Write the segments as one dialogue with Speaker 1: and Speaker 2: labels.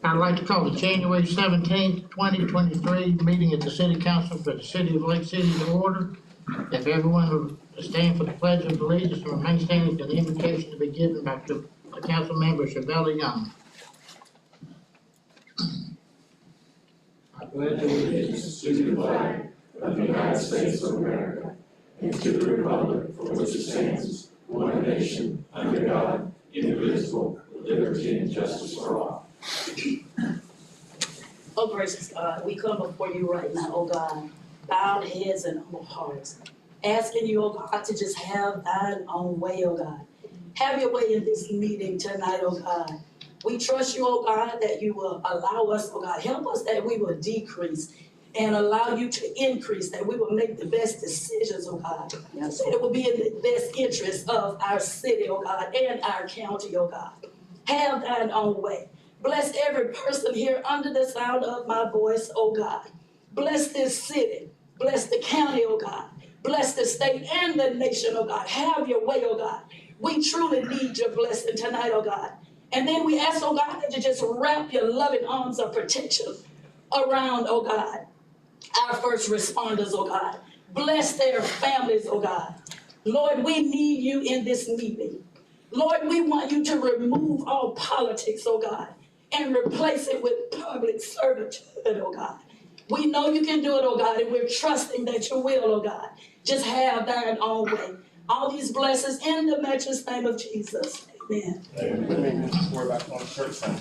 Speaker 1: I'd like to call the January 17th, 2023 meeting at the City Council for the City of Lake City to order. If everyone will stand for the Pledge of Allegiance and remain standing for the invitation to be given by Council Member Shavella Young.
Speaker 2: I pledge allegiance to the flag of the United States of America and to the republic for which it stands, one nation, under God, indivisible, with liberty and justice for all.
Speaker 3: Oh, gracious God, we come before you right now, oh God, bowed heads and humble hearts, asking you, oh God, to just have thine own way, oh God. Have your way in this meeting tonight, oh God. We trust you, oh God, that you will allow us, oh God, help us that we will decrease and allow you to increase, that we will make the best decisions, oh God. Yes. That it will be in the best interest of our city, oh God, and our county, oh God. Have thine own way. Bless every person here under the sound of my voice, oh God. Bless this city. Bless the county, oh God. Bless the state and the nation, oh God. Have your way, oh God. We truly need your blessing tonight, oh God. And then we ask, oh God, that you just wrap your loving arms of protection around, oh God, our first responders, oh God. Bless their families, oh God. Lord, we need you in this meeting. Lord, we want you to remove all politics, oh God, and replace it with public servitude, oh God. We know you can do it, oh God, and we're trusting that you will, oh God. Just have thine own way. All these blessings in the matchless name of Jesus. Amen.
Speaker 4: Amen. We're back on the church side.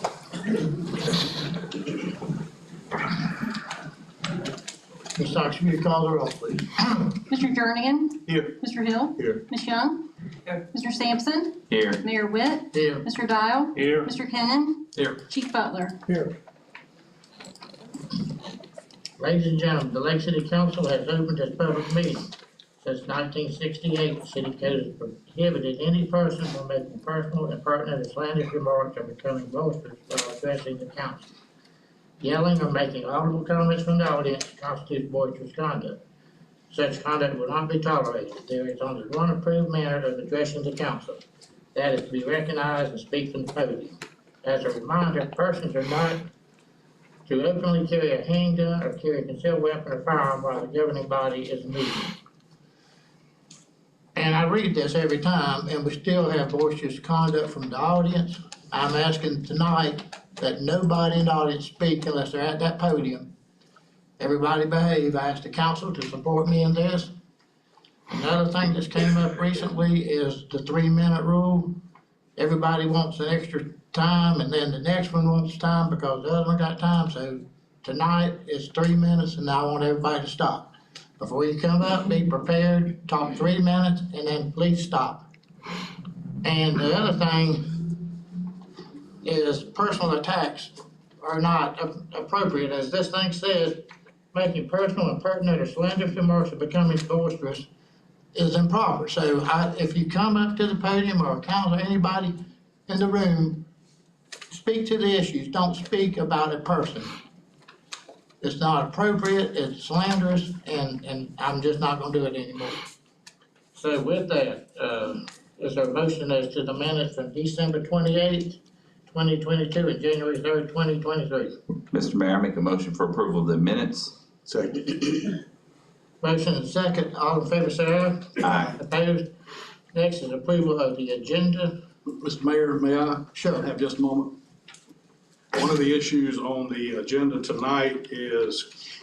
Speaker 1: Ms. Knox, will you call the roll, please?
Speaker 5: Mr. Jernigan?
Speaker 1: Here.
Speaker 5: Mr. Hill?
Speaker 1: Here.
Speaker 5: Ms. Young?
Speaker 3: Here.
Speaker 5: Mr. Sampson?
Speaker 4: Here.
Speaker 5: Mayor Witt?
Speaker 1: Here.
Speaker 5: Mr. Dial?
Speaker 4: Here.
Speaker 5: Mr. Kennan?
Speaker 4: Here.
Speaker 5: Chief Butler?
Speaker 1: Here. Ladies and gentlemen, the Lake City Council has opened its public meeting. Since 1968, the city code has prohibited any person from making personal, impertinent, or slanderous remarks or becoming boisterous while addressing the council. Yelling or making audible comments from the audience constitutes boisterous conduct. Such conduct will not be tolerated. There is only one approved manner of addressing the council. That is to be recognized and speak from the podium. As a reminder, persons are not to openly carry a handgun or carry a concealed weapon or firearm while the governing body is meeting. And I read this every time, and we still have boisterous conduct from the audience. I'm asking tonight that nobody in the audience speak unless they're at that podium. Everybody behave. I ask the council to support me in this. Another thing that's came up recently is the 3-minute rule. Everybody wants an extra time, and then the next one wants time because the other one got time. So tonight it's 3 minutes, and I want everybody to stop. Before you come up, be prepared, talk 3 minutes, and then please stop. And the other thing is personal attacks are not appropriate. As this thing says, making personal, impertinent, or slanderous remarks or becoming boisterous is improper. So if you come up to the podium or counsel anybody in the room, speak to the issues. Don't speak about a person. It's not appropriate, it's slanderous, and I'm just not gonna do it anymore. So with that, is there a motion as to the minutes from December 28th, 2022 and January 3rd, 2023?
Speaker 6: Mr. Mayor, I make a motion for approval of the minutes.
Speaker 4: Second.
Speaker 1: Motion and second, all in favor say aye.
Speaker 6: Aye.
Speaker 1: Opposed? Next is approval of the agenda.
Speaker 7: Mr. Mayor, may I
Speaker 1: Sure.
Speaker 7: have just a moment? One of the issues on the agenda tonight is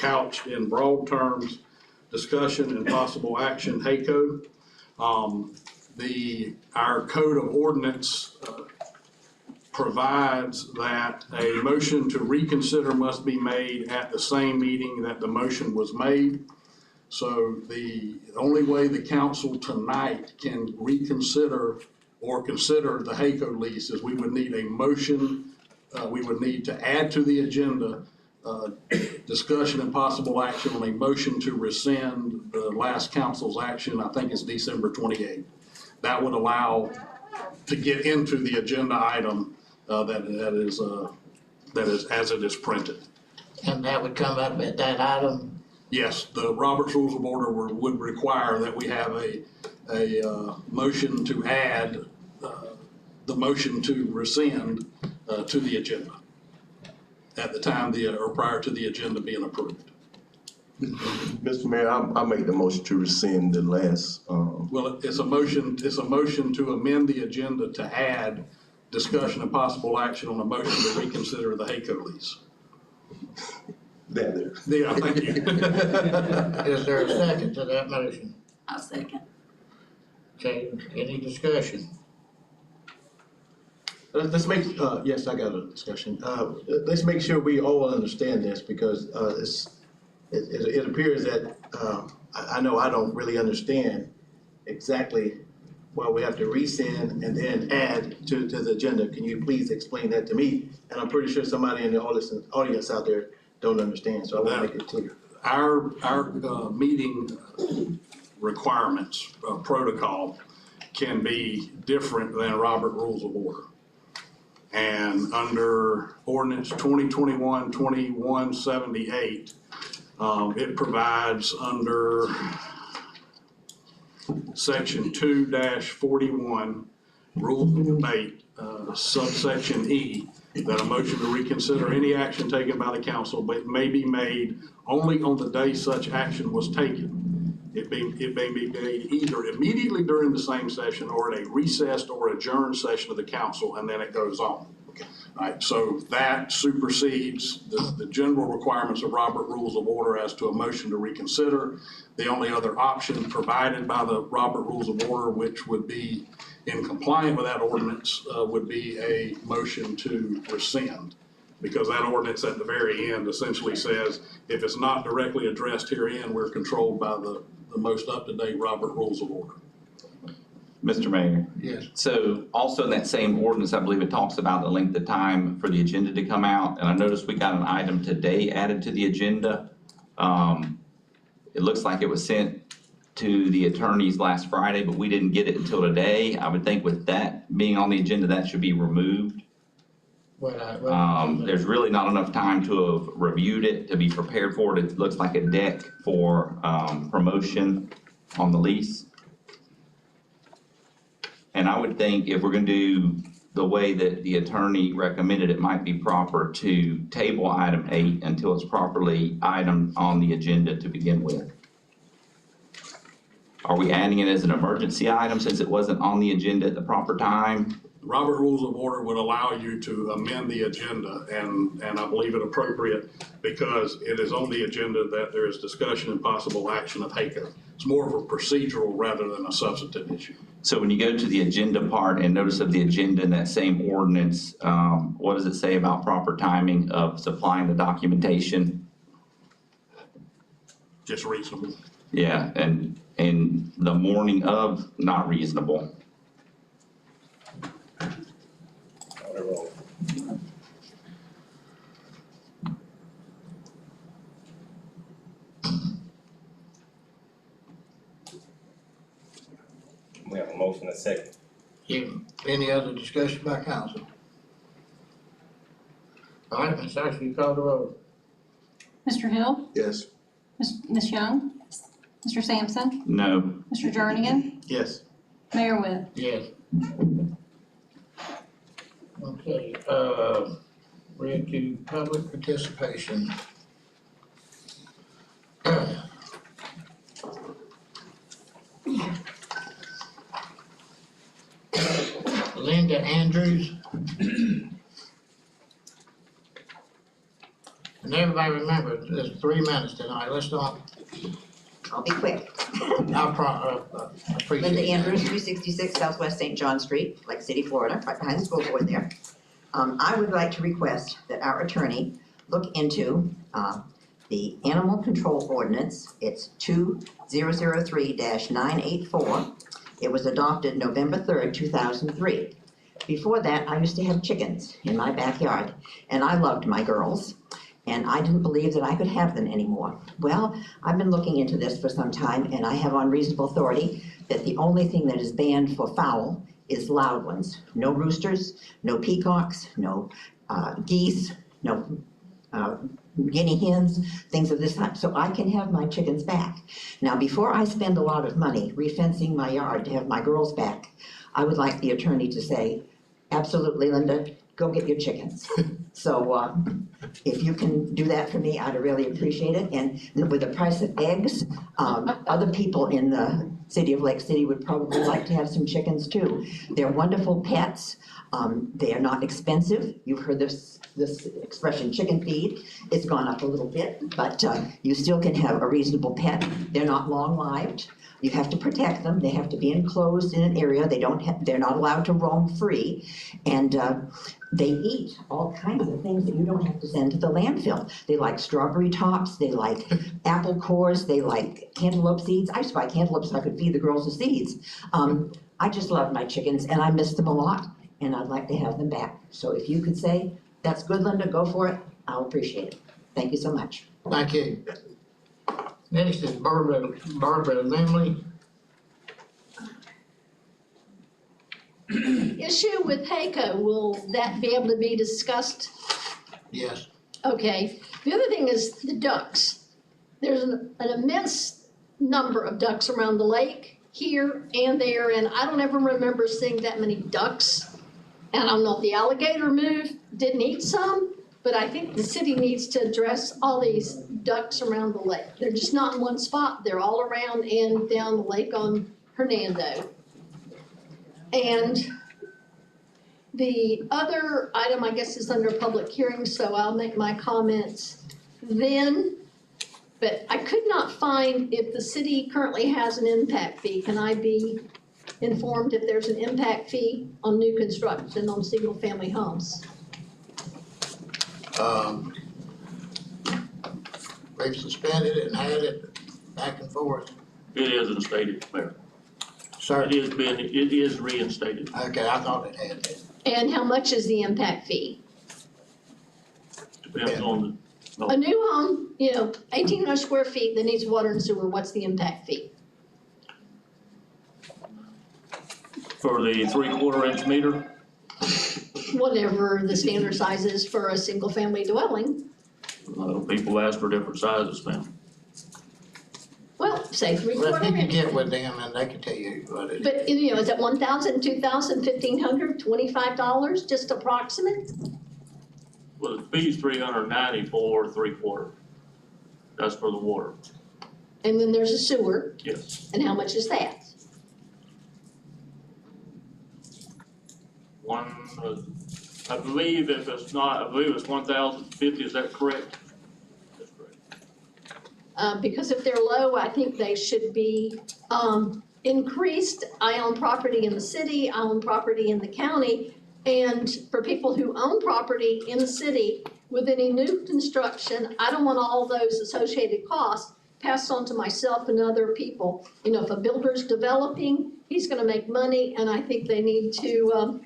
Speaker 7: couched in broad terms, discussion and possible action, HACO. Our code of ordinance provides that a motion to reconsider must be made at the same meeting that the motion was made. So the only way the council tonight can reconsider or consider the HACO lease is we would need a motion. We would need to add to the agenda discussion and possible action on a motion to rescind the last council's action. I think it's December 28th. That would allow to get into the agenda item that is as it is printed.
Speaker 1: And that would come up at that item.
Speaker 7: Yes, the Robert's Rules of Order would require that we have a motion to add the motion to rescind to the agenda. at the time or prior to the agenda being approved.
Speaker 2: Mr. Mayor, I make the motion to rescind the last,
Speaker 7: Well, it's a motion to amend the agenda to add discussion and possible action on a motion to reconsider the HACO lease.
Speaker 2: there.
Speaker 7: Yeah, thank you.
Speaker 1: Is there a second to that motion?
Speaker 3: I'll second.
Speaker 1: Okay, any discussion?
Speaker 8: Let's make, yes, I got a discussion. Let's make sure we all understand this because it appears that, I know I don't really understand exactly why we have to rescind and then add to the agenda. Can you please explain that to me? And I'm pretty sure somebody in the audience out there don't understand, so I want to make it clear.
Speaker 7: Our meeting requirements, protocol can be different than Robert Rules of Order. And under ordinance 2021-2178, it provides under section 2-41, rules of debate, subsection E, that a motion to reconsider any action taken by the council may be made only on the day such action was taken. It may be made either immediately during the same session or at a recessed or adjourned session of the council, and then it goes on. Right, so that supersedes the general requirements of Robert Rules of Order as to a motion to reconsider. The only other option provided by the Robert Rules of Order, which would be in compliance with that ordinance, would be a motion to rescind. Because that ordinance at the very end essentially says, if it's not directly addressed herein, we're controlled by the most up-to-date Robert Rules of Order.
Speaker 6: Mr. Mayor,
Speaker 1: Yes.
Speaker 6: so also in that same ordinance, I believe it talks about the length of time for the agenda to come out. And I noticed we got an item today added to the agenda. It looks like it was sent to the attorneys last Friday, but we didn't get it until today. I would think with that being on the agenda, that should be removed. There's really not enough time to have reviewed it, to be prepared for it. It looks like a deck for promotion on the lease. And I would think if we're gonna do the way that the attorney recommended, it might be proper to table item 8 until it's properly itemed on the agenda to begin with. Are we adding it as an emergency item since it wasn't on the agenda at the proper time?
Speaker 7: Robert Rules of Order would allow you to amend the agenda, and I believe it appropriate because it is on the agenda that there is discussion and possible action of HACO. It's more of a procedural rather than a substantive issue.
Speaker 6: So when you go to the agenda part and notice of the agenda in that same ordinance, what does it say about proper timing of supplying the documentation?
Speaker 7: Just reasonable.
Speaker 6: Yeah, and the morning of, not reasonable.
Speaker 4: We have a motion and a second.
Speaker 1: Any other discussion by council? All right, Ms. Sykes, you call the roll.
Speaker 5: Mr. Hill?
Speaker 2: Yes.
Speaker 5: Ms. Young? Mr. Sampson?
Speaker 6: No.
Speaker 5: Mr. Jernigan?
Speaker 8: Yes.
Speaker 5: Mayor Webb?
Speaker 1: Yes. Okay, we're into public participation. Linda Andrews. And everybody remember, there's 3 minutes tonight, let's not,
Speaker 9: I'll be quick.
Speaker 1: I appreciate
Speaker 9: Linda
Speaker 1: that.
Speaker 9: Andrews, 366 Southwest St. John Street, Lake City, Florida, right behind the school board there. I would like to request that our attorney look into the animal control ordinance. It's 2003-984. It was adopted November 3rd, 2003. Before that, I used to have chickens in my backyard, and I loved my girls. And I didn't believe that I could have them anymore. Well, I've been looking into this for some time, and I have on reasonable authority that the only thing that is banned for fowl is loud ones. No roosters, no peacocks, no geese, no guinea hens, things of this type, so I can have my chickens back. Now, before I spend a lot of money refencing my yard to have my girls back, I would like the attorney to say, absolutely, Linda, go get your chickens. So, if you can do that for me, I'd really appreciate it. And with the price of eggs, other people in the city of Lake City would probably like to have some chickens too. They're wonderful pets. They are not expensive. You've heard this expression, chicken feed. It's gone up a little bit, but you still can have a reasonable pet. They're not long-lived. You have to protect them. They have to be enclosed in an area. They're not allowed to roam free. And they eat all kinds of things that you don't have to send to the landfill. They like strawberry tops, they like apple cores, they like cantaloupe seeds. I used to buy cantaloupe so I could feed the girls the seeds. I just love my chickens and I miss them a lot and I'd like to have them back. So if you could say, that's good, Linda, go for it, I'll appreciate it. Thank you so much.
Speaker 1: Thank you. Next is Barbara Limley.
Speaker 10: Issue with HACO, will that be able to be discussed?
Speaker 1: Yes.
Speaker 10: Okay. The other thing is the ducks. There's an immense number of ducks around the lake, here and there, and I don't ever remember seeing that many ducks. And I don't know if the alligator didn't eat some, but I think the city needs to address all these ducks around the lake. They're just not in one spot. They're all around and down the lake on Hernando. And the other item, I guess, is under public hearing, so I'll make my comments then. But I could not find if the city currently has an impact fee. Can I be informed if there's an impact fee on new construction on single-family homes?
Speaker 1: They've suspended it and had it back and forth.
Speaker 2: It is instated, Mayor.
Speaker 1: Sir,
Speaker 2: It is reinstated.
Speaker 1: okay, I thought it had that.
Speaker 10: And how much is the impact fee?
Speaker 2: Depends on
Speaker 10: A new home, 1,800 square feet that needs water and sewer, what's the impact fee?
Speaker 2: for the 3/4 inch meter.
Speaker 10: Whatever the standard size is for a single-family dwelling.
Speaker 2: People ask for different sizes, ma'am.
Speaker 10: Well, say
Speaker 1: Well, if
Speaker 10: 3/4
Speaker 1: you can
Speaker 10: inch.
Speaker 1: get with them and they can tell you what it is.
Speaker 10: But, is it $1,000, $2,000, $1,500, $25, just approximate?
Speaker 2: Well, the fee's $390 for 3/4. That's for the water,
Speaker 10: And then there's a sewer,
Speaker 2: yes.
Speaker 10: and how much is that?
Speaker 2: I believe it's 1,050, is that correct? That's correct.
Speaker 10: Because if they're low, I think they should be, increased. I own property in the city, I own property in the county. And for people who own property in the city, with any new construction, I don't want all those associated costs passed on to myself and other people. If a builder's developing, he's gonna make money, and I think they need to,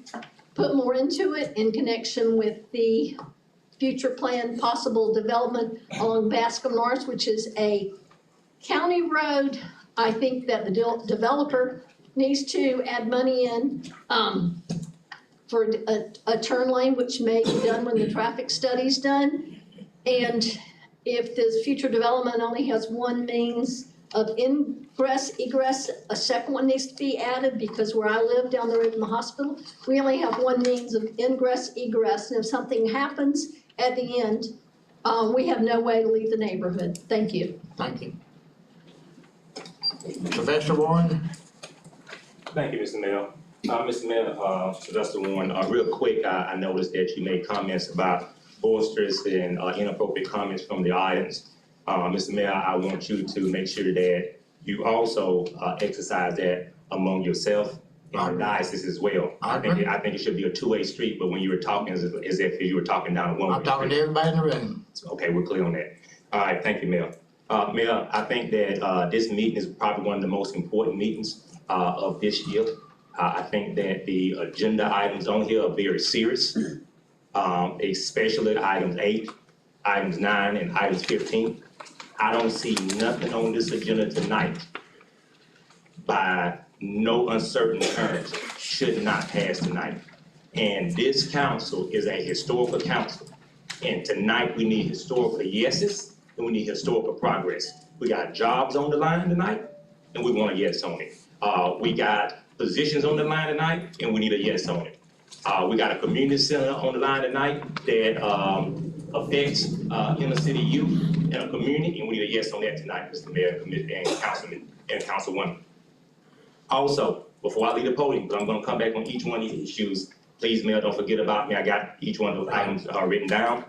Speaker 10: put more into it in connection with the future planned possible development along Bascom North, which is a county road. I think that the developer needs to add money in, for a turn lane, which may be done when the traffic study's done. And if this future development only has one means of ingress, egress, a second one needs to be added, because where I live down the road from the hospital, we only have one means of ingress, egress, and if something happens at the end, we have no way to leave the neighborhood. Thank you.
Speaker 1: Thank you. Sylvester Warren?
Speaker 11: Thank you, Mr. Mayor. Mr. Mayor, Sylvester Warren, real quick, I noticed that you made comments about boisterous and inappropriate comments from the audience. Mr. Mayor, I want you to make sure that you also exercise that among yourself and the diocese as well.
Speaker 1: I
Speaker 11: think it should be a two-way street, but when you were talking, as if you were talking down a one-way
Speaker 1: I'm talking to
Speaker 11: street.
Speaker 1: everybody in the room.
Speaker 11: Okay, we're clear on that. All right, thank you, Mayor. Mayor, I think that this meeting is probably one of the most important meetings of this year. I think that the agenda items on here are very serious, especially items 8, items 9, and items 15. I don't see nothing on this agenda tonight by no uncertain terms should not pass tonight. And this council is a historical council. And tonight we need historical yeses and we need historical progress. We got jobs on the line tonight and we want a yes on it. We got positions on the line tonight and we need a yes on it. We got a community center on the line tonight that, affects, inner city youth and a community, and we need a yes on that tonight, Mr. Mayor, and Councilman, and Councilwoman. Also, before I leave the podium, because I'm gonna come back on each one of these issues, please, Mayor, don't forget about me. I got each one of those items, written down.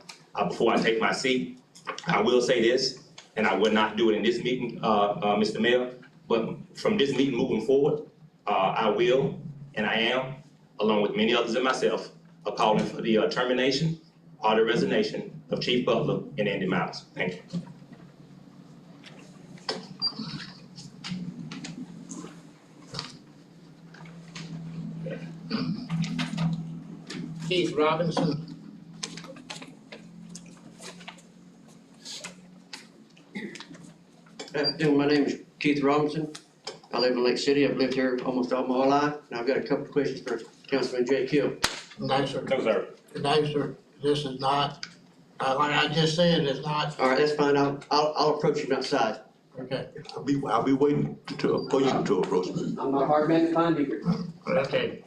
Speaker 11: Before I take my seat, I will say this, and I will not do it in this meeting, Mr. Mayor, but from this meeting moving forward, I will, and I am, along with many others and myself, calling for the termination or the resignation of Chief Butler and Andy Miles. Thank you.
Speaker 1: Keith Robinson.
Speaker 12: My name is Keith Robinson. I live in Lake City. I've lived here almost all my life, and I've got a couple of questions for Councilman Jay Kill.
Speaker 1: No, sir.
Speaker 11: No, sir.
Speaker 1: No, sir. This is not, like I just said, it's not,
Speaker 12: All right, that's fine. I'll approach him outside.
Speaker 1: okay,
Speaker 8: I'll be waiting for you to approach me.
Speaker 12: I'm not a hard man to find either.
Speaker 1: okay.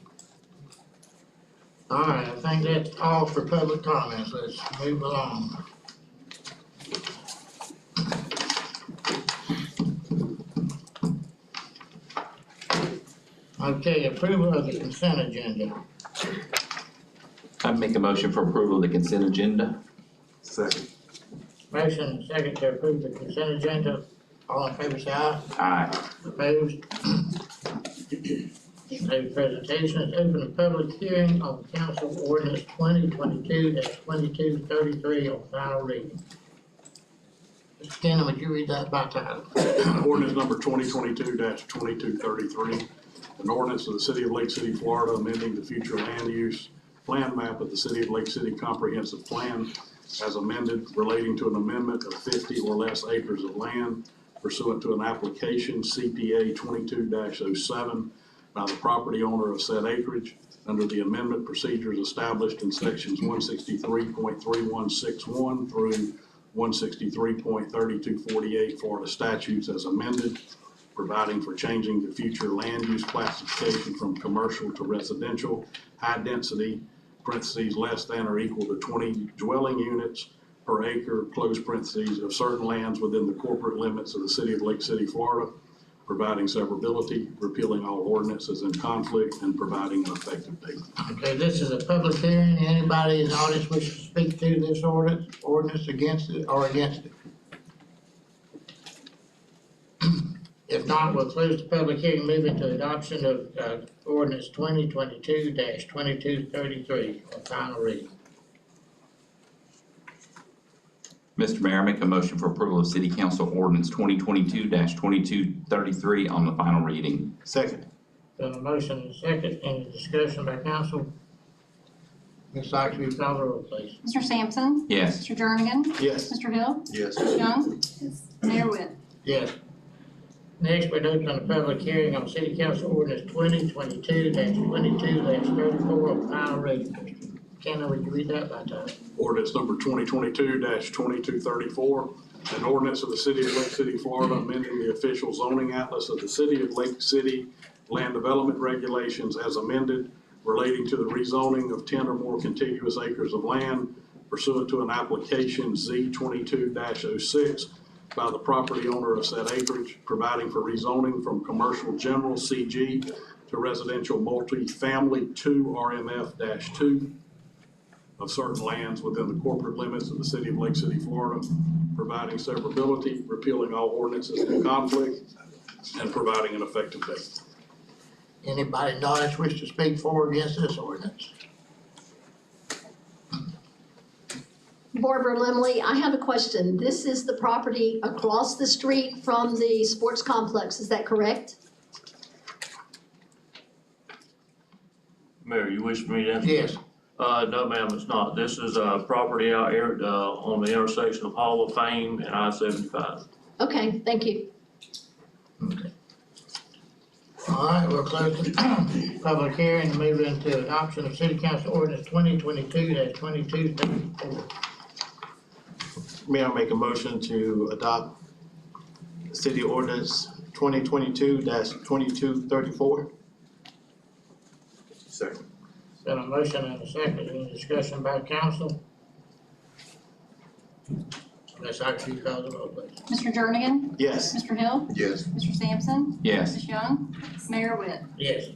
Speaker 1: All right, I think that's all for public comments. Let's move along. Okay, approval of the consent agenda.
Speaker 6: I make a motion for approval of the consent agenda.
Speaker 8: Second.
Speaker 1: Motion and second to approve the consent agenda. All in favor, say aye.
Speaker 6: Aye.
Speaker 1: Opposed? No presentations. Open the public hearing on council ordinance 2022-2233 on final reading. Mr. Kenny, would you read that by title?
Speaker 7: Ordinance number 2022-2233, an ordinance of the City of Lake City, Florida, amending the future land use plan map of the City of Lake City Comprehensive Plan as amended relating to an amendment of 50 or less acres of land pursuant to an application CPA 22-07 by the property owner of said acreage under the amendment procedures established in sections 163.3161 through 163.3248 Florida statutes as amended, providing for changing the future land use classification from commercial to residential, high density, parentheses, less than or equal to 20 dwelling units per acre, close parentheses, of certain lands within the corporate limits of the City of Lake City, Florida, providing severability, repealing all ordinances in conflict, and providing an effective date.
Speaker 1: Okay, this is a public hearing. Anybody in the audience wish to speak to this ordinance against it or against it? If not, we'll close the public hearing, move into adoption of ordinance 2022-2233 on final reading.
Speaker 6: Mr. Mayor, I make a motion for approval of City Council Ordinance 2022-2233 on the final reading.
Speaker 8: Second.
Speaker 1: Been a motion and a second. Any discussion by council? Ms. Sykes, will you call the roll, please?
Speaker 5: Mr. Sampson?
Speaker 6: Yes.
Speaker 5: Mr. Jernigan?
Speaker 8: Yes.
Speaker 5: Mr. Hill?
Speaker 8: Yes.
Speaker 5: Ms. Young? Mayor Webb?
Speaker 1: Yes. Next, we'd open a public hearing on City Council Ordinance 2022-2234 on final reading. Mr. Kenna, would you read that by title?
Speaker 7: Ordinance number 2022-2234, an ordinance of the City of Lake City, Florida, amending the official zoning atlas of the City of Lake City land development regulations as amended relating to the rezoning of 10 or more contiguous acres of land pursuant to an application Z22-06 by the property owner of said acreage, providing for rezoning from commercial general CG to residential multifamily 2 RMF-2 of certain lands within the corporate limits of the City of Lake City, Florida, providing severability, repealing all ordinances in conflict, and providing an effective date.
Speaker 1: Anybody in the audience wish to speak for or against this ordinance?
Speaker 10: Barbara Limley, I have a question. This is the property across the street from the sports complex, is that correct?
Speaker 2: Mayor, you wish me to answer?
Speaker 1: Yes.
Speaker 2: No, ma'am, it's not. This is a property out here, on the intersection of Hall of Fame and I-75.
Speaker 10: Okay, thank you.
Speaker 1: Okay. All right, we'll close the public hearing and move into adoption of City Council Ordinance 2022-2234.
Speaker 8: May I make a motion to adopt City Ordinance 2022-2234? Second.
Speaker 1: Got a motion and a second, any discussion by council? Ms. Ox, you call the roll, please.
Speaker 5: Mr. Jernigan?
Speaker 8: Yes.
Speaker 5: Mr. Hill?
Speaker 8: Yes.
Speaker 5: Mr. Sampson?
Speaker 6: Yes.
Speaker 5: Ms. Young? Mayor Witt?
Speaker 1: Yes.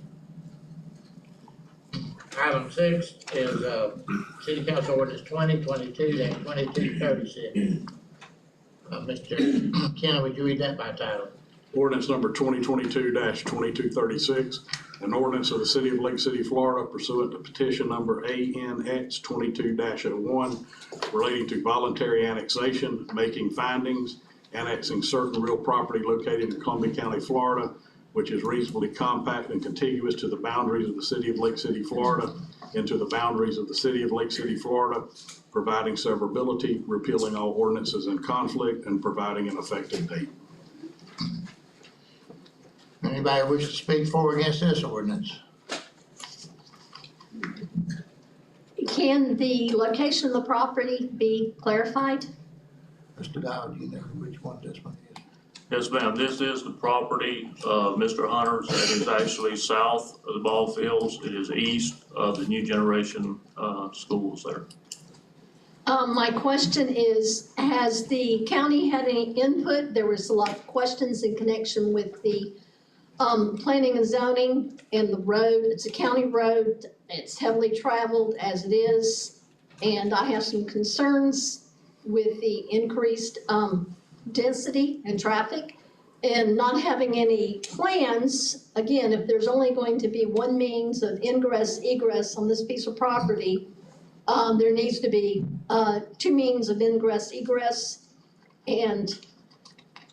Speaker 1: Item 6 is, City Council Ordinance 2022-2236. Mr. Kenny, would you read that by title?
Speaker 7: Ordinance number 2022-2236, an ordinance of the City of Lake City, Florida pursuant to petition number ANX 22-01 relating to voluntary annexation, making findings, annexing certain real property located in Columbia County, Florida, which is reasonably compact and contiguous to the boundaries of the City of Lake City, Florida, and to the boundaries of the City of Lake City, Florida, providing severability, repealing all ordinances in conflict, and providing an effective date.
Speaker 1: Anybody wish to speak for or against this ordinance?
Speaker 10: Can the location of the property be clarified?
Speaker 1: Mr. Dowd, do you know which one this one is?
Speaker 2: Yes, ma'am, this is the property of Mr. Hunter's that is actually south of the ball fields. It is east of the New Generation schools there.
Speaker 10: My question is, has the county had any input? There was a lot of questions in connection with the planning and zoning and the road. It's a county road. It's heavily traveled as it is. And I have some concerns with the increased density and traffic and not having any plans. Again, if there's only going to be one means of ingress, egress on this piece of property, there needs to be two means of ingress, egress. And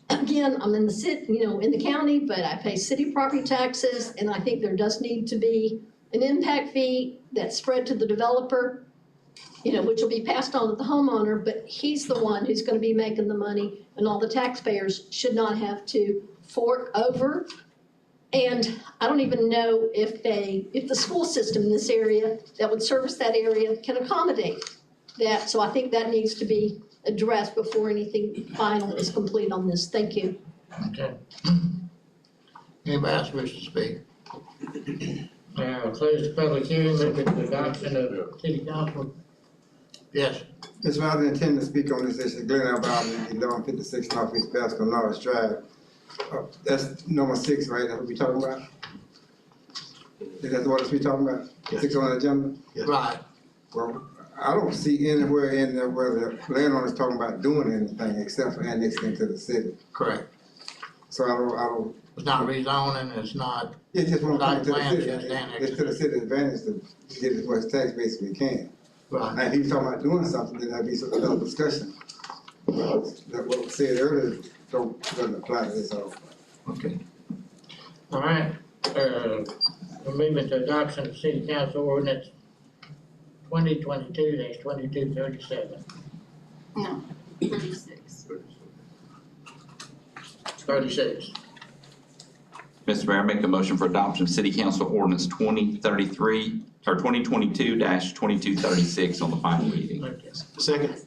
Speaker 10: again, I'm in the city, in the county, but I pay city property taxes, and I think there does need to be an impact fee that's spread to the developer, which will be passed on to the homeowner, but he's the one who's gonna be making the money, and all the taxpayers should not have to fork over. And I don't even know if the school system in this area that would service that area can accommodate that. So I think that needs to be addressed before anything final is complete on this. Thank you.
Speaker 1: Okay. Anybody else wish to speak? Now, close the public hearing, move to the adoption of city council. Yes,
Speaker 13: Mr. Mayor, I didn't intend to speak on this issue, Glenn Albert, 1156 Northeast Bascom Norris Drive. That's number 6, right? That's what we talking about? Is that what we talking about?
Speaker 8: Yes.
Speaker 13: 6 on the agenda?
Speaker 1: right.
Speaker 13: Well, I don't see anywhere in there where the landowner's talking about doing anything except for annexing into the city.
Speaker 1: Correct.
Speaker 13: So I don't.
Speaker 1: It's not rezoning, it's not,
Speaker 13: It just won't come to the
Speaker 1: Land,
Speaker 13: city.
Speaker 1: just annex.
Speaker 13: It's to the city advantage to get as much tax base as we can.
Speaker 1: right.
Speaker 13: And if he's talking about doing something, then that'd be another discussion. That what was said earlier doesn't apply to this at all.
Speaker 1: Okay. All right, we're moving to adoption of city council ordinance 2022-2237.
Speaker 5: No, 36.
Speaker 1: 36.
Speaker 6: Mr. Mayor, I make a motion for adoption of City Council Ordinance 2022-2236 on the final reading.
Speaker 1: Okay.
Speaker 8: Second.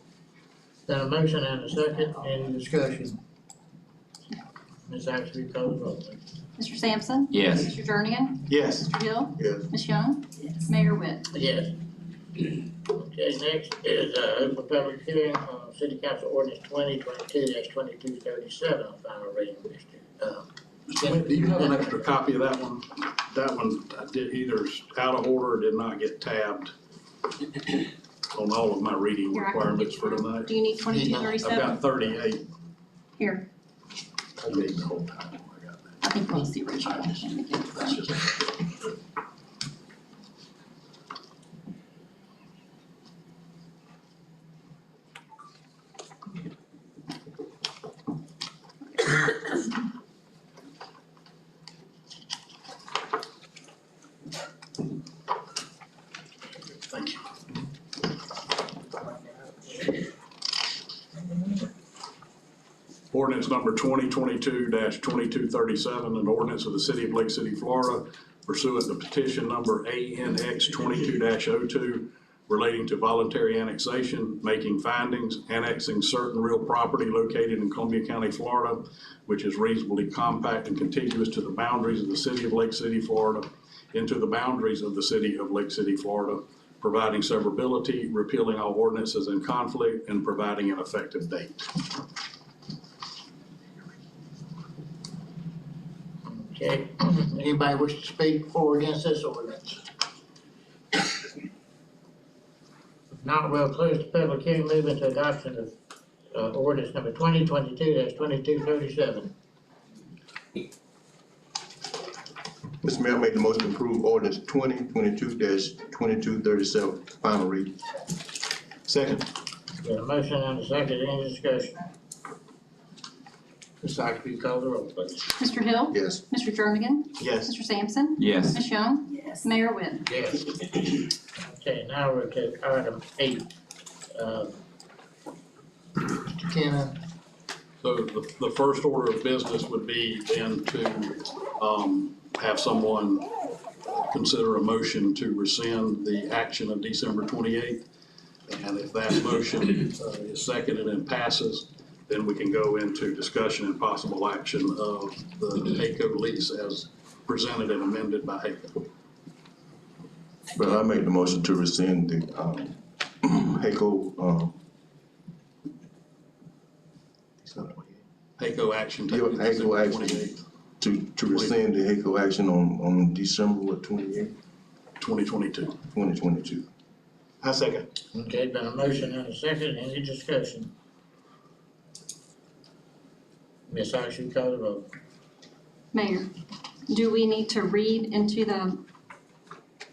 Speaker 1: Got a motion and a second, any discussion? Ms. Ox, you call the roll, please.
Speaker 5: Mr. Sampson?
Speaker 6: Yes.
Speaker 5: Mr. Jernigan?
Speaker 8: Yes.
Speaker 5: Mr. Hill?
Speaker 8: Yes.
Speaker 5: Ms. Young? Mayor Witt?
Speaker 1: Yes. Okay, next is, open public hearing on city council ordinance 2022-2237 on final reading, Mr.
Speaker 7: Mr. Went, do you have an extra copy of that one? That one I did either out of order or did not get tabbed on all of my reading
Speaker 5: Here, I can
Speaker 7: requirements
Speaker 5: get
Speaker 7: for
Speaker 5: one.
Speaker 7: tonight.
Speaker 5: Do you need
Speaker 7: I've
Speaker 5: 2237?
Speaker 7: got 38.
Speaker 5: Here,
Speaker 7: I need the whole time. I got that.
Speaker 5: I think that's the original.
Speaker 7: That's just- Thank you. Ordinance number 2022-2237, an ordinance of the City of Lake City, Florida pursuant to petition number ANX 22-02 relating to voluntary annexation, making findings, annexing certain real property located in Columbia County, Florida, which is reasonably compact and contiguous to the boundaries of the City of Lake City, Florida, into the boundaries of the city of Lake City, Florida, providing severability, repealing all ordinances in conflict, and providing an effective date.
Speaker 1: Okay, anybody wish to speak for or against this ordinance? If not, we'll close the public hearing, move into adoption of ordinance number 2022-2237.
Speaker 8: Mr. Mayor, I make the motion to approve ordinance 2022-2237, final reading. Second.
Speaker 1: Got a motion and a second, any discussion? Ms. Sykes, will you call the roll, please?
Speaker 5: Mr. Hill?
Speaker 8: Yes.
Speaker 5: Mr. Jernigan?
Speaker 8: Yes.
Speaker 5: Mr. Sampson?
Speaker 6: Yes.
Speaker 5: Ms. Young?
Speaker 3: Yes.
Speaker 5: Mayor Witten?
Speaker 1: Yes. Okay, now we're to item 8. Mr. Kennon,
Speaker 7: So the first order of business would be then to have someone consider a motion to rescind the action of December 28th. And if that motion is seconded and passes, then we can go into discussion and possible action of the HACO lease as presented and amended by HACO.
Speaker 8: Well, I make the motion to rescind the HACO,
Speaker 7: HACO action
Speaker 8: Your
Speaker 7: taken
Speaker 8: HACO
Speaker 7: December
Speaker 8: action.
Speaker 7: 28th,
Speaker 8: to rescind the HACO action on December 28th,
Speaker 7: 2022.
Speaker 8: 2022. I second.
Speaker 1: okay, been a motion and a second, any discussion? Ms. Sykes, you call the roll.
Speaker 5: Mayor, do we need to read into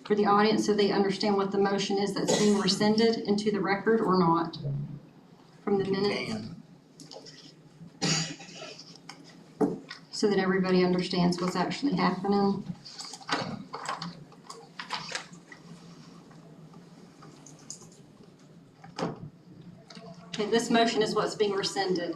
Speaker 5: for the audience so they understand what the motion is that's being rescinded into the record or not? From the minutes,
Speaker 1: Dan.
Speaker 5: so that everybody understands what's actually happening. Okay, this motion is what's being rescinded.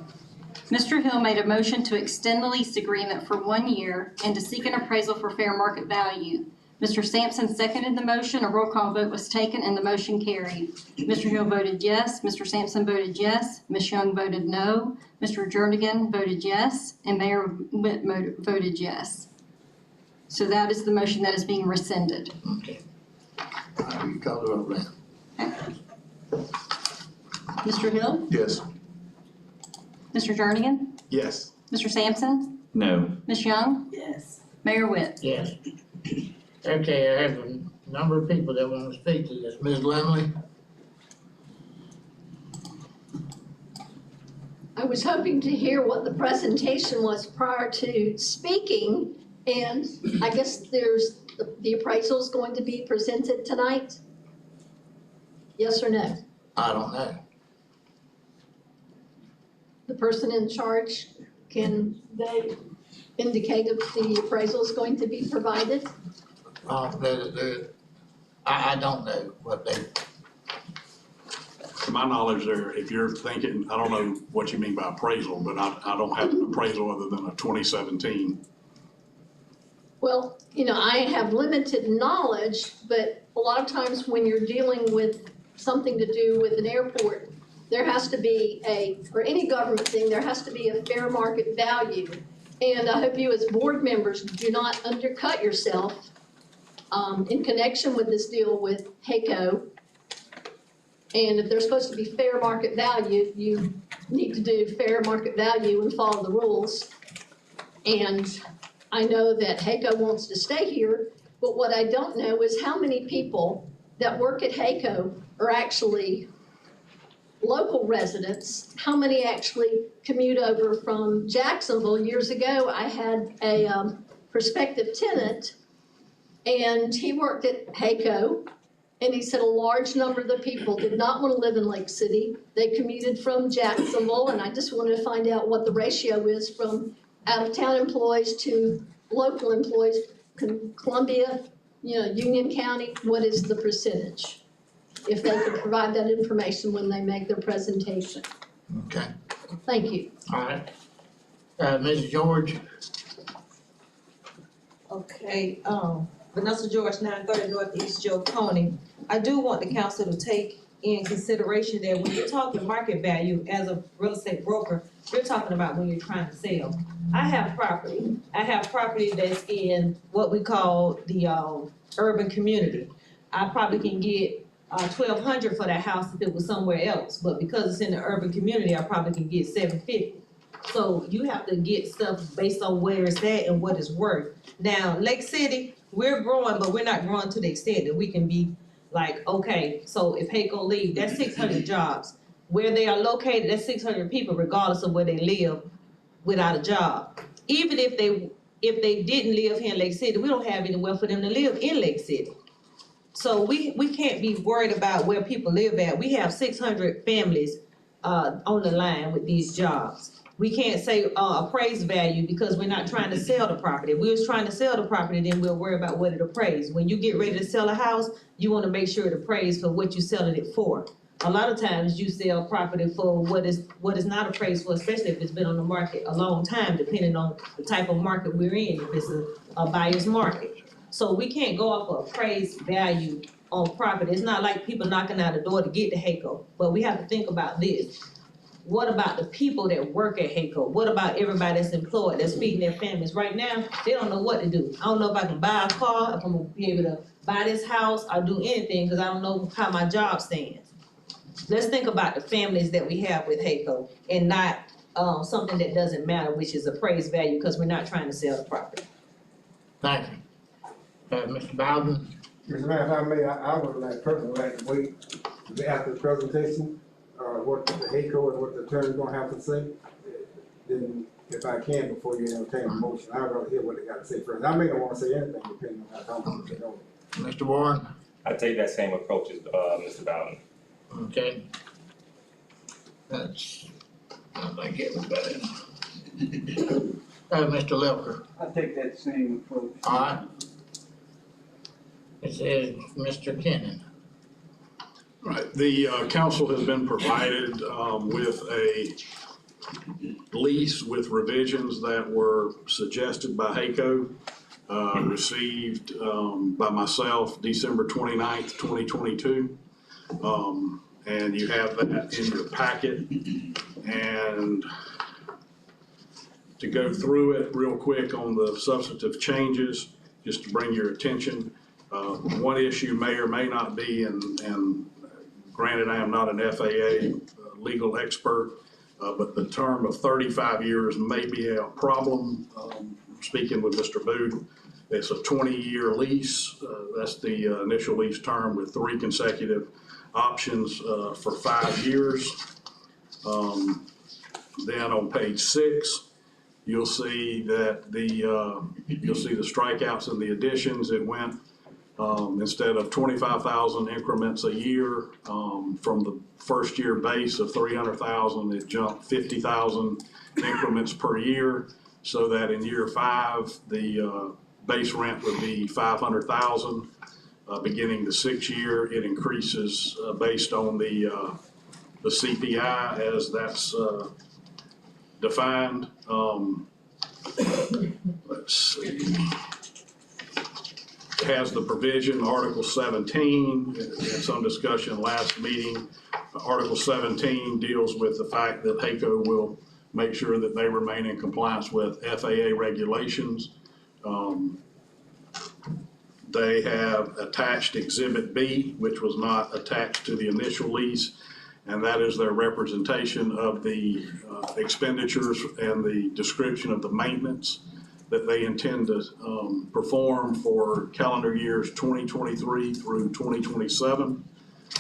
Speaker 5: Mr. Hill made a motion to extend the lease agreement for 1 year and to seek an appraisal for fair market value. Mr. Sampson seconded the motion, a roll call vote was taken, and the motion carried. Mr. Hill voted yes, Mr. Sampson voted yes, Ms. Young voted no, Mr. Jernigan voted yes, and Mayor Witt voted yes. So that is the motion that is being rescinded.
Speaker 1: Okay. All right, you call the roll then.
Speaker 5: Mr. Hill?
Speaker 8: Yes.
Speaker 5: Mr. Jernigan?
Speaker 8: Yes.
Speaker 5: Mr. Sampson?
Speaker 6: No.
Speaker 5: Ms. Young?
Speaker 3: Yes.
Speaker 5: Mayor Witt?
Speaker 1: Yes. Okay, I have a number of people that want to speak to this. Ms. Lemley?
Speaker 10: I was hoping to hear what the presentation was prior to speaking, and I guess the appraisal's going to be presented tonight? Yes or no?
Speaker 1: I don't know.
Speaker 10: The person in charge, can they indicate if the appraisal is going to be provided?
Speaker 1: I don't know what they,
Speaker 7: To my knowledge, if you're thinking, I don't know what you mean by appraisal, but I don't have an appraisal other than a 2017.
Speaker 10: Well, I have limited knowledge, but a lot of times when you're dealing with something to do with an airport, there has to be or any government thing, there has to be a fair market value. And I hope you as board members do not undercut yourself in connection with this deal with HACO. And if there's supposed to be fair market value, you need to do fair market value and follow the rules. And I know that HACO wants to stay here, but what I don't know is how many people that work at HACO are actually local residents, how many actually commute over from Jacksonville. Years ago, I had a prospective tenant, and he worked at HACO, and he said a large number of the people did not want to live in Lake City. They commuted from Jacksonville, and I just wanted to find out what the ratio is from out-of-town employees to local employees. Columbia, Union County, what is the percentage? If they could provide that information when they make their presentation.
Speaker 1: okay,
Speaker 10: Thank you.
Speaker 1: all right. Mrs. George?
Speaker 14: Okay, Vanessa George, 930 Northeast Joe Coney. I do want the council to take in consideration that when you're talking market value as a real estate broker, you're talking about when you're trying to sell. I have property that's in what we call the urban community. I probably can get $1,200 for that house if it was somewhere else, but because it's in the urban community, I probably can get $750. So you have to get stuff based on where it's at and what it's worth. Now, Lake City, we're growing, but we're not growing to the extent that we can be like, okay, so if HACO leave, that's 600 jobs. Where they are located, that's 600 people regardless of where they live without a job. Even if they didn't live here in Lake City, we don't have anywhere for them to live in Lake City. So we can't be worried about where people live at. We have 600 families on the line with these jobs. We can't say appraised value because we're not trying to sell the property. If we was trying to sell the property, then we'll worry about what it appraised. When you get ready to sell a house, you wanna make sure it appraised for what you're selling it for. A lot of times you sell property for what is not appraised for, especially if it's been on the market a long time, depending on the type of market we're in, if it's a buyer's market. So we can't go off of appraised value on property. It's not like people knocking out the door to get to HACO, but we have to think about this. What about the people that work at HACO? What about everybody that's employed, that's feeding their families? Right now, they don't know what to do. I don't know if I can buy a car, if I'm gonna be able to buy this house or do anything, because I don't know how my job stands. Let's think about the families that we have with HACO and not something that doesn't matter, which is appraised value, because we're not trying to sell the property.
Speaker 1: Thank you. Mr. Bowden?
Speaker 13: Mr. Mayor, if I may, I would like personally like to wait after the presentation, what the HACO and what the attorney's gonna have to say. Then if I can, before you entertain a motion, I'd rather hear what they gotta say first. I may not wanna say anything depending on how long they go.
Speaker 1: Mr. Warren?
Speaker 11: I take that same approach as Mr. Bowden.
Speaker 1: Okay. That's, I think everybody. Mr. Lefker?
Speaker 15: I take that same approach.
Speaker 1: All right. It says Mr. Kennon.
Speaker 7: Right, the council has been provided with a lease with revisions that were suggested by HACO, received by myself December 29th, 2022. And you have that in your packet. And to go through it real quick on the substantive changes, just to bring your attention, one issue may or may not be, and granted, I am not an FAA legal expert, but the term of 35 years may be a problem. Speaking with Mr. Booth, it's a 20-year lease. That's the initial lease term with 3 consecutive options for 5 years. Then on page 6, you'll see that you'll see the strikeouts and the additions. It went instead of 25,000 increments a year, from the first year base of 300,000, it jumped 50,000 increments per year, so that in year 5, the base rent would be 500,000. Beginning the 6th year, it increases based on the CPI as that's defined. Let's see. It has the provision, Article 17, we had some discussion last meeting. Article 17 deals with the fact that HACO will make sure that they remain in compliance with FAA regulations. They have attached Exhibit B, which was not attached to the initial lease, and that is their representation of the expenditures and the description of the maintenance that they intend to perform for calendar years 2023 through 2027.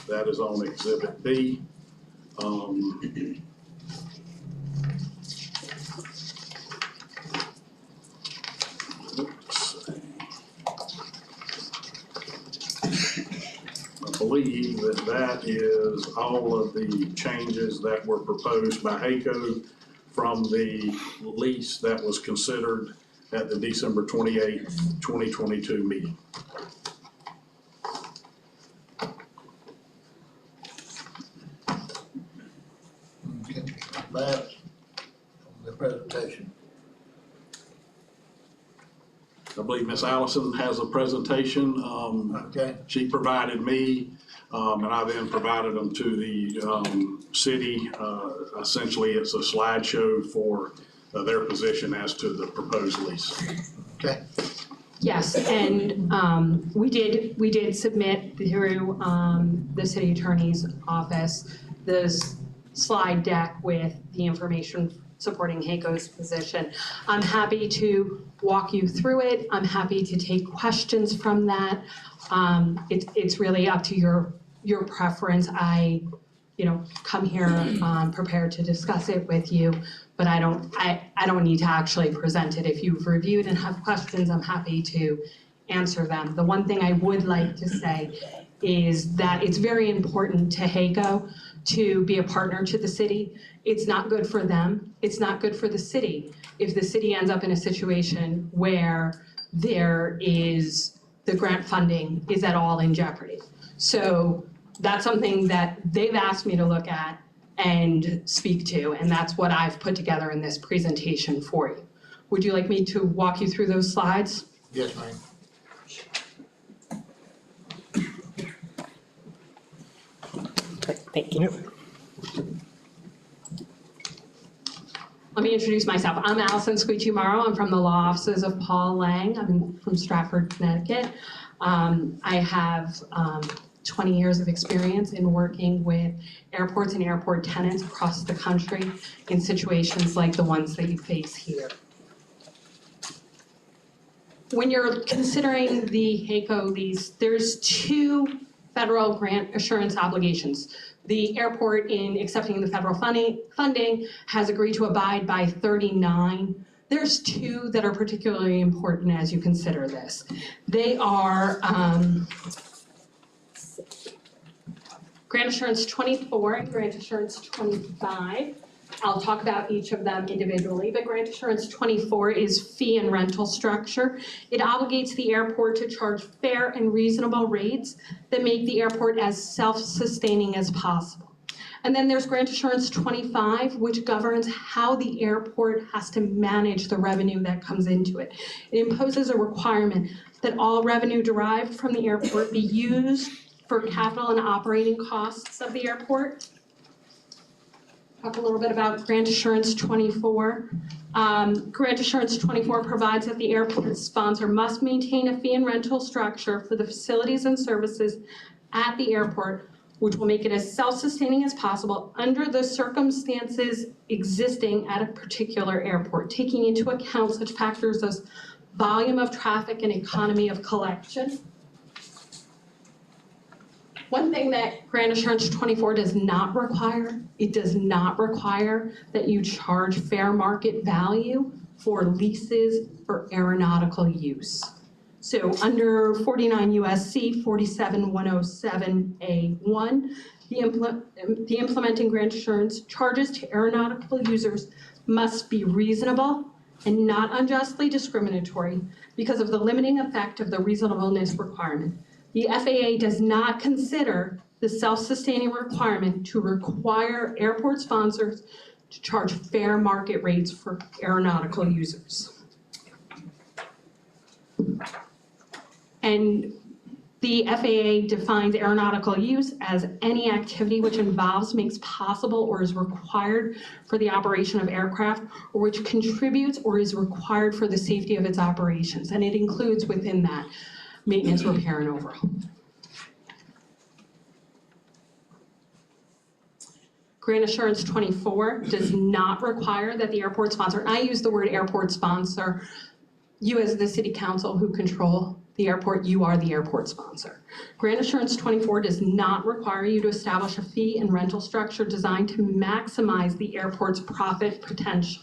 Speaker 7: That is on Exhibit B. I believe that is all of the changes that were proposed by HACO from the lease that was considered at the December 28th, 2022 meeting.
Speaker 1: Okay, that's the presentation.
Speaker 7: I believe Ms. Allison has a presentation.
Speaker 1: Okay.
Speaker 7: She provided me And I then provided them to the city. Essentially, it's a slideshow for their position as to the proposed lease.
Speaker 1: Okay.
Speaker 15: Yes, and we did submit through the city attorney's office this slide deck with the information supporting HACO's position. I'm happy to walk you through it. I'm happy to take questions from that. It's really up to your preference. I come here prepared to discuss it with you, but I don't need to actually present it. If you've reviewed and have questions, I'm happy to answer them. The one thing I would like to say is that it's very important to HACO to be a partner to the city. It's not good for them. It's not good for the city if the city ends up in a situation where the grant funding is at all in jeopardy. So that's something that they've asked me to look at and speak to, and that's what I've put together in this presentation for you. Would you like me to walk you through those slides?
Speaker 1: Yes, ma'am.
Speaker 15: Thank you. Let me introduce myself. I'm Allison Squeegee Morrow. I'm from the law offices of Paul Lang. I'm from Stratford, Connecticut. I have 20 years of experience in working with airports and airport tenants across the country in situations like the ones that you face here. When you're considering the HACO lease, there's two federal grant assurance obligations. The airport, in accepting the federal funding, has agreed to abide by 39. There's two that are particularly important as you consider this. They are Grant Assurance 24 and Grant Assurance 25. I'll talk about each of them individually, but Grant Assurance 24 is fee and rental structure. It obligates the airport to charge fair and reasonable rates that make the airport as self-sustaining as possible. And then there's Grant Assurance 25, which governs how the airport has to manage the revenue that comes into it. It imposes a requirement that all revenue derived from the airport be used for capital and operating costs of the airport. Talk a little bit about Grant Assurance 24. Grant Assurance 24 provides that the airport sponsor must maintain a fee and rental structure for the facilities and services at the airport, which will make it as self-sustaining as possible under the circumstances existing at a particular airport, taking into account such factors as volume of traffic and economy of collection. One thing that Grant Assurance 24 does not require, it does not require that you charge fair market value for leases for aeronautical use. So under 49 USC 47107A1, the implementing grant assurance charges to aeronautical users must be reasonable and not unjustly discriminatory because of the limiting effect of the reasonableness requirement. The FAA does not consider the self-sustaining requirement to require airport sponsors to charge fair market rates for aeronautical users. And the FAA defines aeronautical use as any activity which involves, makes possible, or is required for the operation of aircraft, or which contributes or is required for the safety of its operations. And it includes within that maintenance, repair, and overhaul. Grant Assurance 24 does not require that the airport sponsor, and I use the word airport sponsor, you as the city council who control the airport, you are the airport sponsor. Grant Assurance 24 does not require you to establish a fee and rental structure designed to maximize the airport's profit potential.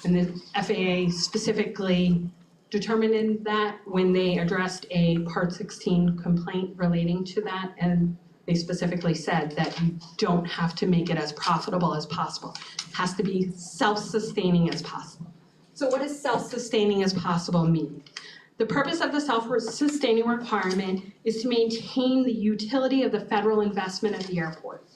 Speaker 15: And the FAA specifically determined that when they addressed a Part 16 complaint relating to that, and they specifically said that you don't have to make it as profitable as possible. It has to be self-sustaining as possible. So what does self-sustaining as possible mean? The purpose of the self-sustaining requirement is to maintain the utility of the federal investment at the airport.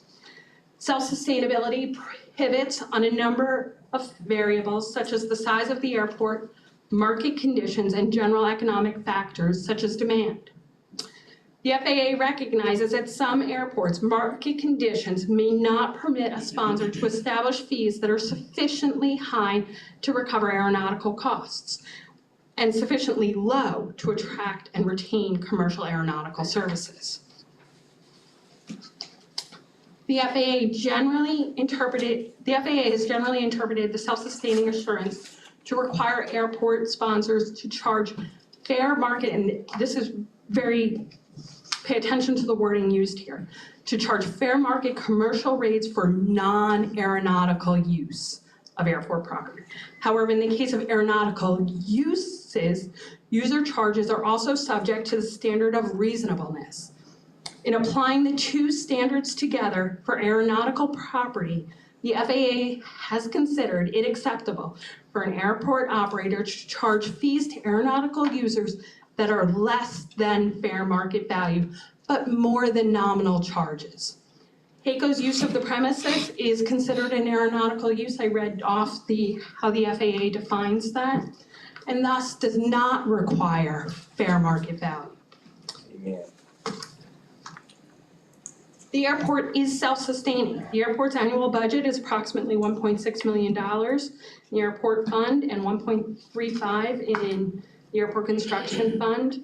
Speaker 15: Self-sustainability pivots on a number of variables such as the size of the airport, market conditions, and general economic factors such as demand. The FAA recognizes that some airports, market conditions may not permit a sponsor to establish fees that are sufficiently high to recover aeronautical costs and sufficiently low to attract and retain commercial aeronautical services. The FAA has generally interpreted the self-sustaining assurance to require airport sponsors to charge fair market, and this is pay attention to the wording used here, to charge fair market commercial rates for non-aeronautical use of airport property. However, in the case of aeronautical uses, user charges are also subject to the standard of reasonableness. In applying the two standards together for aeronautical property, the FAA has considered it acceptable for an airport operator to charge fees to aeronautical users that are less than fair market value, but more than nominal charges. HAECO's use of the premises is considered an aeronautical use. I read off how the FAA defines that, and thus does not require fair market value.
Speaker 11: Amen.
Speaker 15: The airport is self-sustaining. The airport's annual budget is approximately $1.6 million in the airport fund and $1.35 in the airport construction fund.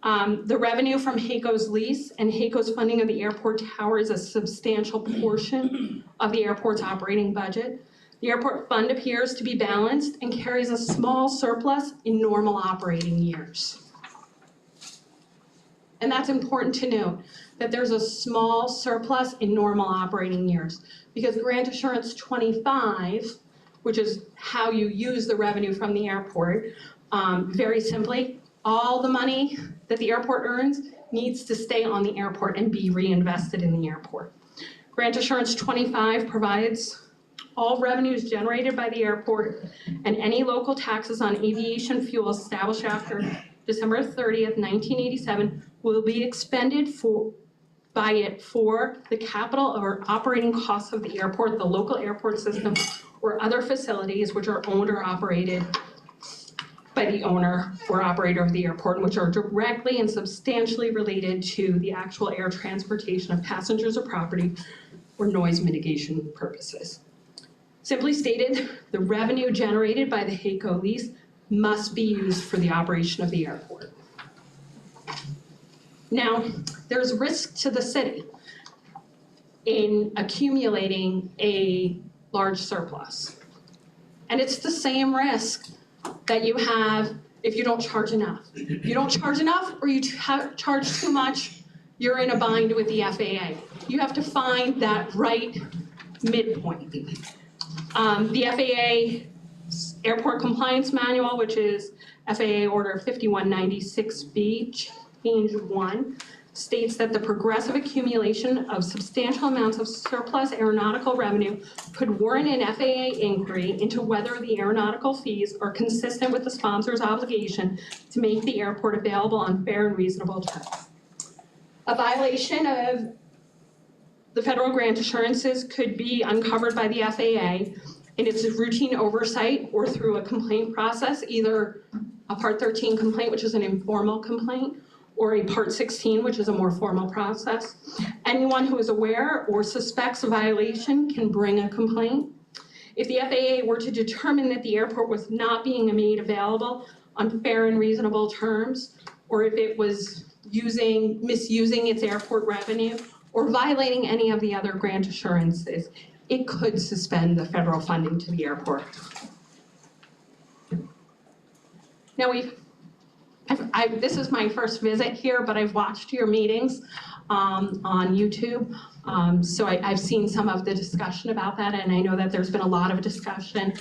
Speaker 15: The revenue from HAECO's lease and HAECO's funding of the airport tower is a substantial portion of the airport's operating budget. The airport fund appears to be balanced and carries a small surplus in normal operating years. And that's important to note, that there's a small surplus in normal operating years, because Grant Assurance 25, which is how you use the revenue from the airport, very simply, all the money that the airport earns needs to stay on the airport and be reinvested in the airport. Grant Assurance 25 provides all revenues generated by the airport and any local taxes on aviation fuel established after December 30th, 1987 will be expended by it for the capital or operating costs of the airport, the local airport system, or other facilities which are owned or operated by the owner or operator of the airport, which are directly and substantially related to the actual air transportation of passengers or property or noise mitigation purposes. Simply stated, the revenue generated by the HAECO lease must be used for the operation of the airport. Now, there's risk to the city in accumulating a large surplus. And it's the same risk that you have if you don't charge enough. You don't charge enough or you charge too much, you're in a bind with the FAA. You have to find that right midpoint. The FAA Airport Compliance Manual, which is FAA Order 5196B, Change 1, states that the progressive accumulation of substantial amounts of surplus aeronautical revenue could warrant an FAA inquiry into whether the aeronautical fees are consistent with the sponsor's obligation to make the airport available on fair and reasonable terms. A violation of the federal grant assurances could be uncovered by the FAA in its routine oversight or through a complaint process, either a Part 13 complaint, which is an informal complaint, or a Part 16, which is a more formal process. Anyone who is aware or suspects a violation can bring a complaint. If the FAA were to determine that the airport was not being made available on fair and reasonable terms, or if it was misusing its airport revenue, or violating any of the other grant assurances, it could suspend the federal funding to the airport. Now this is my first visit here, but I've watched your meetings on YouTube. So I've seen some of the discussion about that, and I know that there's been a lot of discussion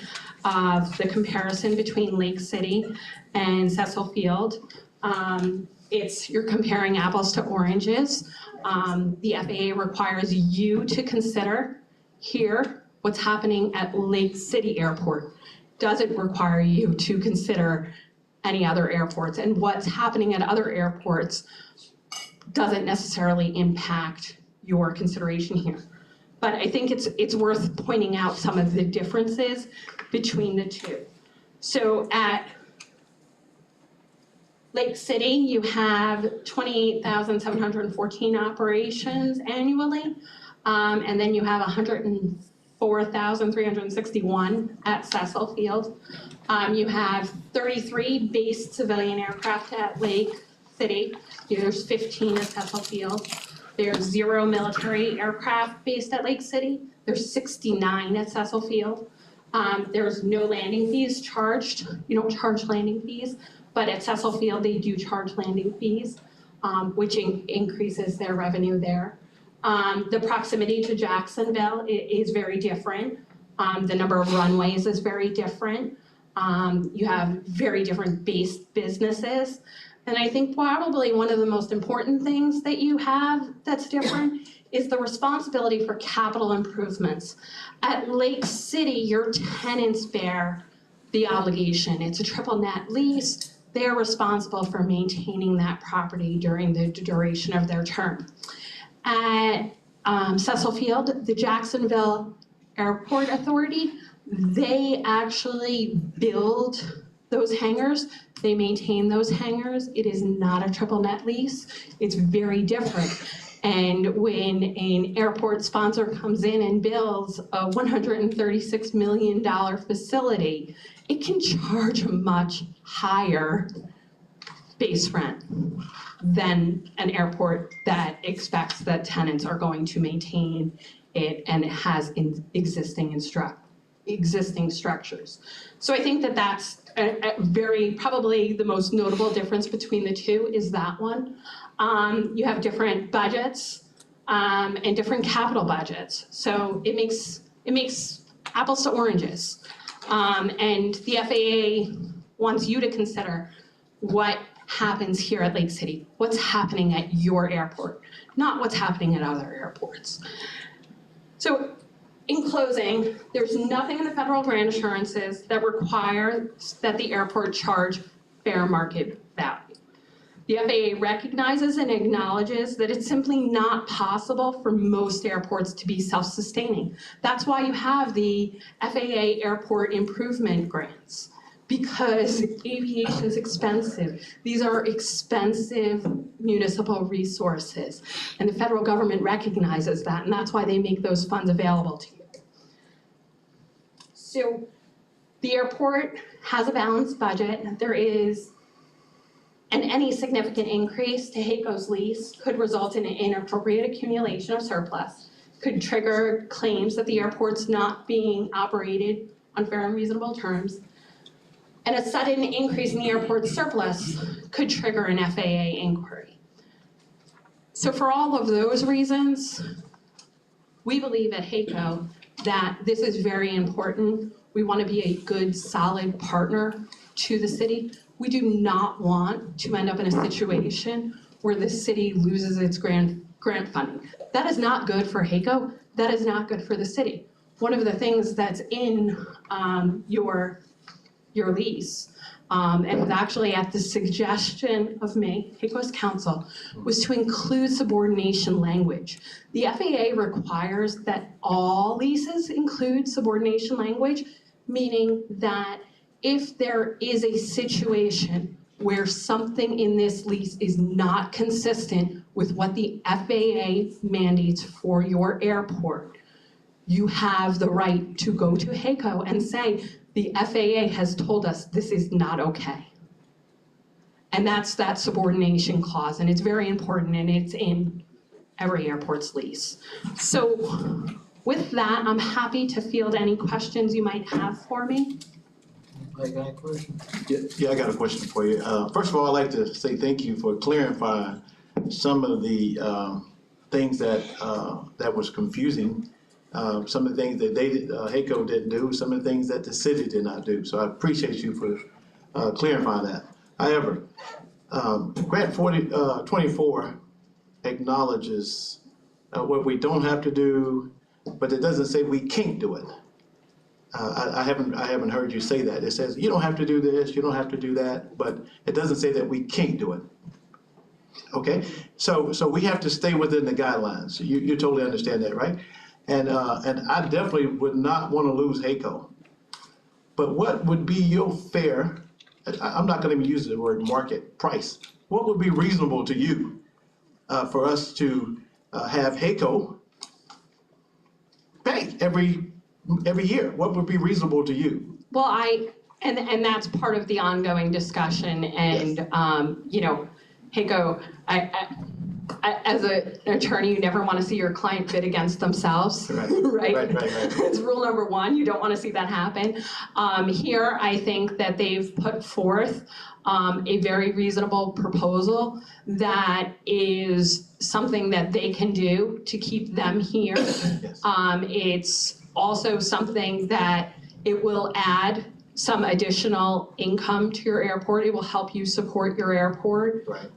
Speaker 15: of the comparison between Lake City and Cecil Field. You're comparing apples to oranges. The FAA requires you to consider here what's happening at Lake City Airport. Doesn't require you to consider any other airports, and what's happening at other airports doesn't necessarily impact your consideration here. But I think it's worth pointing out some of the differences between the two. So at Lake City, you have 28,714 operations annually. And then you have 104,361 at Cecil Field. You have 33 based civilian aircraft at Lake City. There's 15 at Cecil Field. There's 0 military aircraft based at Lake City. There's 69 at Cecil Field. There's no landing fees charged. You don't charge landing fees, but at Cecil Field, they do charge landing fees, which increases their revenue there. The proximity to Jacksonville is very different. The number of runways is very different. You have very different base businesses. And I think probably one of the most important things that you have that's different is the responsibility for capital improvements. At Lake City, your tenants bear the obligation. It's a triple net lease. They're responsible for maintaining that property during the duration of their term. At Cecil Field, the Jacksonville Airport Authority, they actually build those hangars. They maintain those hangars. It is not a triple net lease. It's very different. And when an airport sponsor comes in and builds a $136 million facility, it can charge a much higher base rent than an airport that expects that tenants are going to maintain it and it has existing structures. So I think that that's a very, probably the most notable difference between the two is that one. You have different budgets and different capital budgets. So it makes apples to oranges. And the FAA wants you to consider what happens here at Lake City, what's happening at your airport, not what's happening at other airports. So in closing, there's nothing in the federal grant assurances that requires that the airport charge fair market value. The FAA recognizes and acknowledges that it's simply not possible for most airports to be self-sustaining. That's why you have the FAA Airport Improvement Grants, because aviation is expensive. These are expensive municipal resources, and the federal government recognizes that, and that's why they make those funds available to you. So the airport has a balanced budget. There is, and any significant increase to HAECO's lease could result in an inappropriate accumulation of surplus, could trigger claims that the airport's not being operated on fair and reasonable terms, and a sudden increase in the airport's surplus could trigger an FAA inquiry. So for all of those reasons, we believe at HAECO that this is very important. We want to be a good, solid partner to the city. We do not want to end up in a situation where the city loses its grant funding. That is not good for HAECO. That is not good for the city. One of the things that's in your lease, and was actually at the suggestion of me, HAECO's counsel, was to include subordination language. The FAA requires that all leases include subordination language, meaning that if there is a situation where something in this lease is not consistent with what the FAA mandates for your airport, you have the right to go to HAECO and say, the FAA has told us this is not okay. And that's that subordination clause, and it's very important, and it's in every airport's lease. So with that, I'm happy to field any questions you might have for me.
Speaker 1: Anybody got any questions?
Speaker 8: Yeah, I got a question for you. First of all, I'd like to say thank you for clarifying some of the things that was confusing. Some of the things that HAECO didn't do, some of the things that the city did not do. So I appreciate you for clarifying that. However, Grant 24 acknowledges what we don't have to do, but it doesn't say we can't do it. I haven't heard you say that. It says you don't have to do this, you don't have to do that, but it doesn't say that we can't do it. Okay, so we have to stay within the guidelines. You totally understand that, right? And I definitely would not want to lose HAECO. But what would be your fair I'm not gonna even use the word market price. What would be reasonable to you for us to have HACO pay every year? What would be reasonable to you?
Speaker 15: Well, and that's part of the ongoing discussion, and, you know, HACO, as an attorney, you never want to see your client bid against themselves, right? It's rule number one, you don't want to see that happen. Here, I think that they've put forth a very reasonable proposal that is something that they can do to keep them here. It's also something that it will add some additional income to your airport. It will help you support your airport.
Speaker 8: Right.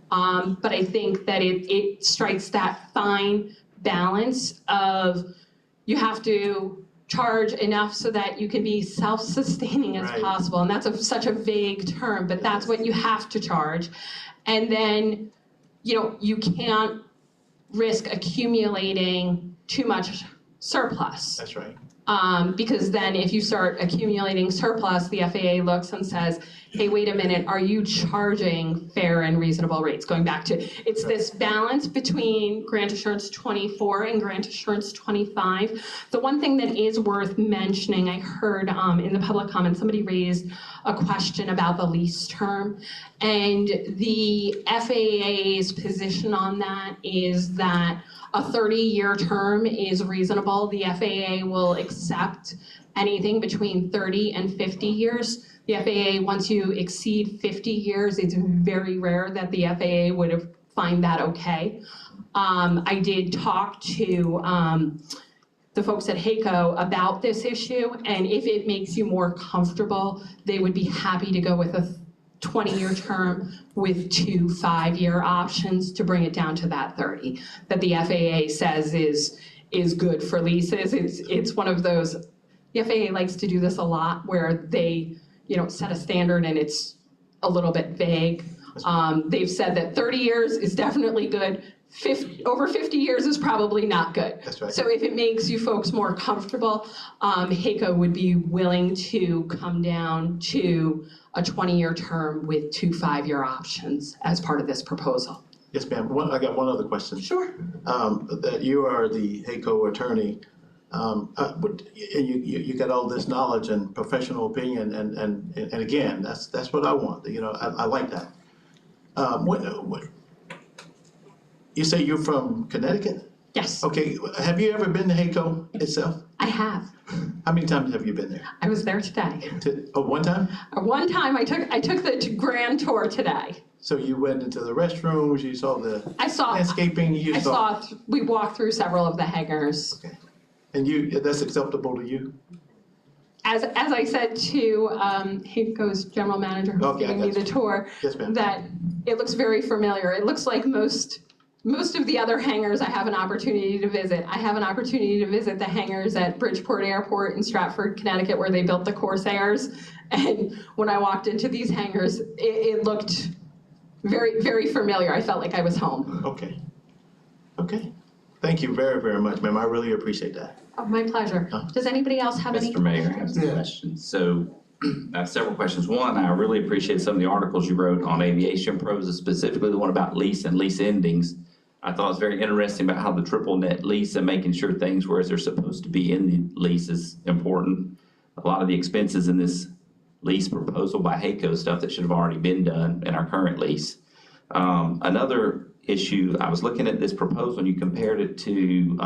Speaker 15: But I think that it strikes that fine balance of you have to charge enough so that you can be self-sustaining as possible. And that's such a vague term, but that's what you have to charge. And then, you know, you can't risk accumulating too much surplus.
Speaker 8: That's right.
Speaker 15: Because then if you start accumulating surplus, the FAA looks and says, hey, wait a minute, are you charging fair and reasonable rates? Going back to, it's this balance between Grant Assurance 24 and Grant Assurance 25. The one thing that is worth mentioning, I heard in the public comment, somebody raised a question about the lease term. And the FAA's position on that is that a 30-year term is reasonable. The FAA will accept anything between 30 and 50 years. The FAA, once you exceed 50 years, it's very rare that the FAA would find that okay. I did talk to the folks at HACO about this issue, and if it makes you more comfortable, they would be happy to go with a 20-year term with 2 5-year options to bring it down to that 30 that the FAA says is good for leases. It's one of those, the FAA likes to do this a lot where they, you know, set a standard and it's a little bit vague. They've said that 30 years is definitely good. Over 50 years is probably not good.
Speaker 8: That's right.
Speaker 15: So if it makes you folks more comfortable, HACO would be willing to come down to a 20-year term with 2 5-year options as part of this proposal.
Speaker 8: Yes, ma'am. I got one other question.
Speaker 15: Sure.
Speaker 8: That you are the HACO attorney, and you got all this knowledge and professional opinion, and again, that's what I want. You know, I like that. You say you're from Connecticut?
Speaker 15: Yes.
Speaker 8: Okay. Have you ever been to HACO itself?
Speaker 15: I have.
Speaker 8: How many times have you been there?
Speaker 15: I was there today.
Speaker 8: One time?
Speaker 15: One time I took the grand tour today.
Speaker 8: So you went into the restrooms, you saw the landscaping,
Speaker 15: we walked through several of the hangars.
Speaker 8: Okay. And that's acceptable to you?
Speaker 15: As I said to HACO's general manager who's giving me the tour,
Speaker 8: yes, ma'am.
Speaker 15: That it looks very familiar. It looks like most of the other hangars I have an opportunity to visit. I have an opportunity to visit the hangars at Bridgeport Airport in Stratford, Connecticut, where they built the Corsairs. And when I walked into these hangars, it looked very, very familiar. I felt like I was home.
Speaker 8: Okay. Okay. Thank you very, very much, ma'am. I really appreciate that.
Speaker 15: Oh, my pleasure. Does anybody else have any?
Speaker 6: Mr. Mayor, I have some questions. So I have several questions. One, I really appreciate some of the articles you wrote on aviation pros, specifically the one about lease and lease endings. I thought it was very interesting about how the triple net lease and making sure things were as they're supposed to be in the lease is important. A lot of the expenses in this lease proposal by HACO stuff that should have already been done in our current lease. Another issue, I was looking at this proposal and you compared it to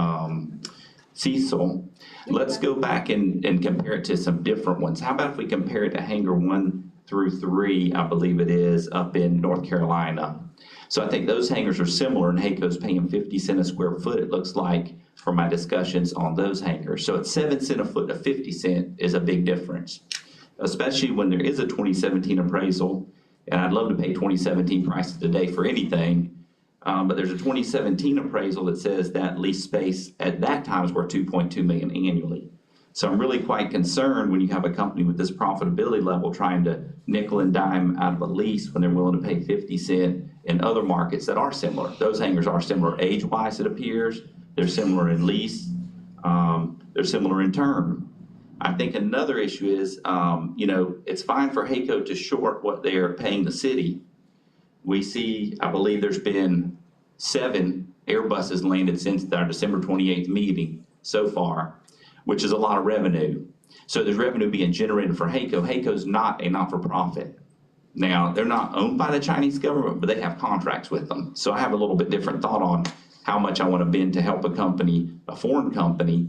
Speaker 6: Cecil. Let's go back and compare it to some different ones. How about if we compare it to Hangar 1 through 3, I believe it is, up in North Carolina. So I think those hangars are similar, and HACO's paying 50 cents a square foot, it looks like, from my discussions on those hangars. So at 7 cents a foot to 50 cents is a big difference, especially when there is a 2017 appraisal, and I'd love to pay 2017 prices today for anything, but there's a 2017 appraisal that says that lease space at that time is worth $2.2 million annually. So I'm really quite concerned when you have a company with this profitability level trying to nickel and dime out of a lease when they're willing to pay 50 cents in other markets that are similar. Those hangars are similar age-wise, it appears. They're similar in lease. They're similar in term. I think another issue is, it's fine for HACO to short what they are paying the city. We see, I believe there's been 7 Airbuses landed since our December 28th meeting so far, which is a lot of revenue. So there's revenue being generated for HACO. HACO's not a not-for-profit. Now, they're not owned by the Chinese government, but they have contracts with them. So I have a little bit different thought on how much I want to bend to help a company, a foreign company,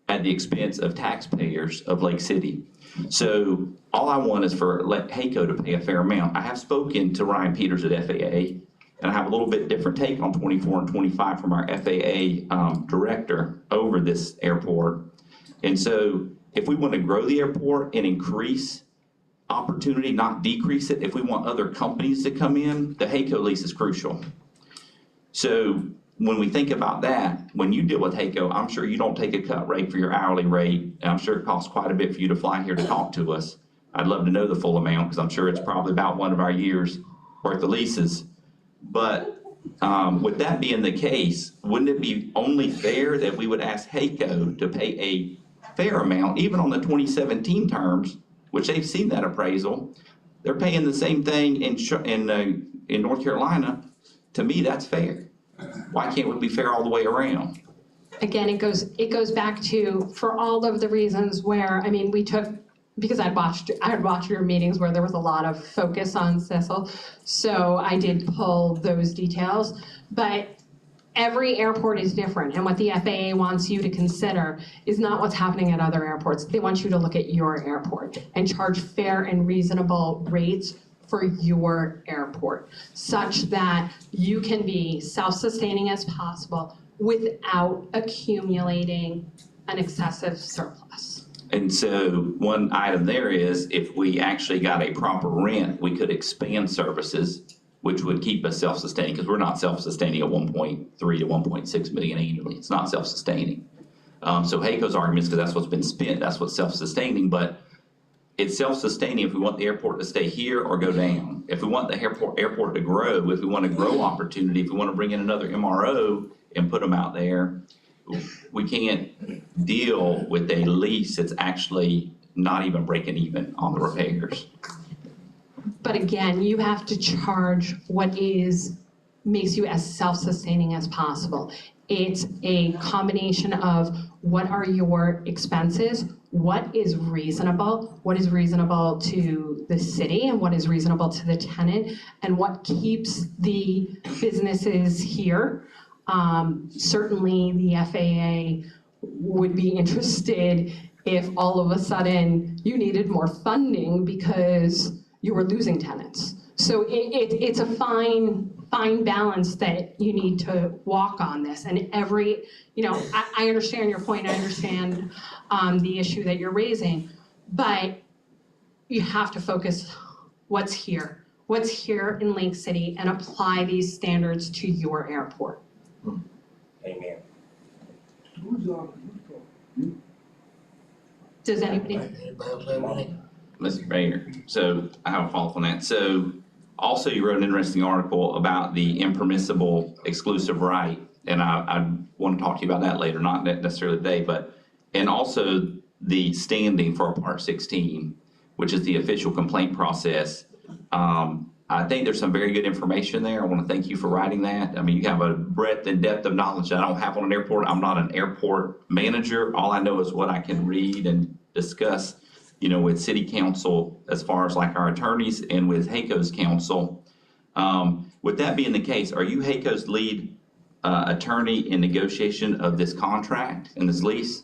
Speaker 6: at the expense of taxpayers of Lake City. So all I want is for HACO to pay a fair amount. I have spoken to Ryan Peters at FAA, and I have a little bit different take on 24 and 25 from our FAA director over this airport. And so if we want to grow the airport and increase opportunity, not decrease it, if we want other companies to come in, the HACO lease is crucial. So when we think about that, when you deal with HACO, I'm sure you don't take a cut rate for your hourly rate, and I'm sure it costs quite a bit for you to fly here to talk to us. I'd love to know the full amount, because I'm sure it's probably about one of our years' worth of leases. But with that being the case, wouldn't it be only fair that we would ask HACO to pay a fair amount, even on the 2017 terms, which they've seen that appraisal? They're paying the same thing in North Carolina. To me, that's fair. Why can't we be fair all the way around?
Speaker 15: Again, it goes back to, for all of the reasons where, I mean, because I had watched your meetings where there was a lot of focus on Cecil, so I did pull those details. But every airport is different, and what the FAA wants you to consider is not what's happening at other airports. They want you to look at your airport and charge fair and reasonable rates for your airport, such that you can be self-sustaining as possible without accumulating an excessive surplus.
Speaker 6: And so one item there is, if we actually got a proper rent, we could expand services, which would keep us self-sustaining, because we're not self-sustaining at 1.3 to 1.6 million annually. It's not self-sustaining. So HACO's argument is because that's what's been spent, that's what's self-sustaining, but it's self-sustaining if we want the airport to stay here or go down. If we want the airport to grow, if we want to grow opportunity, if we want to bring in another MRO and put them out there, we can't deal with a lease that's actually not even breaking even on the repairs.
Speaker 15: But again, you have to charge what makes you as self-sustaining as possible. It's a combination of what are your expenses, what is reasonable to the city, and what is reasonable to the tenant, and what keeps the businesses here. Certainly the FAA would be interested if all of a sudden you needed more funding because you were losing tenants. So it's a fine balance that you need to walk on this. And I understand your point, I understand the issue that you're raising, but you have to focus what's here in Lake City, and apply these standards to your airport.
Speaker 11: Amen.
Speaker 15: Does anybody?
Speaker 1: Anybody else have anything?
Speaker 6: Mr. Mayor, so I have a follow-up on that. So also you wrote an interesting article about the impermissible exclusive right, and I want to talk to you about that later, not necessarily today, and also the standing for Part 16, which is the official complaint process. I think there's some very good information there. I want to thank you for writing that. I mean, you have a breadth and depth of knowledge that I don't have on an airport. I'm not an airport manager. All I know is what I can read and discuss, with city council as far as like our attorneys and with HACO's counsel. With that being the case, are you HACO's lead attorney in negotiation of this contract and this lease?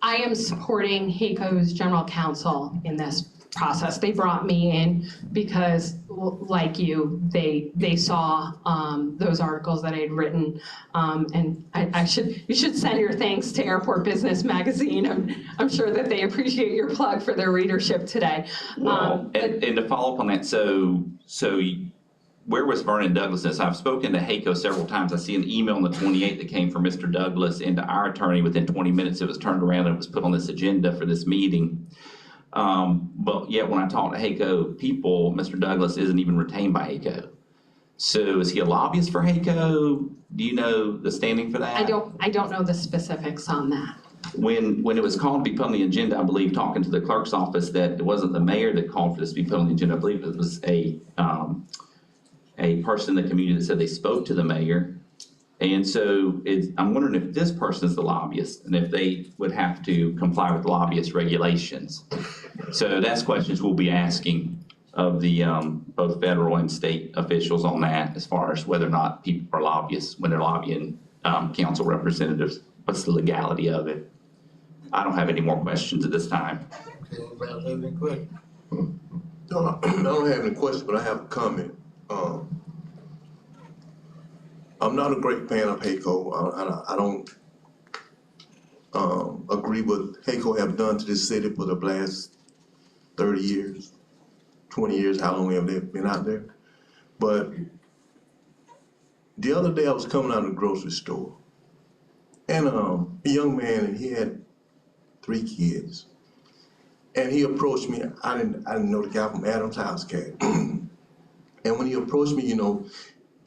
Speaker 15: I am supporting HACO's general counsel in this process. They brought me in because, like you, they saw those articles that I had written, and you should send your thanks to Airport Business Magazine. I'm sure that they appreciate your plug for their readership today.
Speaker 6: Well, and to follow up on that, so where was Vernon Douglas? I've spoken to HACO several times. I see an email on the 28th that came from Mr. Douglas into our attorney. Within 20 minutes, it was turned around and it was put on this agenda for this meeting. But yet when I talk to HACO people, Mr. Douglas isn't even retained by HACO. So is he a lobbyist for HACO? Do you know the standing for that?
Speaker 15: I don't know the specifics on that.
Speaker 6: when it was called to be put on the agenda, I believe, talking to the clerk's office, that it wasn't the mayor that called for this to be put on the agenda. I believe it was a person in the community that said they spoke to the mayor. And so I'm wondering if this person is the lobbyist and if they would have to comply with lobbyist regulations. So that's questions we'll be asking of the both federal and state officials on that, as far as whether or not people are lobbyists when they're lobbying council representatives. What's the legality of it? I don't have any more questions at this time.
Speaker 1: Okay, anybody else have any questions?
Speaker 16: No, I don't have any questions, but I have a comment. I'm not a great fan of HACO. I don't agree with HACO have done to this city for the last 30 years, 20 years, how long have they been out there? But the other day I was coming out of the grocery store, and a young man, and he had 3 kids. And he approached me. I didn't know the guy from Adams House Cat. And when he approached me, you know,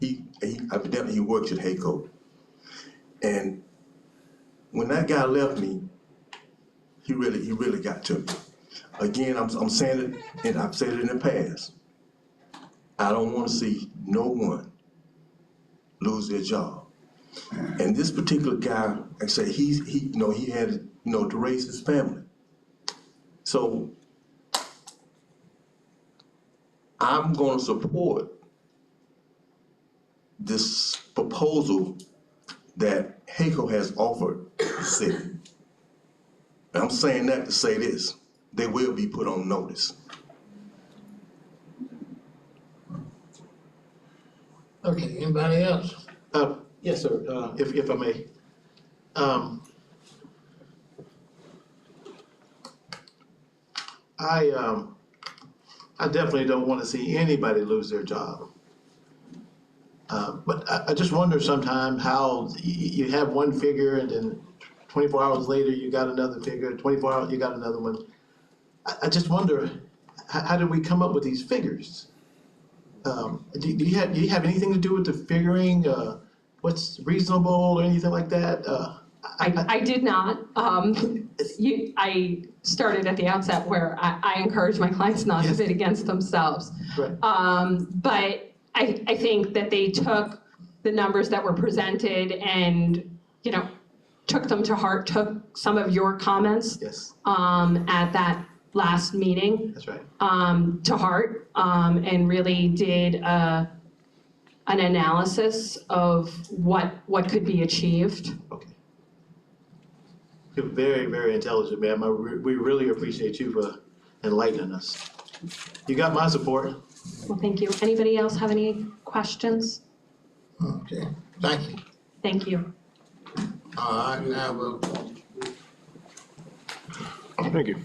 Speaker 16: he evidently he works at HACO. And when that guy left me, he really got to me. Again, I'm saying it, and I've said it in the past. I don't want to see no one lose their job. And this particular guy, like I say, he had, to raise his family. So I'm going to support this proposal that HACO has offered the city. And I'm saying that to say this: they will be put on notice.
Speaker 1: Okay, anybody else?
Speaker 8: Yes, sir, if I may. I definitely don't want to see anybody lose their job. But I just wonder sometimes how you have one figure and then 24 hours later you got another figure, 24 hours you got another one. I just wonder, how did we come up with these figures? Do you have anything to do with the figuring? What's reasonable or anything like that?
Speaker 15: I did not. I started at the outset where I encourage my clients not to bid against themselves.
Speaker 8: Right.
Speaker 15: But I think that they took the numbers that were presented and, took them to heart, took some of your comments at that last meeting.
Speaker 8: That's right.
Speaker 15: To heart, and really did an analysis of what could be achieved.
Speaker 8: Okay. You're very, very intelligent, ma'am. We really appreciate you for enlightening us. You got my support.
Speaker 15: Well, thank you. Anybody else have any questions?
Speaker 1: Okay, thank you.
Speaker 15: Thank you.
Speaker 1: All right, now we'll.
Speaker 7: Thank you.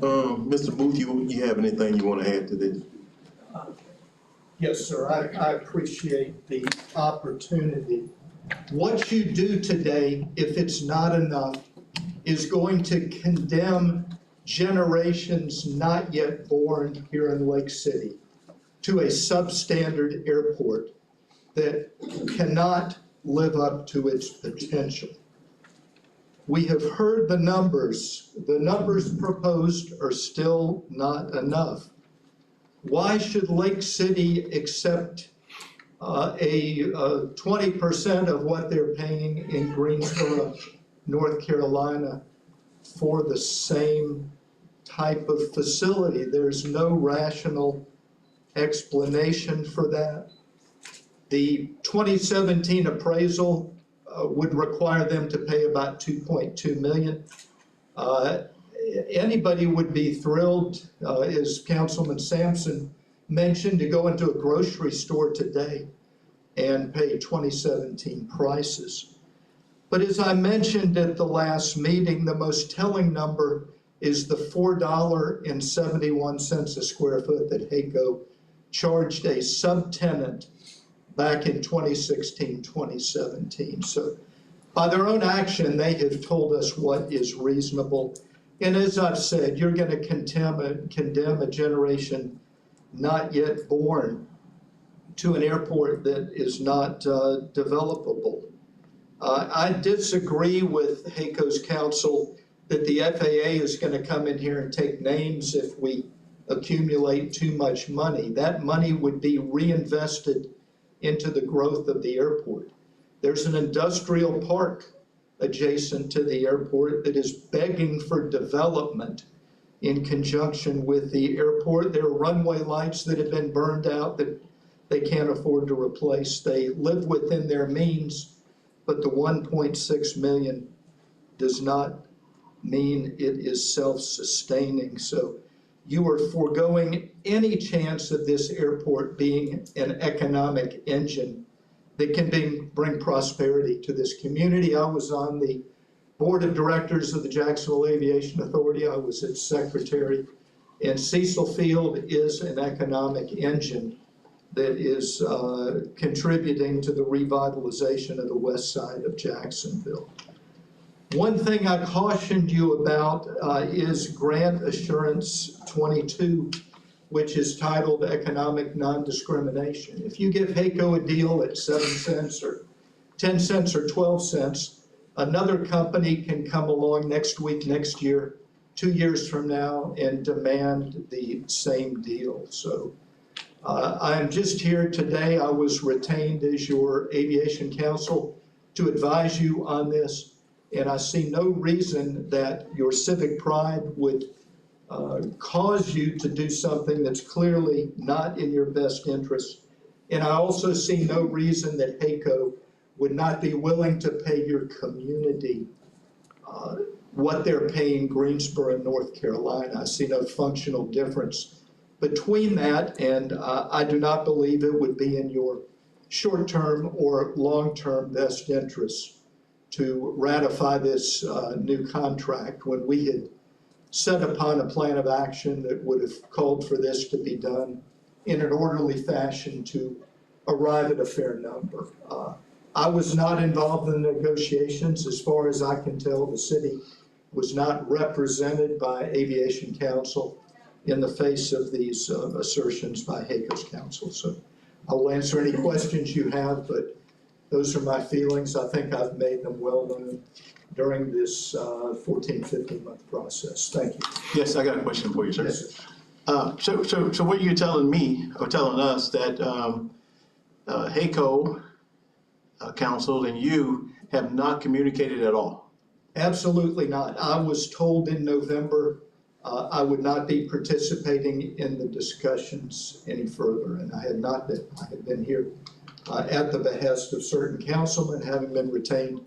Speaker 16: Mr. Booth, you have anything you want to add to this?
Speaker 17: Yes, sir. I appreciate the opportunity. What you do today, if it's not enough, is going to condemn generations not yet born here in Lake City to a substandard airport that cannot live up to its potential. We have heard the numbers. The numbers proposed are still not enough. Why should Lake City accept a 20% of what they're paying in Greensboro, North Carolina, for the same type of facility? There's no rational explanation for that. The 2017 appraisal would require them to pay about $2.2 million. Anybody would be thrilled, as Councilman Sampson mentioned, to go into a grocery store today and pay 2017 prices. But as I mentioned at the last meeting, the most telling number is the $4.71 a square foot that HACO charged a subtenant back in 2016, 2017. So by their own action, they have told us what is reasonable. And as I've said, you're going to condemn a generation not yet born to an airport that is not developable. I disagree with HACO's counsel that the FAA is gonna come in here and take names if we accumulate too much money. That money would be reinvested into the growth of the airport. There's an industrial park adjacent to the airport that is begging for development in conjunction with the airport. There are runway lights that have been burned out that they can't afford to replace. They live within their means, but the 1.6 million does not mean it is self-sustaining. So you are foregoing any chance of this airport being an economic engine that can bring prosperity to this community. I was on the board of directors of the Jacksonville Aviation Authority. I was its secretary. And Cecil Field is an economic engine that is contributing to the revitalization of the west side of Jacksonville. One thing I cautioned you about is Grant Assurance 22, which is titled Economic Non-Discrimination. If you give HACO a deal at 7 cents or 10 cents or 12 cents, another company can come along next week, next year, 2 years from now and demand the same deal. So I am just here today. I was retained as your aviation counsel to advise you on this. And I see no reason that your civic pride would cause you to do something that's clearly not in your best interest. And I also see no reason that HACO would not be willing to pay your community what they're paying Greensboro, North Carolina. I see no functional difference between that, and I do not believe it would be in your short-term or long-term best interest to ratify this new contract when we had set upon a plan of action that would have called for this to be done in an orderly fashion to arrive at a fair number. I was not involved in the negotiations. As far as I can tell, the city was not represented by Aviation Council in the face of these assertions by HACO's counsel. So I will answer any questions you have, but those are my feelings. I think I've made them well known during this 14, 15-month process. Thank you.
Speaker 8: Yes, I got a question for you, sir.
Speaker 17: Yes,
Speaker 8: So what you're telling me, or telling us, that HACO council and you have not communicated at all?
Speaker 17: absolutely not. I was told in November I would not be participating in the discussions any further, and I had not been. I had been here at the behest of certain councilmen, having been retained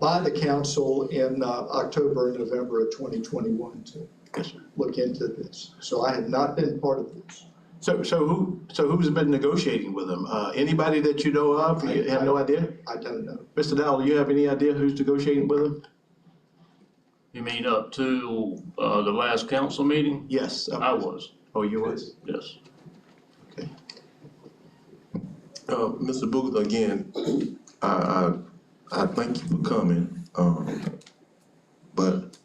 Speaker 17: by the council in October and November of 2021 to look into this. So I have not been part of this.
Speaker 8: So who's been negotiating with them? Anybody that you know of? You have no idea?
Speaker 17: I don't know.
Speaker 8: Mr. Dowell, do you have any idea who's negotiating with them?
Speaker 2: You mean up to the last council meeting?
Speaker 8: Yes.
Speaker 2: I was.
Speaker 8: Oh, you was?
Speaker 2: Yes.
Speaker 8: Okay.
Speaker 16: Mr. Booth, again, I thank you for coming. But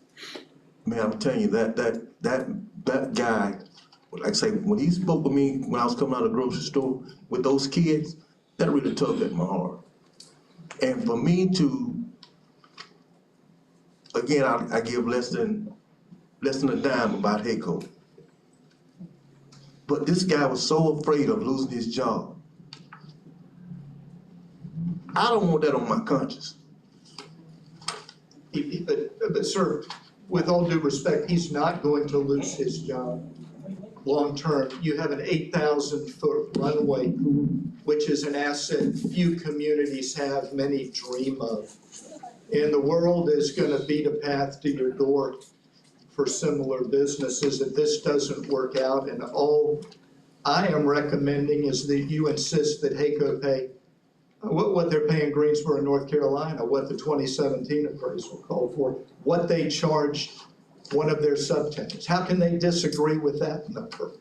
Speaker 16: man, I'm telling you that guy, like I say, when he spoke with me when I was coming out of the grocery store with those kids, that really tugged at my heart. And for me to, again, I give less than a dime about HACO. But this guy was so afraid of losing his job. I don't want that on my conscience.
Speaker 17: But sir, with all due respect, he's not going to lose his job long-term. You have an 8,000-foot runway, which is an asset few communities have, many dream of. And the world is going to beat a path to your door for similar businesses if this doesn't work out. And all I am recommending is that you insist that HACO pay what they're paying Greensboro, North Carolina, what the 2017 appraisal called for, what they charged one of their subtenants. How can they disagree with that number?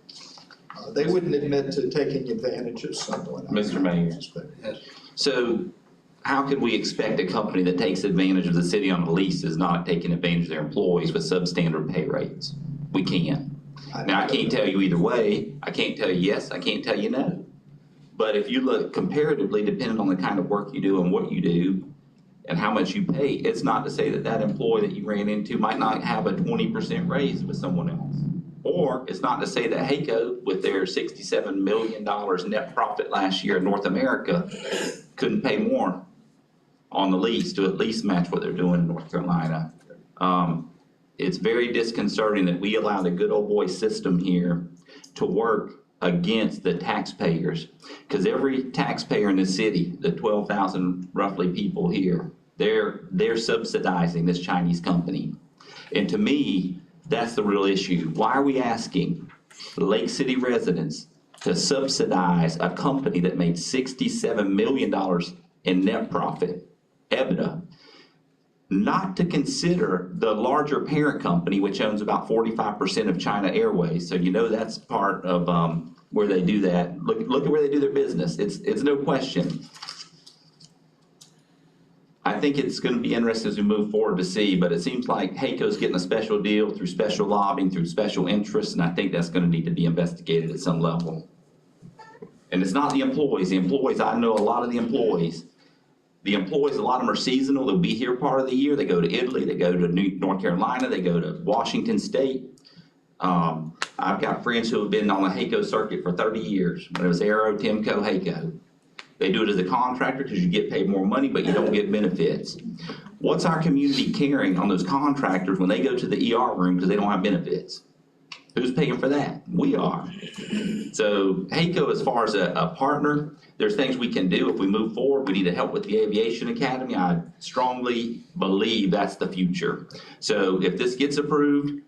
Speaker 17: They wouldn't admit to taking advantage of someone.
Speaker 6: Mr. Mayor. So how could we expect a company that takes advantage of the city on a lease is not taking advantage of their employees with substandard pay rates? We can. Now, I can't tell you either way. I can't tell you yes, I can't tell you no. But if you look comparatively, depending on the kind of work you do and what you do, and how much you pay. It's not to say that that employee that you ran into might not have a 20% raise with someone else. Or it's not to say that HACO, with their $67 million net profit last year in North America, couldn't pay more on the lease to at least match what they're doing in North Carolina. It's very disconcerting that we allow the good old boy system here to work against the taxpayers. Because every taxpayer in the city, the 12,000 roughly people here, they're subsidizing this Chinese company. And to me, that's the real issue. Why are we asking Lake City residents to subsidize a company that made $67 million in net profit, EBITDA, not to consider the larger parent company, which owns about 45% of China Airways? So you know that's part of where they do that. Look at where they do their business. It's no question. I think it's going to be interesting as we move forward to see, but it seems like HACO's getting a special deal through special lobbying, through special interests, and I think that's going to need to be investigated at some level. And it's not the employees. The employees, I know a lot of the employees. The employees, a lot of them are seasonal. They'll be here part of the year. They go to Italy, they go to North Carolina, they go to Washington State. I've got friends who have been on the HACO circuit for 30 years. When it was Aero, Timco, HACO. They do it as a contractor because you get paid more money, but you don't get benefits. What's our community carrying on those contractors when they go to the ER room because they don't have benefits? Who's paying for that? We are. So HACO, as far as a partner, there's things we can do if we move forward. We need to help with the Aviation Academy. I strongly believe that's the future. So if this gets approved,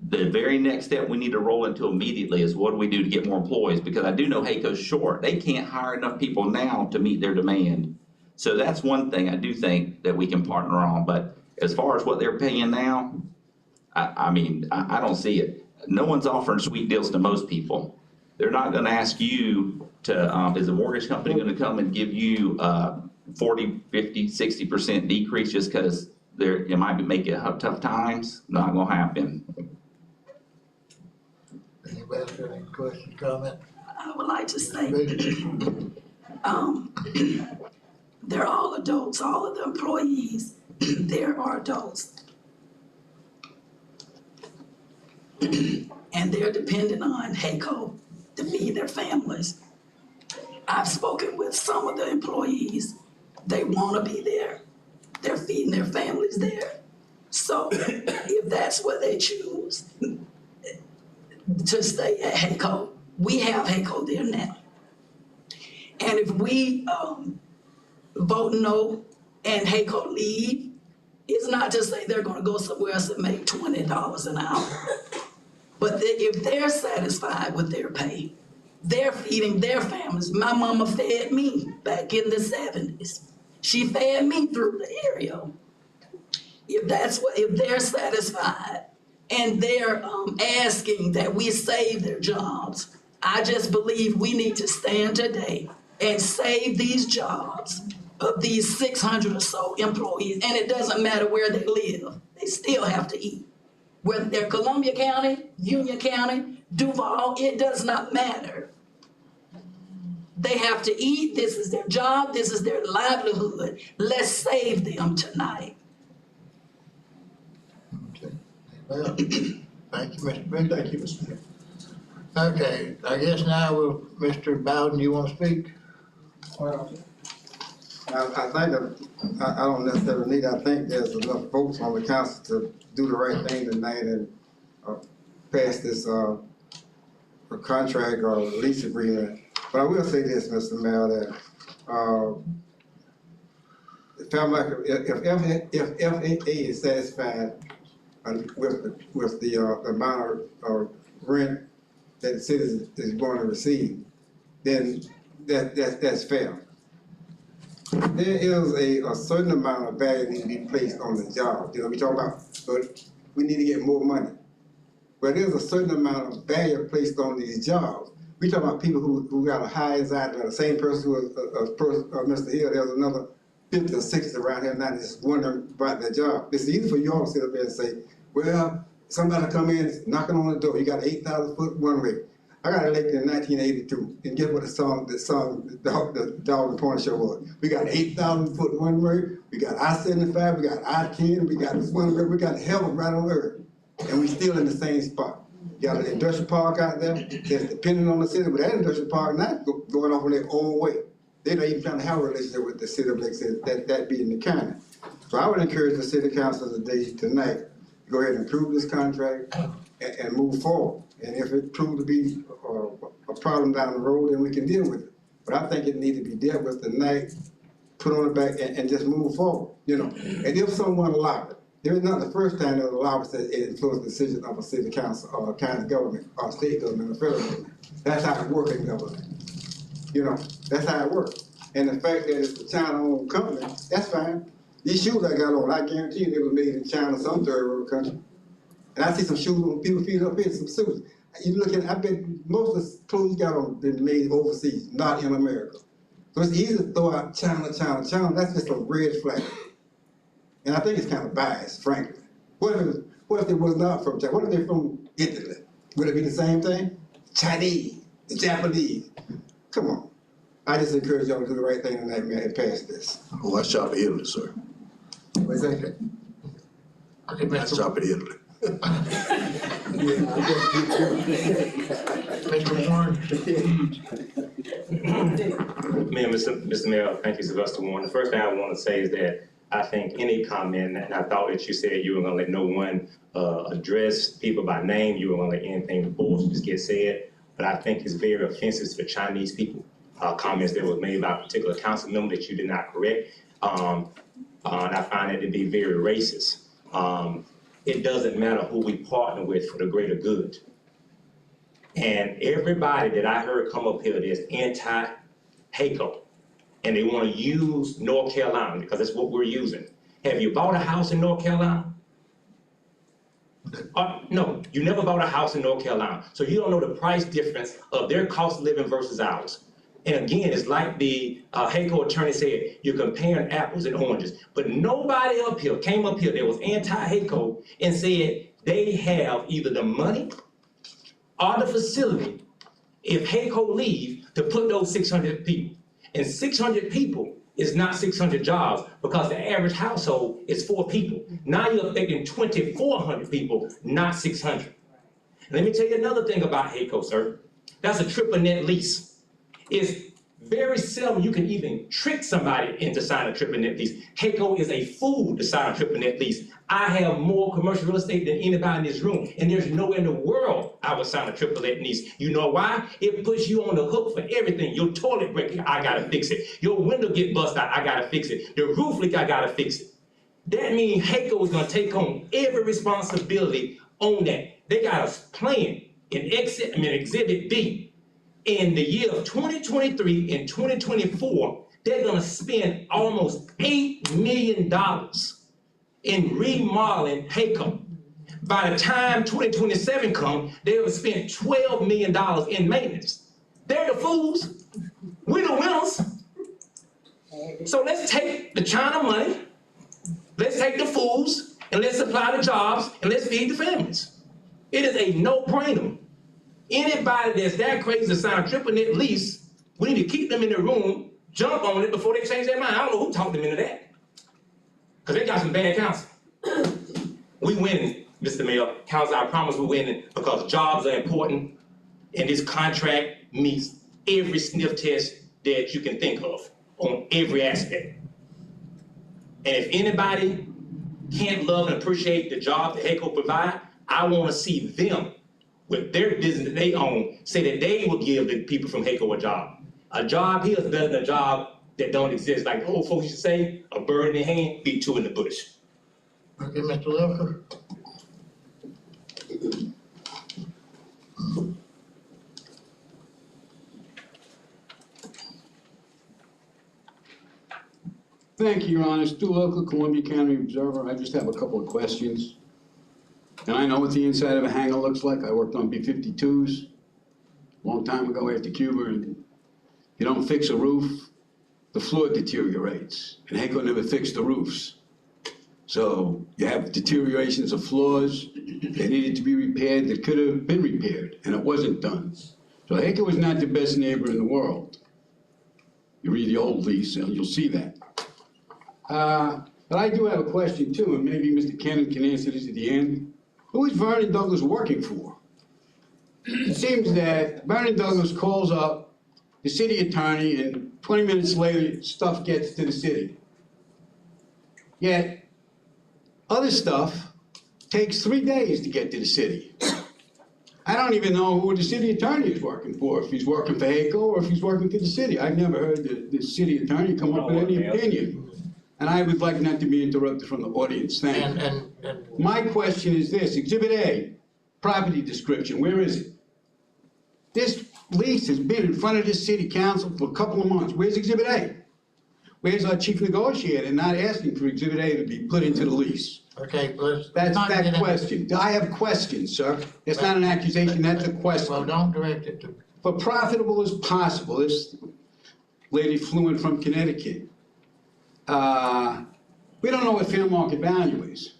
Speaker 6: the very next step we need to roll into immediately is what do we do to get more employees? Because I do know HACO's short. They can't hire enough people now to meet their demand. So that's one thing I do think that we can partner on. But as far as what they're paying now, I mean, I don't see it. No one's offering sweet deals to most people. They're not going to ask you to, is a mortgage company going to come and give you 40, 50, 60% decrease just because it might be making tough times? Not going to happen.
Speaker 1: Anybody else got any questions, comments?
Speaker 3: I would like to say, they're all adults, all of the employees, there are adults. And they're dependent on HACO to feed their families. I've spoken with some of the employees, they wanna be there, they're feeding their families there. So if that's what they choose, to stay at HACO, we have HACO there now. And if we vote no and HACO leave, it's not to say they're gonna go somewhere else and make $20 an hour. But if they're satisfied with their pay, they're feeding their families. My mama fed me back in the 70s. She fed me through the area. If they're satisfied and they're asking that we save their jobs, I just believe we need to stand today and save these jobs of these 600 or so employees. And it doesn't matter where they live, they still have to eat. Whether they're Columbia County, Union County, Duval, it does not matter. They have to eat, this is their job, this is their livelihood. Let's save them tonight.
Speaker 1: Okay. Well, thank you, Mr. Booth. Thank you, Mr. Mayor. Okay, I guess now Mr. Bowden, you want to speak?
Speaker 13: Well, I think I don't necessarily I think there's enough votes on the council to do the right thing tonight and pass this contract or lease agreement. But I will say this, Mr. Mayor, that if FAA is satisfied with the amount of rent that the city is going to receive, then that's fair. There is a certain amount of value need to be placed on the job. You know, we talk about, but we need to get more money. But there's a certain amount of value placed on these jobs. We talk about people who got a high anxiety, the same person who Mr. Hill, there's another 50 or 60 around here now just wondering about their job. It's easy for you all to sit up there and say, well, somebody come in, knocking on the door, you got an 8,000 foot one way. I got elected in 1982, and guess what the dog and pony show was? We got 8,000-foot one-way, we got I-75, we got I-10, we got this one-way, we got heaven right on earth, and we still in the same spot. You got an industrial park out there that's dependent on the city, but that industrial park not going off on their own way. They're not even trying to have a relationship with the city of Lake City, that being the county. So I would encourage the city council today, tonight, to go ahead and approve this contract and move forward. And if it proved to be a problem down the road, then we can deal with it. But I think it needs to be dealt with tonight, put on the back and just move forward, you know. And if someone allowed it, it's not the first time that allowed us to influence the decision of a city council or a county government or state government or federal government. That's how it works in government. You know, that's how it works. And the fact that it's a China-owned company, that's fine. These shoes I got on, I guarantee you they were made in China, some third world country. And I see some shoes on people's feet up here, some suits. You look at, I bet most of the clothes you got on been made overseas, not in America. So it's easy to throw out China. That's just a red flag. And I think it's kind of biased, frankly. What if they was not from China? What if they're from Italy? Would it be the same thing? Chinese, the Japanese. Come on. I just encourage y'all to do the right thing tonight, man, and pass this.
Speaker 16: Oh, I shop in Italy, sir.
Speaker 13: What's that?
Speaker 16: I shop in Italy.
Speaker 1: Mr. Warren?
Speaker 11: Mayor, Mr. Mayor, thank you, Sylvester Warren. The first thing I want to say is that I think any comment, and I thought that you said you were going to let no one address people by name, you were going to let anything bullshit get said, but I think it's very offensive to the Chinese people. Comments that were made by a particular council member that you did not correct. And I find it to be very racist. It doesn't matter who we partner with for the greater good. And everybody that I heard come up here that's anti-HACO, and they want to use North Carolina because that's what we're using. Have you bought a house in North Carolina? No, you never bought a house in North Carolina. So you don't know the price difference of their cost of living versus ours. And again, it's like the HACO attorney said, you're comparing apples and oranges. But nobody up here came up here that was anti-HACO and said they have either the money or the facility, if HACO leave, to put those 600 people. And 600 people is not 600 jobs because the average household is 4 people. Now you're affecting 2,400 people, not 600. Let me tell you another thing about HACO, sir. That's a triple net lease. It's very seldom you can even trick somebody into signing a triple net lease. HACO is a fool to sign a triple net lease. I have more commercial real estate than anybody in this room, and there's nowhere in the world I would sign a triple net lease. You know why? It puts you on the hook for everything. Your toilet break, I gotta fix it. Your window get busted out, I gotta fix it. The roof leak, I gotta fix it. That means HACO is gonna take on every responsibility on that. They got a plan in Exhibit B. In the year of 2023 and 2024, they're gonna spend almost $8 million in remodeling HACO. By the time 2027 comes, they will spend $12 million in maintenance. They're the fools. We're the winners. So let's take the China money, let's take the fools, and let's supply the jobs, and let's feed the families. It is a no-brainer. Anybody that's that crazy to sign a triple net lease, we need to keep them in the room, jump on it before they change their mind. I don't know who talked them into that. Because they got some bad counsel. We winning, Mr. Mayor. Council, I promise we're winning because jobs are important and this contract meets every sniff test that you can think of on every aspect. And if anybody can't love and appreciate the job that HACO provide, I want to see them with their business that they own, say that they will give the people from HACO a job. A job here is better than a job that don't exist. Like the old folks used to say, a bird in the hand, beat 2 in the bush.
Speaker 1: Okay, Mr. Leffer.
Speaker 18: Thank you, Your Honor. Stu Local, Columbia County Observer. I just have a couple of questions. And I know what the inside of a hangar looks like. I worked on B-52s a long time ago after Cuba, and you don't fix a roof, the floor deteriorates, and HACO never fixed the roofs. So you have deteriorations of floors that needed to be repaired that could have been repaired, and it wasn't done. So HACO is not the best neighbor in the world. You read the old lease and you'll see that. But I do have a question too, and maybe Mr. Cannon can answer this at the end. Who is Vernon Douglas working for? It seems that Vernon Douglas calls up the city attorney and 20 minutes later, stuff gets to the city. Yet, other stuff takes 3 days to get to the city. I don't even know who the city attorney is working for, if he's working for HACO or if he's working for the city. I've never heard the city attorney come up with any opinion. And I would like not to be interrupted from the audience, thank you. My question is this, Exhibit A, property description, where is it? This lease has been in front of this city council for a couple of months. Where's Exhibit A? Where's our chief negotiator not asking for Exhibit A to be put into the lease?
Speaker 1: Okay, let's.
Speaker 18: That's that question. I have questions, sir. It's not an accusation, that's a question.
Speaker 1: Well, don't direct it to.
Speaker 18: For profitable as possible, this lady flew in from Connecticut. We don't know what fair market value is.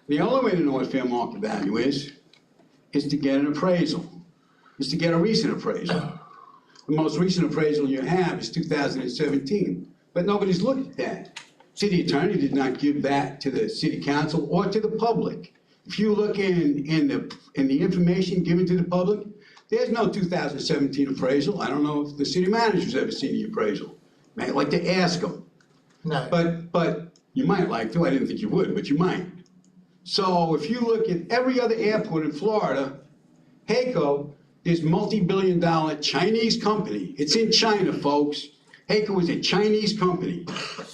Speaker 18: The only way to know what fair market value is to get an appraisal, is to get a recent appraisal. The most recent appraisal you have is 2017, but nobody's looked at that. City attorney did not give that to the city council or to the public. If you look in the information given to the public, there's no 2017 appraisal. I don't know if the city manager's ever seen the appraisal. I'd like to ask them.
Speaker 1: No.
Speaker 18: But you might like to, I didn't think you would, but you might. So if you look at every other airport in Florida, HACO, this multi-billion-dollar Chinese company, it's in China, folks. HACO is a Chinese company.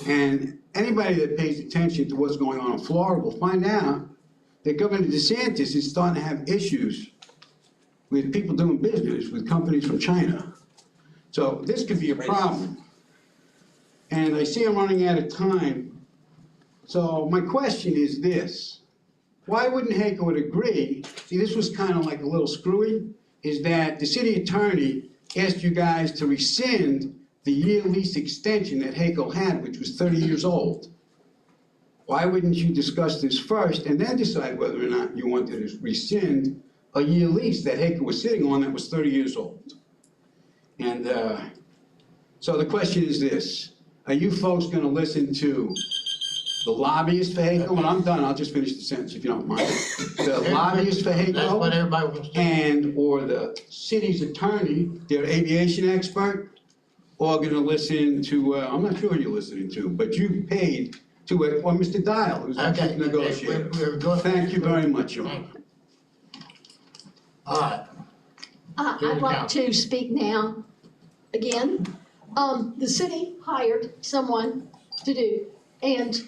Speaker 18: And anybody that pays attention to what's going on in Florida will find out that Governor DeSantis is starting to have issues with people doing business with companies from China. So this could be a problem. And I see I'm running out of time. So my question is this. Why wouldn't HACO agree? See, this was kind of like a little screwy, is that the city attorney asked you guys to rescind the year lease extension that HACO had, which was 30 years old. Why wouldn't you discuss this first and then decide whether or not you wanted to rescind a year lease that HACO was sitting on that was 30 years old? And so the question is this. Are you folks gonna listen to the lobbyists for HACO? When I'm done, I'll just finish the sentence if you don't mind. The lobbyists for HACO.
Speaker 1: That's what everybody wants to.
Speaker 18: And, or the city's attorney, their aviation expert, or gonna listen to, I'm not sure who you're listening to, but you paid to, or Mr. Dial, who's our chief negotiator. Thank you very much, Your Honor.
Speaker 1: All right.
Speaker 10: I'd like to speak now, again. The city hired someone to do, and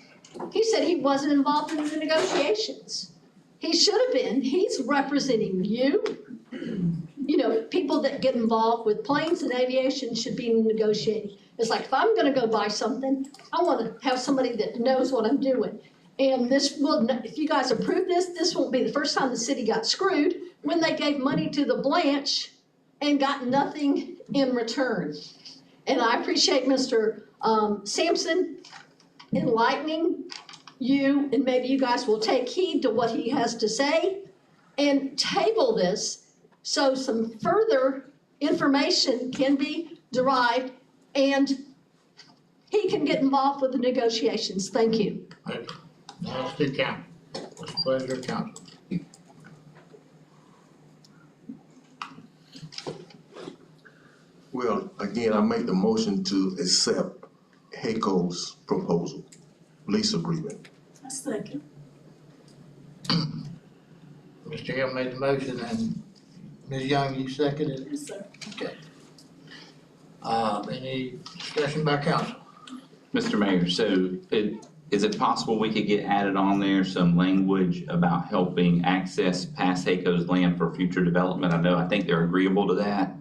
Speaker 10: he said he wasn't involved in the negotiations. He should have been. He's representing you. You know, people that get involved with planes and aviation should be negotiating. It's like, if I'm gonna go buy something, I wanna have somebody that knows what I'm doing. And this will, if you guys approve this, this won't be the first time the city got screwed when they gave money to the Blanche and got nothing in return. And I appreciate Mr. Sampson enlightening you, and maybe you guys will take heed to what he has to say and table this so some further information can be derived and he can get involved with the negotiations. Thank you.
Speaker 1: Now let's do council. What's the pleasure of council?
Speaker 16: Well, again, I make the motion to accept HACO's proposal, lease agreement.
Speaker 3: A second.
Speaker 1: Mr. Hill made the motion and Ms. Young, you seconded it?
Speaker 3: Yes, sir.
Speaker 1: Okay. Any discussion by council?
Speaker 6: Mr. Mayor, so is it possible we could get added on there some language about helping access past HACO's land for future development? I think they're agreeable to that.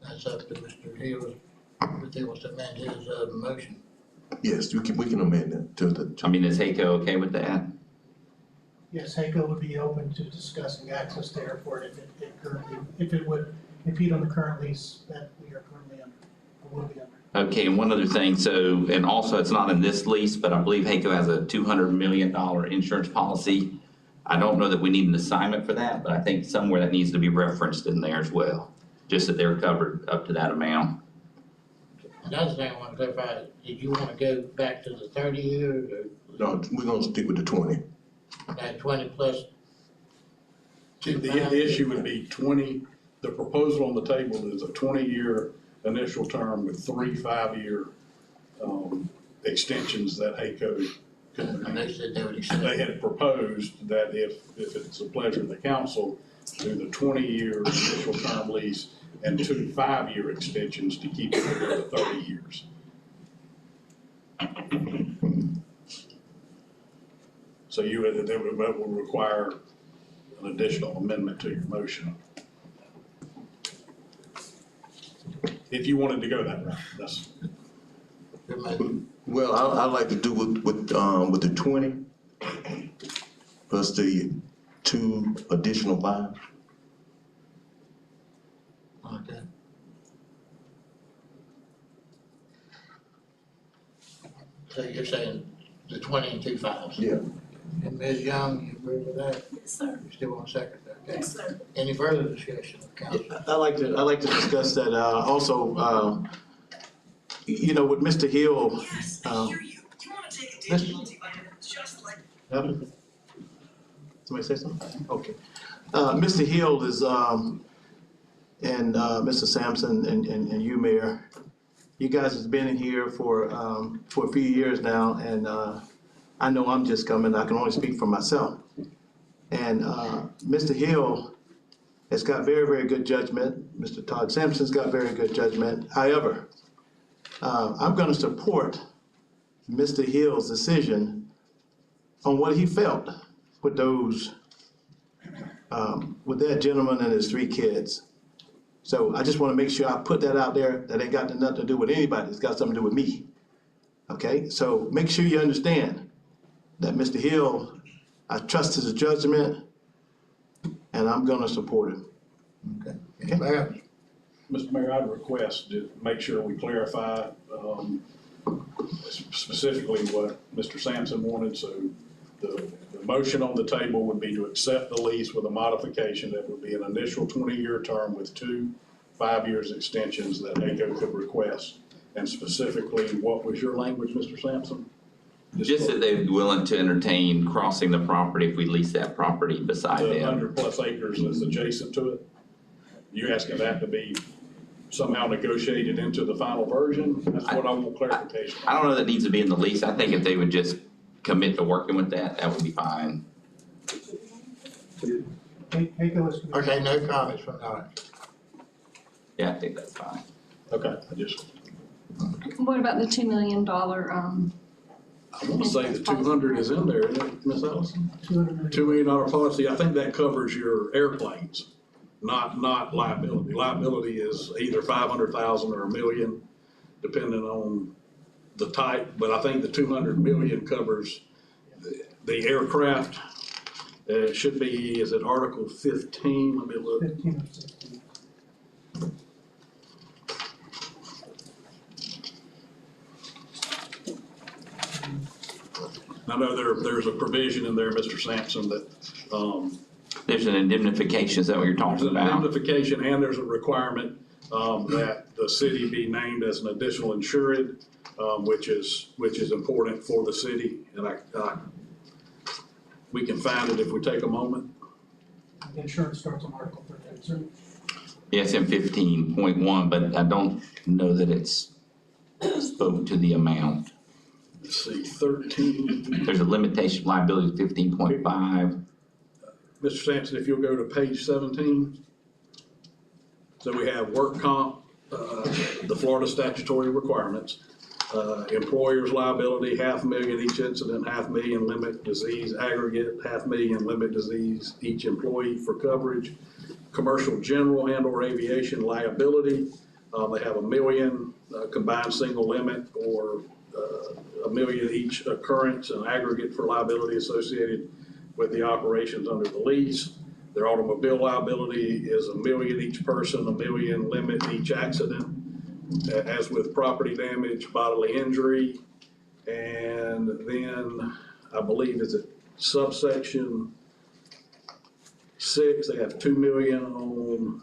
Speaker 1: That's up to Mr. Hill, if he wants to amend his motion.
Speaker 16: Yes, we can amend that to the.
Speaker 6: I mean, is HACO okay with that?
Speaker 19: Yes, HACO would be open to discussing access to airport if it would impede on the current lease that we are currently under, or will be under.
Speaker 6: Okay, and one other thing, so, and also it's not in this lease, but I believe HACO has a $200 million insurance policy. I don't know that we need an assignment for that, but I think somewhere that needs to be referenced in there as well. just that they're covered up to that amount.
Speaker 1: Another thing I want to clarify, did you want to go back to the 30 years or
Speaker 16: No, we're gonna stick with the 20.
Speaker 1: that 20 plus?
Speaker 7: The issue would be 20, the proposal on the table is a 20-year initial term with 3 5-year extensions that HACO could
Speaker 1: And
Speaker 7: make.
Speaker 1: they said they would extend.
Speaker 7: They had proposed that if it's a pleasure of the council, do the 20-year initial term lease and 2 5-year extensions to keep it over the 30 years. So that would require an additional amendment to your motion. If you wanted to go that route, that's.
Speaker 16: Well, I'd like to do with the 20 plus the 2 additional 5.
Speaker 1: Okay. So you're saying the 20 and 2 5s?
Speaker 16: Yeah.
Speaker 1: And Ms. Young, you agree with that?
Speaker 3: Yes, sir.
Speaker 1: You still want to second that? Okay.
Speaker 3: Yes, sir.
Speaker 1: Any further discussion of council?
Speaker 8: I'd like to discuss that, also, you know, with Mr. Hill. Somebody say something? Okay. Mr. Hill is, and Mr. Sampson and you, Mayor, you guys has been in here for a few years now, and I know I'm just coming, I can only speak for myself. And Mr. Hill has got very, very good judgment. Mr. Todd Sampson's got very good judgment. However, I'm gonna support Mr. Hill's decision on what he felt with those, with that gentleman and his 3 kids. So I just wanna make sure I put that out there, that ain't got nothing to do with anybody, it's got something to do with me. Okay, so make sure you understand that Mr. Hill, I trust his judgment, and I'm gonna support him.
Speaker 1: Okay.
Speaker 8: Okay.
Speaker 7: Mr. Mayor, I'd request to make sure we clarify specifically what Mr. Sampson wanted. So the motion on the table would be to accept the lease with a modification that would be an initial 20-year term with 2 5-year extensions that HACO could request. And specifically, what was your language, Mr. Sampson?
Speaker 6: Just that they're willing to entertain crossing the property if we lease that property beside
Speaker 7: The
Speaker 6: them.
Speaker 7: 100+ acres that's adjacent to it. You asking that to be somehow negotiated into the final version? That's what I want clarification.
Speaker 6: I don't know that it needs to be in the lease. I think if they would just commit to working with that, that would be fine.
Speaker 19: HACO is.
Speaker 1: Okay, no comments from the audience.
Speaker 6: Yeah, I think that's fine.
Speaker 7: Okay, I just,
Speaker 5: What about the $2 million,
Speaker 7: I want to say the 200 is in there, isn't it, Ms. Ellison?
Speaker 19: $200
Speaker 7: $2 million policy, I think that covers your airplanes, not liability. Liability is either 500,000 or $1 million, depending on the type, but I think the 200 million covers the aircraft. It should be, is it Article 15? Let me look.
Speaker 19: 15 or 16.
Speaker 7: I know there's a provision in there, Mr. Sampson, that,
Speaker 6: There's an indemnification, is that what you're
Speaker 7: there's
Speaker 6: talking
Speaker 7: an
Speaker 6: about?
Speaker 7: indemnification and there's a requirement, that the city be named as an additional insured, which is important for the city. And we can find it if we take a moment.
Speaker 19: The insurance starts on Article 13, sir.
Speaker 6: Yes, in 15.1, but I don't know that it's spoke to the amount.
Speaker 7: Let's see, 13.
Speaker 6: There's a limitation of liability of 15.5.
Speaker 7: Mr. Sampson, if you'll go to page 17. So we have work comp, the Florida statutory requirements. Employer's liability, $500,000 each incident, $500,000 limit disease aggregate, $500,000 limit disease each employee for coverage. Commercial general and or aviation liability, they have $1 million combined single limit or $1 million each occurrence and aggregate for liability associated with the operations under the lease. Their automobile liability is $1 million each person, $1 million limit each accident, as with property damage, bodily injury. And then I believe is it subsection 6, they have $2 million on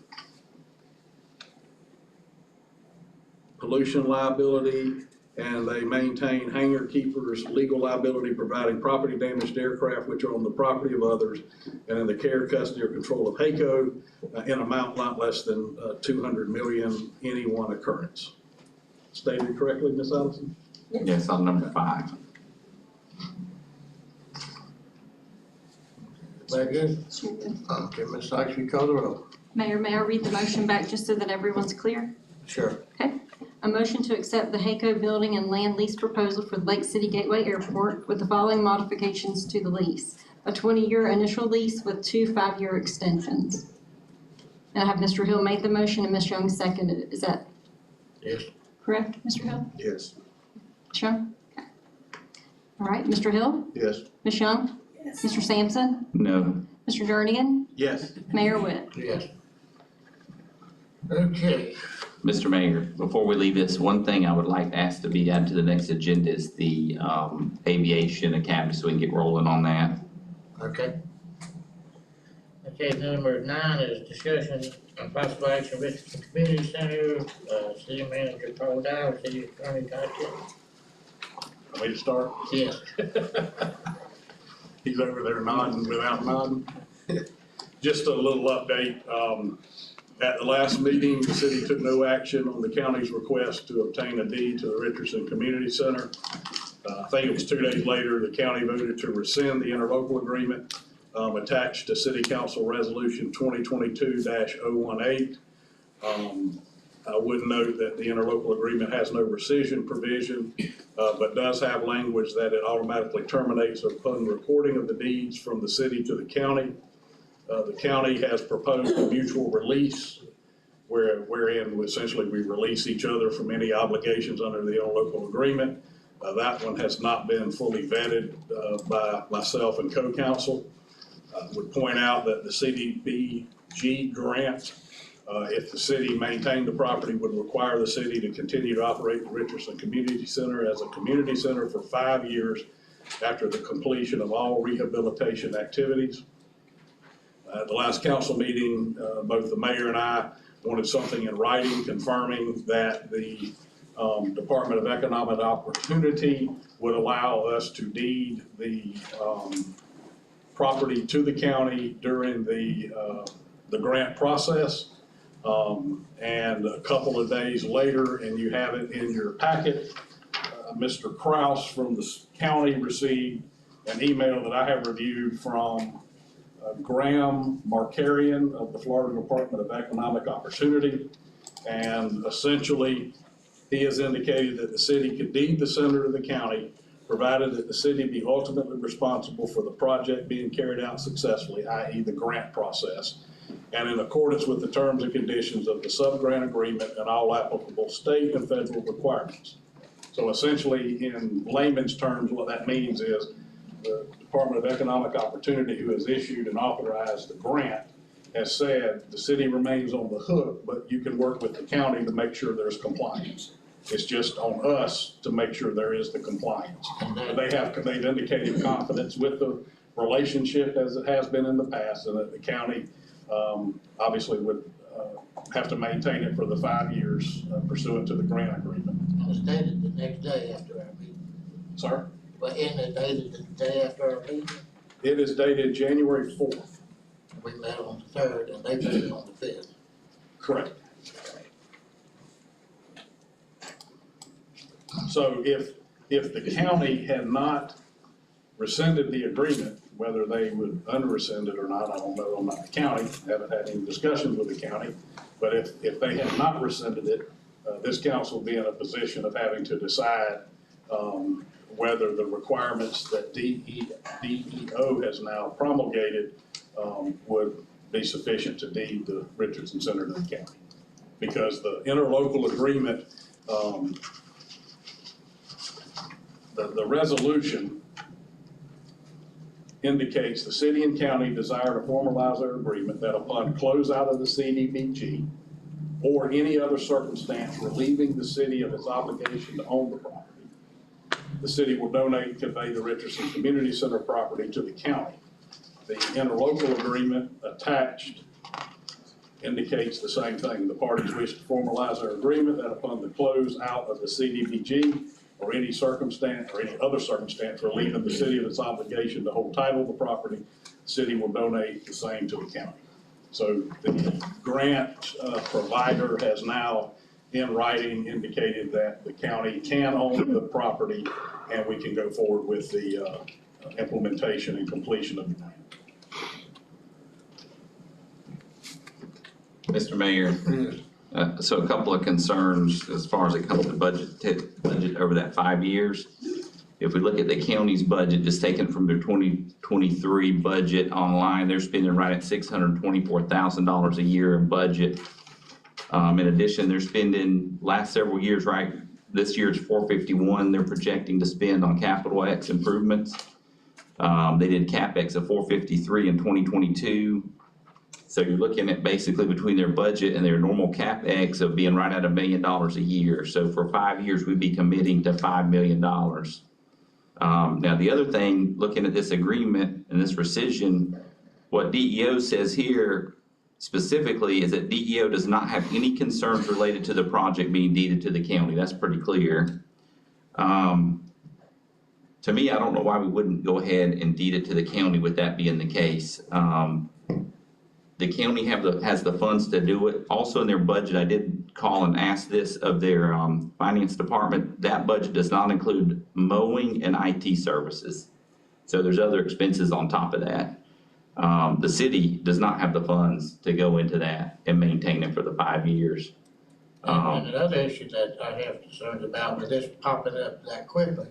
Speaker 7: pollution liability, and they maintain hangar keepers' legal liability providing property damage to aircraft which are on the property of others and in the care, custody, or control of HACO in amount not less than 200 million any one occurrence. Stated correctly, Ms. Allison?
Speaker 6: Yes, on number 5.
Speaker 1: Very good. Okay, Ms. Sykes, you call the roll.
Speaker 5: Mayor, may I read the motion back just so that everyone's clear?
Speaker 1: Sure.
Speaker 5: Okay. A motion to accept the HACO building and land lease proposal for the Lake City Gateway Airport with the following modifications to the lease. A 20-year initial lease with 2 5-year extensions. And I have Mr. Hill made the motion and Ms. Young seconded it. Is that
Speaker 1: Yes.
Speaker 5: correct, Mr. Hill?
Speaker 16: Yes.
Speaker 5: Ms. Young? Okay. All right, Mr. Hill?
Speaker 16: Yes.
Speaker 5: Ms. Young?
Speaker 3: Yes.
Speaker 5: Mr. Sampson?
Speaker 6: No.
Speaker 5: Mr. Jernigan?
Speaker 8: Yes.
Speaker 5: Mayor Witt?
Speaker 1: Yes. Okay.
Speaker 6: Mr. Mayor, before we leave this, one thing I would like to ask to be added to the next agenda is the Aviation Academy, so we can get rolling on that.
Speaker 1: Okay. Okay, number 9 is discussion on possible action, Richardson Community Center, City Manager Paul Dow, City Attorney Todd Kent.
Speaker 7: Want me to start?
Speaker 1: Yes.
Speaker 7: He's over there nodding without nodding. Just a little update. At the last meeting, the city took no action on the county's request to obtain a deed to the Richardson Community Center. I think it was 2 days later, the county voted to rescind the interlocal agreement attached to City Council Resolution 2022-018. I would note that the interlocal agreement has no rescission provision, but does have language that it automatically terminates upon recording of the deeds from the city to the county. The county has proposed a mutual release wherein essentially we release each other from any obligations under the interlocal agreement. That one has not been fully vetted by myself and co-counsel. I would point out that the CDBG grant, if the city maintained the property, would require the city to continue to operate the Richardson Community Center as a community center for 5 years after the completion of all rehabilitation activities. At the last council meeting, both the mayor and I wanted something in writing confirming that the Department of Economic Opportunity would allow us to deed the property to the county during the grant process. And a couple of days later, and you have it in your packet, Mr. Kraus from the county received an email that I have reviewed from Graham Markarian of the Florida Department of Economic Opportunity. And essentially, he has indicated that the city could deed the center to the county, provided that the city be ultimately responsible for the project being carried out successfully, i.e. the grant process, and in accordance with the terms and conditions of the sub-grant agreement and all applicable state and federal requirements. So essentially, in layman's terms, what that means is the Department of Economic Opportunity, who has issued and authorized the grant, has said the city remains on the hook, but you can work with the county to make sure there's compliance. It's just on us to make sure there is the compliance. They've indicated confidence with the relationship as it has been in the past, and that the county obviously would have to maintain it for the 5 years pursuant to the grant agreement.
Speaker 1: And it's dated the next day after our meeting.
Speaker 7: Sir?
Speaker 1: But isn't it dated the day after our meeting?
Speaker 7: It is dated January 4th.
Speaker 1: We met on the 3rd and they met it on the 5th.
Speaker 7: Correct. So if the county had not rescinded the agreement, whether they would unrescind it or not, I don't know, I'm not the county, haven't had any discussions with the county. But if they had not rescinded it, this council would be in a position of having to decide whether the requirements that DEO has now promulgated would be sufficient to deed the Richardson Center to the county. Because the interlocal agreement, the resolution indicates the city and county desire to formalize their agreement that upon closeout of the CDBG or any other circumstance relieving the city of its obligation to own the property, the city will donate and convey the Richardson Community Center property to the county. The interlocal agreement attached indicates the same thing. The parties wish to formalize their agreement that upon the close out of the CDBG or any circumstance or any other circumstance relieving the city of its obligation to hold title of the property, the city will donate the same to the county. So the grant provider has now in writing indicated that the county can own the property and we can go forward with the implementation and completion of the grant.
Speaker 6: Mr. Mayor, so a couple of concerns as far as it comes to budget over that 5 years. If we look at the county's budget, just taken from their 2023 budget online, they're spending right at $624,000 a year in budget. In addition, they're spending last several years, right? This year's $451 they're projecting to spend on capital X improvements. They did CapEx of $453 in 2022. So you're looking at basically between their budget and their normal CapEx of being right at $1 million a year. So for 5 years, we'd be committing to $5 million. Now, the other thing, looking at this agreement and this rescission, what DEO says here specifically is that DEO does not have any concerns related to the project being deeded to the county. That's pretty clear. To me, I don't know why we wouldn't go ahead and deed it to the county with that being the case. The county has the funds to do it. Also in their budget, I did call and ask this of their finance department. That budget does not include mowing and IT services. So there's other expenses on top of that. The city does not have the funds to go into that and maintain it for the 5 years.
Speaker 1: And another issue that I have concerns about with this popping up that quickly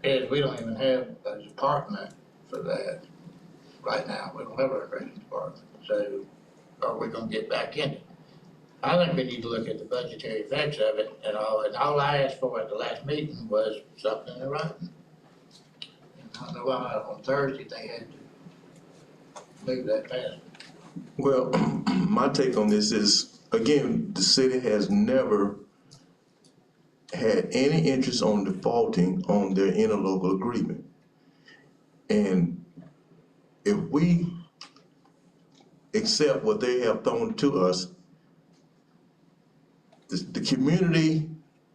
Speaker 1: is we don't even have a department for that right now. We don't have a recreation department. So are we gonna get back in it? I think we need to look at the budgetary effects of it and all I asked for at the last meeting was something in writing. And I don't know why on Thursday they had to move that fast.
Speaker 16: Well, my take on this is, again, the city has never had any interest on defaulting on their interlocal agreement. And if we accept what they have thrown to us, the community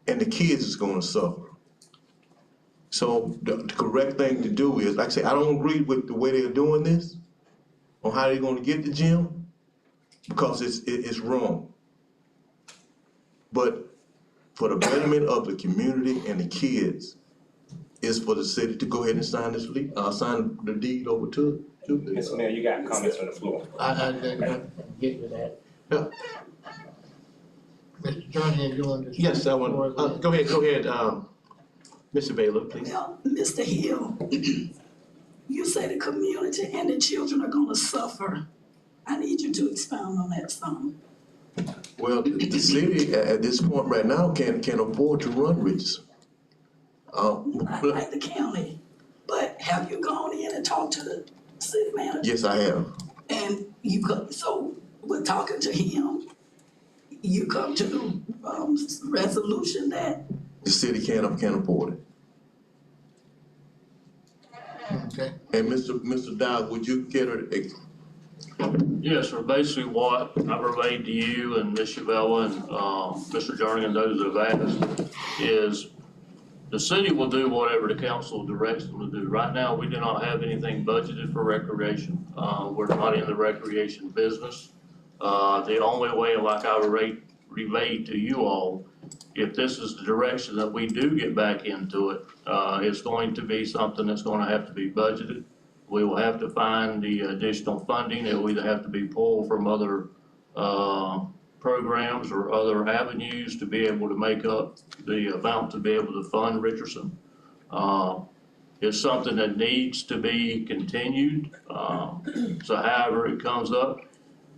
Speaker 16: and the kids is gonna suffer. So the correct thing to do is, like I say, I don't agree with the way they're doing this, on how they're gonna get the gym, because it's wrong. But for the betterment of the community and the kids, is for the city to go ahead and sign this sign the deed over to
Speaker 11: Mr. Mayor, you got comments on the floor.
Speaker 1: I didn't get to that. Yeah. Mr. Johnny, if you want to.
Speaker 8: Yes, I want, go ahead, Mr. Baylor, please.
Speaker 3: Well, Mr. Hill, you say the community and the children are gonna suffer. I need you to expound on that some.
Speaker 16: Well, the city at this point right now can't afford to run Richardson.
Speaker 3: Not like the county, but have you gone in and talked to the city manager?
Speaker 16: Yes, I have.
Speaker 3: And so we're talking to him, you come to the resolution that.
Speaker 16: The city can't afford it.
Speaker 1: Okay.
Speaker 16: And Mr. Dowd, would you care to?
Speaker 20: Yes, sir. Basically what I've relayed to you and Ms. Chavella and Mr. Jernigan, those that have asked, is the city will do whatever the council directs them to do. Right now, we do not have anything budgeted for recreation. We're not in the recreation business. The only way, like I relayed to you all, if this is the direction that we do get back into it, it's going to be something that's gonna have to be budgeted. We will have to find the additional funding. It will either have to be pulled from other programs or other avenues to be able to make up the amount to be able to fund Richardson. It's something that needs to be continued. So however it comes up,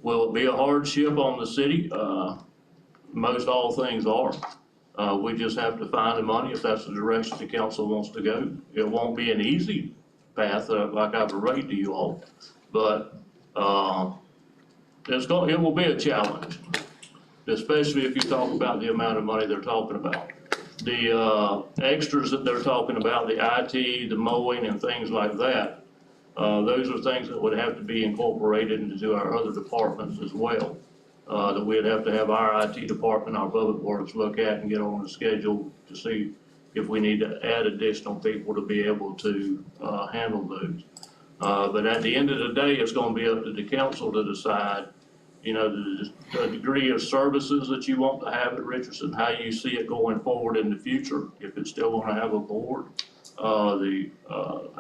Speaker 20: will it be a hardship on the city? Most all things are. We just have to find the money if that's the direction the council wants to go. It won't be an easy path like I've relayed to you all, but it will be a challenge, especially if you talk about the amount of money they're talking about. The extras that they're talking about, the IT, the mowing and things like that, Those are things that would have to be incorporated into our other departments as well. That we'd have to have our IT department, our public works look at and get on the schedule to see if we need to add additional people to be able to handle those. But at the end of the day, it's gonna be up to the council to decide, you know, the degree of services that you want to have at Richardson, how you see it going forward in the future, if it's still gonna have a board, the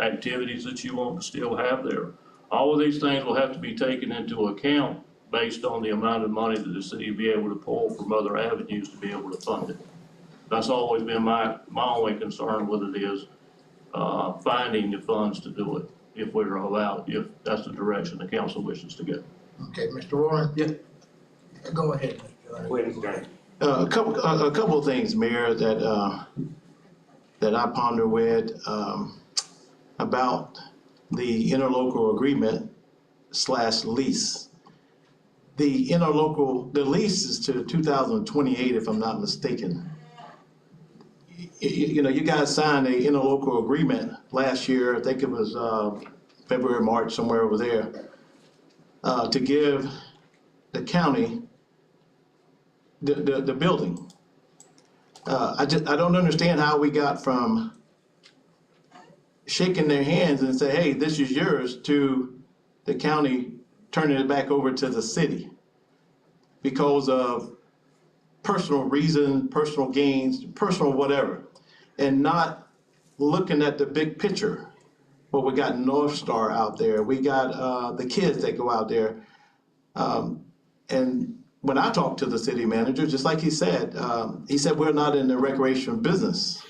Speaker 20: activities that you want to still have there. All of these things will have to be taken into account based on the amount of money that the city will be able to pull from other avenues to be able to fund it. That's always been my only concern with it is finding the funds to do it, if we're allowed, if that's the direction the council wishes to go.
Speaker 1: Okay, Mr. Warren?
Speaker 8: Yeah.
Speaker 1: Go ahead, Mr. Jones.
Speaker 8: A couple of things, Mayor, that I ponder with about the interlocal agreement / lease. The lease is to 2028, if I'm not mistaken. You know, you guys signed a interlocal agreement last year, I think it was February, March, somewhere over there, to give the county the building. I don't understand how we got from shaking their hands and say, hey, this is yours, to the county turning it back over to the city because of personal reasons, personal gains, personal whatever, and not looking at the big picture. Well, we got North Star out there, we got the kids that go out there. And when I talked to the city manager, just like he said we're not in the recreation business.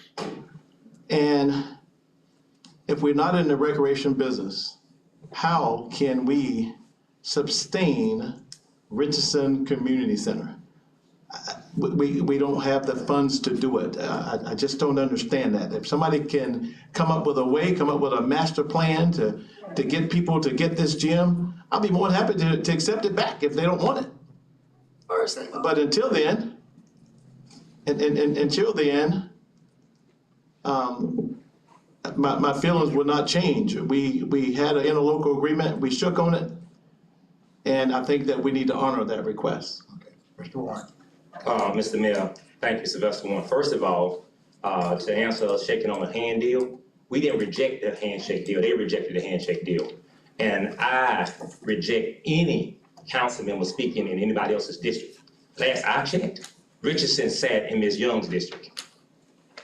Speaker 8: And if we're not in the recreation business, how can we sustain Richardson Community Center? We don't have the funds to do it. I just don't understand that. If somebody can come up with a way, come up with a master plan to get people to get this gym, I'll be more than happy to accept it back if they don't want it. But until then, my feelings will not change. We had an interlocal agreement, we shook on it, and I think that we need to honor that request.
Speaker 1: Okay, Mr. Warren.
Speaker 11: Mr. Mayor, thank you, Sylvester Warren. First of all, to answer shaking on the hand deal, we didn't reject the handshake deal, they rejected the handshake deal. And I reject any council member speaking in anybody else's district. Last I checked, Richardson sat in Ms. Young's district.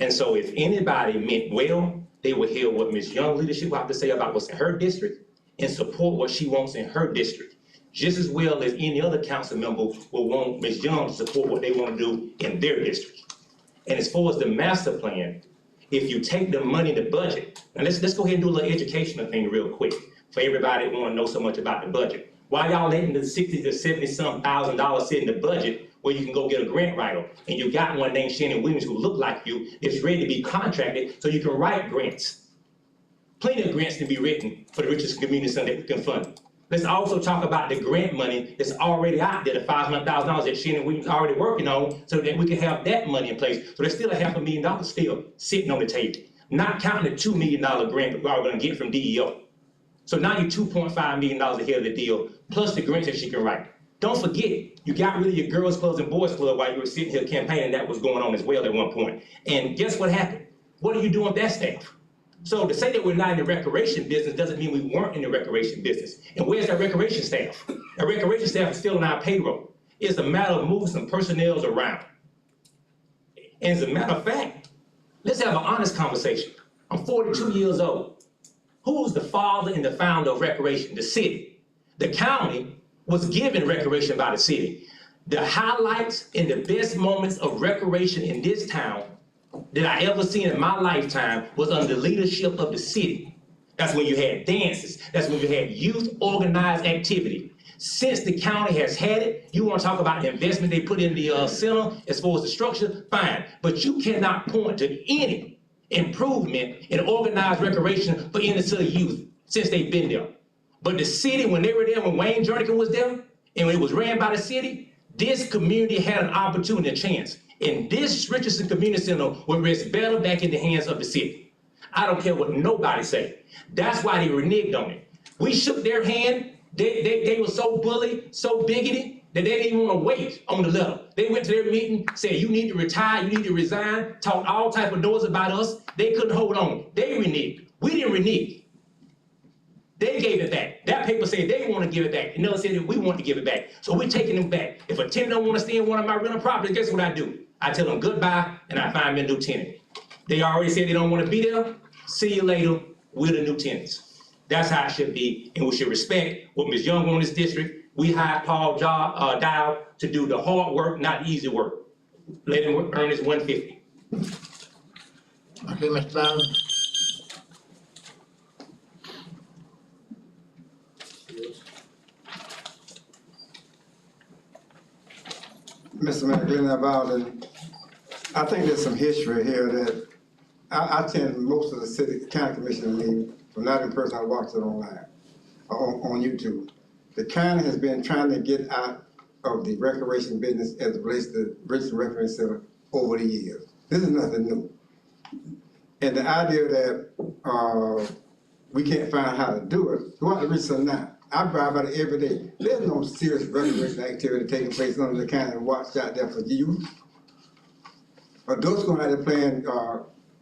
Speaker 11: And so if anybody meant well, they would hear what Ms. Young's leadership will have to say about what's in her district and support what she wants in her district, just as well as any other council member will want Ms. Young to support what they want to do in their district. And as far as the master plan, if you take the money in the budget, now let's go ahead and do a little educational thing real quick for everybody that want to know so much about the budget. Why y'all letting the $60,000 to $70,000 sit in the budget where you can go get a grant writer, and you got one named Shannon Williams who look like you, is ready to be contracted so you can write grants. Plenty of grants to be written for the Richardson Community Center that we can fund. Let's also talk about the grant money that's already out there, the $500,000 that Shannon Williams is already working on, so that we can have that money in place. So there's still $500,000 still sitting on the table, not counting the $2 million grant that we're all gonna get from DEO. So now you're $2.5 million ahead of the deal, plus the grants that she can write. Don't forget, you got rid of your girls' clubs and boys' club while you were sitting here campaigning. That was going on as well at one point. And guess what happened? What are you doing with that staff? So to say that we're not in the recreation business doesn't mean we weren't in the recreation business. And where's that recreation staff? Our recreation staff is still on our payroll. It's a matter of moving some personnel around. And as a matter of fact, let's have an honest conversation. I'm 42 years old. Who's the father and the founder of recreation? The city. The county was given recreation by the city. The highlights and the best moments of recreation in this town that I ever seen in my lifetime was under the leadership of the city. That's when you had dances. That's when you had youth organized activity. Since the county has had it, you want to talk about the investment they put in the center as far as the structure, fine. But you cannot point to any improvement in organized recreation for inner city youth since they've been there. But the city, when they were there, when Wayne Jernigan was there, and when it was ran by the city, this community had an opportunity, a chance. And this Richardson Community Center will rest better back in the hands of the city. I don't care what nobody say. That's why they reneged on it. We shook their hand. They were so bullied, so bigoted, that they didn't even want to wait on the letter. They went to their meeting, said, you need to retire, you need to resign, talked all type of noise about us. They couldn't hold on. They reneged. We didn't renege. They gave it back. That paper said they want to give it back. Another said that we want to give it back. So we're taking them back. If a tenant don't want to stay in one of my rental properties, guess what I do? I tell them goodbye and I find me a new tenant. They already said they don't want to be there. See you later. We're the new tenants. That's how it should be, and we should respect what Ms. Young on this district. We hired Paul Dial to do the hard work, not the easy work. Let him earn his $150.
Speaker 1: Okay, Mr. Bowden.
Speaker 13: Mr. Mayor, Glenn Bowden, I think there's some history here that I attend most of the county commission meetings, but not in person. I watch it online, on YouTube. The county has been trying to get out of the recreation business as it relates to Richardson Recreation Center over the years. This is nothing new. And the idea that we can't find how to do it, go out to Richardson now. I drive by it every day. There's no serious recreation activity taking place under the county and watch out there for youth. Adults going out there playing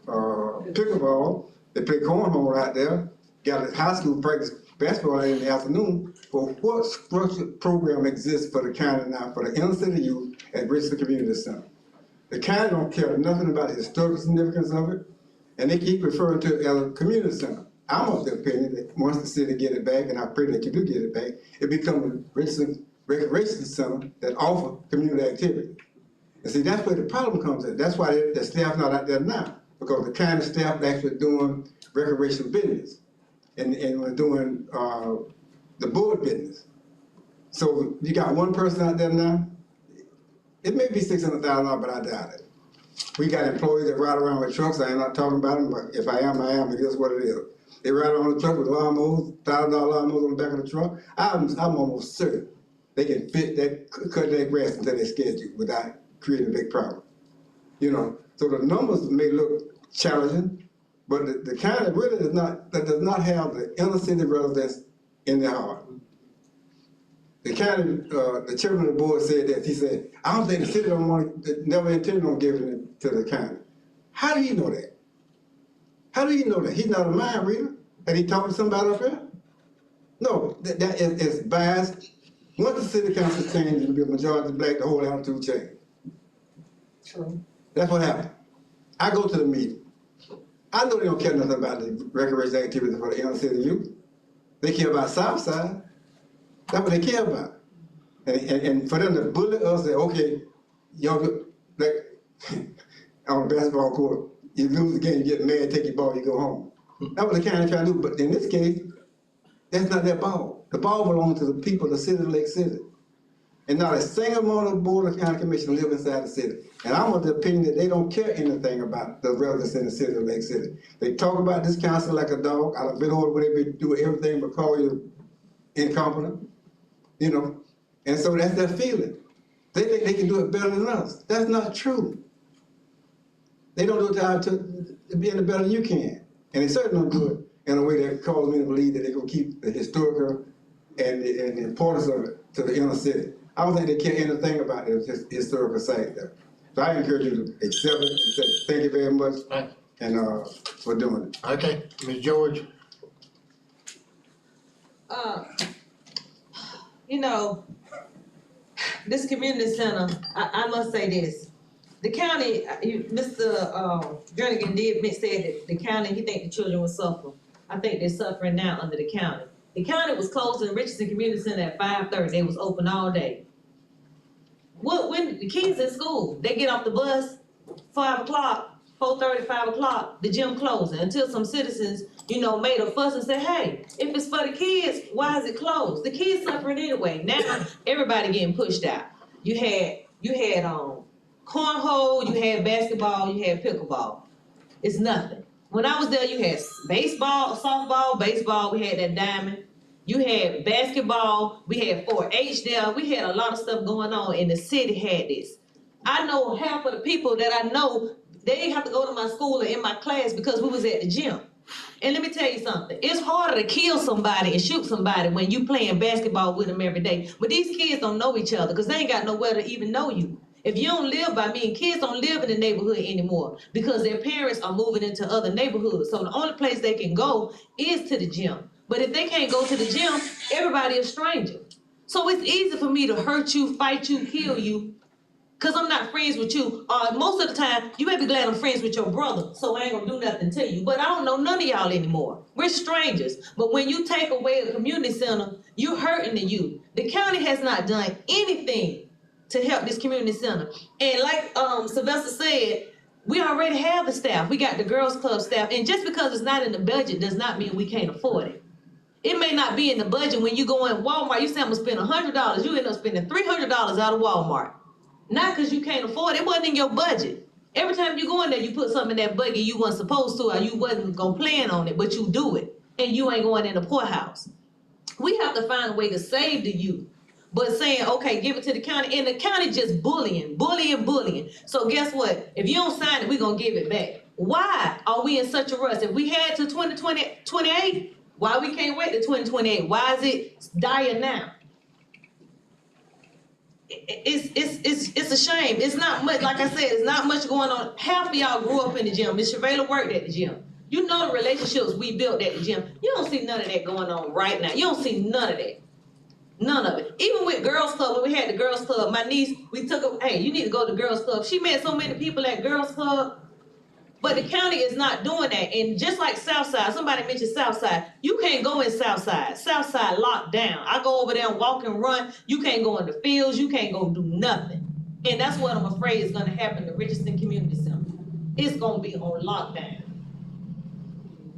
Speaker 13: pickleball, they play cornhole out there, got a high school practice basketball in the afternoon. But what structured program exists for the county now for the inner city youth at Richardson Community Center? The county don't care nothing about the historical significance of it, and they keep referring to it as a community center. I'm of the opinion that once the city get it back, and I pray that you do get it back, it becomes a Richardson Recreation Center that offer community activity. And see, that's where the problem comes in. That's why the staff not out there now, because the county staff actually doing recreation business, and we're doing the board business. So you got one person out there now. It may be $600,000, but I doubt it. We got employees that ride around with trucks. I am not talking about them, but if I am, I am. It is what it is. They ride around the truck with lawnmowers, $1,000 lawnmowers on the back of the truck. I'm almost certain they can cut their grass until they schedule without creating a big problem. You know, so the numbers may look challenging, but the county really does not have the inner city residents in their heart. The county, the chairman of the board said that. He said, I don't think the city never intended on giving it to the county. How do you know that? How do you know that? He's not a mind reader. Had he talked to somebody up there? No, that is biased. Once the city council changed, it'll be a majority black, the whole attitude changed.
Speaker 14: True.
Speaker 13: That's what happened. I go to the meeting. I know they don't care nothing about the recreation activities for the inner city youth. They care about South Side. That's what they care about. And for them to bully us, say, okay, y'all, like, on the basketball court, you lose the game, you get mad, take your ball, you go home. That's what the county trying to do, but in this case, that's not their ball. The ball belongs to the people of the city of Lake City. And not a single member of the Board of County Commission live inside the city. And I'm of the opinion that they don't care anything about the residents in the city of Lake City. They talk about this council like a dog. I've been over where they do everything but call you incompetent, you know. And so that's their feeling. They think they can do it better than us. That's not true. They don't do it to be any better than you can. And they certainly don't do it in a way that causes me to believe that they're going to keep the historical and the importance of it to the inner city. I don't think they care anything about the historical site there. So I encourage you to accept it and say thank you very much and for doing it.
Speaker 1: Okay, Ms. George.
Speaker 14: You know, this community center, I must say this. The county, Mr. Jernigan said that the county, he think the children will suffer. I think they're suffering now under the county. The county was closed in Richardson Community Center at 5:30. They was open all day. When the kids in school, they get off the bus, 5 o'clock, 4:30, 5 o'clock, the gym closing until some citizens, you know, made a fuss and said, hey, if it's for the kids, why is it closed? The kids suffering anyway. Now everybody getting pushed out. You had cornhole, you had basketball, you had pickleball. It's nothing. When I was there, you had baseball, softball, baseball, we had that diamond. You had basketball, we had 4-H there, we had a lot of stuff going on, and the city had this. I know half of the people that I know, they didn't have to go to my school or in my class because we was at the gym. And let me tell you something, it's harder to kill somebody and shoot somebody when you playing basketball with them every day. But these kids don't know each other because they ain't got nowhere to even know you. If you don't live by me, and kids don't live in the neighborhood anymore because their parents are moving into other neighborhoods. So the only place they can go is to the gym. But if they can't go to the gym, everybody is stranger. So it's easy for me to hurt you, fight you, kill you, because I'm not friends with you. Most of the time, you may be glad I'm friends with your brother, so I ain't gonna do nothing to you. But I don't know none of y'all anymore. We're strangers. But when you take away a community center, you're hurting the youth. The county has not done anything to help this community center. And like Sylvester said, we already have the staff. We got the Girls Club staff. And just because it's not in the budget does not mean we can't afford it. It may not be in the budget when you go in Walmart, you say I'm gonna spend $100, you end up spending $300 out of Walmart. Not because you can't afford it, it wasn't in your budget. Every time you go in there, you put something in that budget you weren't supposed to, or you wasn't gonna plan on it, but you do it. And you ain't going in the poorhouse. We have to find a way to save the youth. But saying, okay, give it to the county, and the county just bullying. So guess what? If you don't sign it, we're gonna give it back. Why are we in such a rush? If we had to 2028, why we can't wait to 2028? Why is it dire now? It's a shame. It's not much, like I said, it's not much going on. Half of y'all grew up in the gym. Miss Shavela worked at the gym. You know the relationships we built at the gym. You don't see none of that going on right now. You don't see none of that. None of it. Even with Girls Club, when we had the Girls Club, my niece, we took her, hey, you need to go to Girls Club. She met so many people at Girls Club, but the county is not doing that. And just like Southside, somebody mentioned Southside, you can't go in Southside. Southside locked down. I go over there and walk and run. You can't go in the fields. You can't go do nothing. And that's what I'm afraid is gonna happen to Richardson Community Center. It's gonna be on lockdown.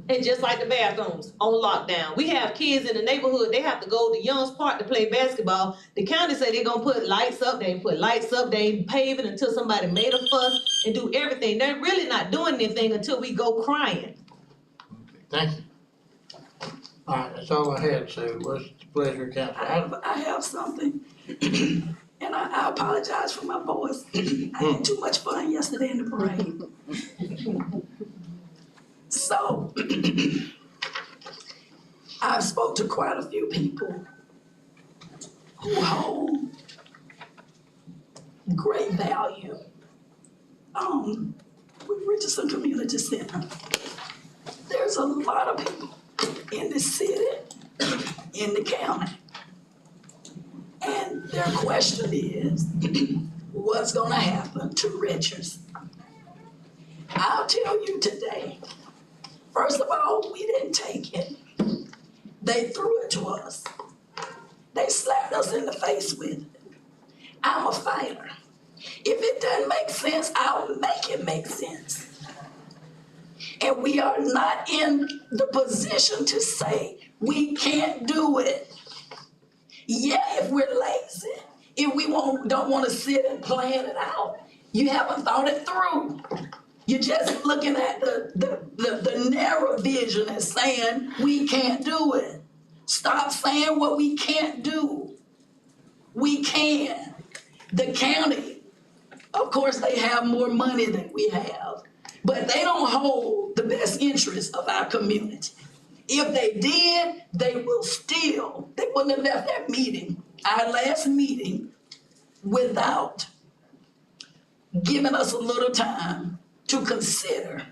Speaker 14: And just like the bathrooms, on lockdown. We have kids in the neighborhood, they have to go to Young's Park to play basketball. The county say they're gonna put lights up, they ain't put lights up, they ain't pave it until somebody made a fuss and do everything. They're really not doing anything until we go crying.
Speaker 1: Thank you. All right, that's all I had, so what's the pleasure of council?
Speaker 3: I have something, and I apologize for my voice. I had too much fun yesterday in the parade. So, I've spoke to quite a few people who hold great value with Richardson Community Center. There's a lot of people in the city, in the county, and their question is, what's gonna happen to Richards? I'll tell you today, first of all, we didn't take it. They threw it to us. They slapped us in the face with it. I'm a fighter. If it doesn't make sense, I'll make it make sense. And we are not in the position to say we can't do it. Yeah, if we're lazy, if we don't want to sit and plan it out, you haven't thought it through. You're just looking at the narrow vision and saying, we can't do it. Stop saying what we can't do. We can. The county, of course, they have more money than we have, but they don't hold the best interest of our community. If they did, they wouldn't have left that meeting, our last meeting, without giving us a little time to consider.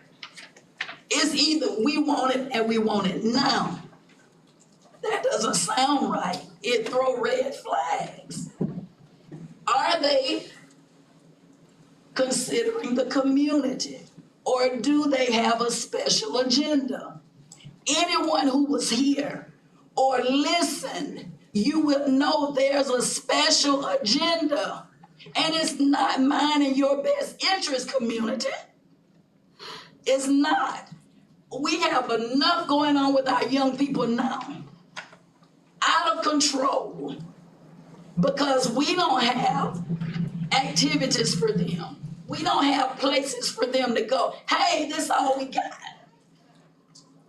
Speaker 3: It's either we want it and we want it now. That doesn't sound right. It throws red flags. Are they considering the community, or do they have a special agenda? Anyone who was here or listened, you will know there's a special agenda, and it's not mine and your best interest, community. It's not. We have enough going on with our young people now, out of control, because we don't have activities for them. We don't have places for them to go. Hey, this is all we got.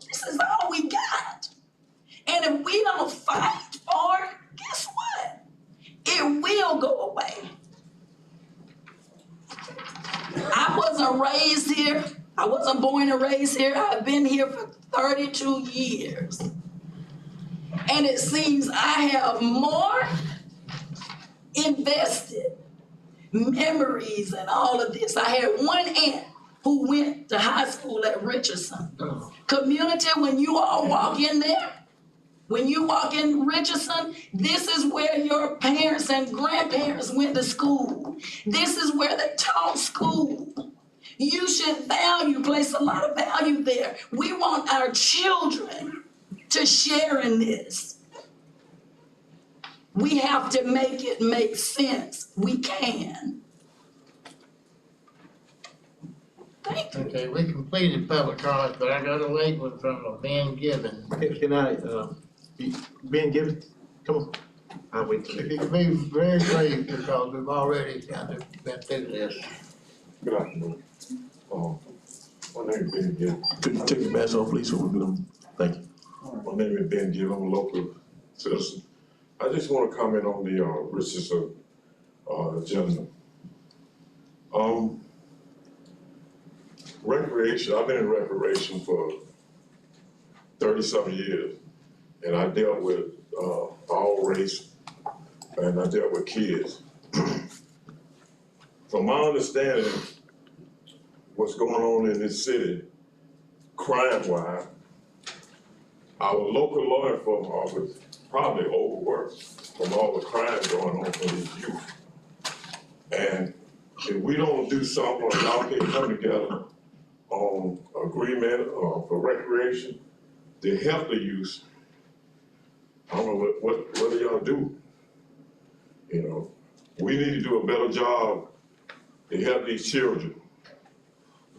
Speaker 3: This is all we got. And if we don't fight for it, guess what? It will go away. I wasn't raised here. I wasn't born and raised here. I've been here for 32 years. And it seems I have more invested memories and all of this. I had one aunt who went to high school at Richardson. Community, when you all walk in there, when you walk in Richardson, this is where your parents and grandparents went to school. This is where they taught school. You should place a lot of value there. We want our children to share in this. We have to make it make sense. We can. Thank you.
Speaker 1: Okay, we completed public comments, but I got a late one from Ben Gibbon.
Speaker 8: Can I, Ben Gibbons, come on. I'll wait till
Speaker 1: If you could be very brief, because we've already kind of been through this.
Speaker 2: Good afternoon. My name is Ben Gibbons.
Speaker 16: Could you take your mask off, please, so we can, thank you.
Speaker 2: My name is Ben Gibbons. I'm a local citizen. I just want to comment on the Richardson agenda. Recreation, I've been in recreation for 30-something years, and I dealt with all race, and I dealt with kids. From my understanding, what's going on in this city, crime-wise, our local law enforcement office probably overworked from all the crime going on for these youth. And if we don't do something, or y'all can come together on agreement for recreation to help the youth, I don't know what do y'all do? You know, we need to do a better job to help these children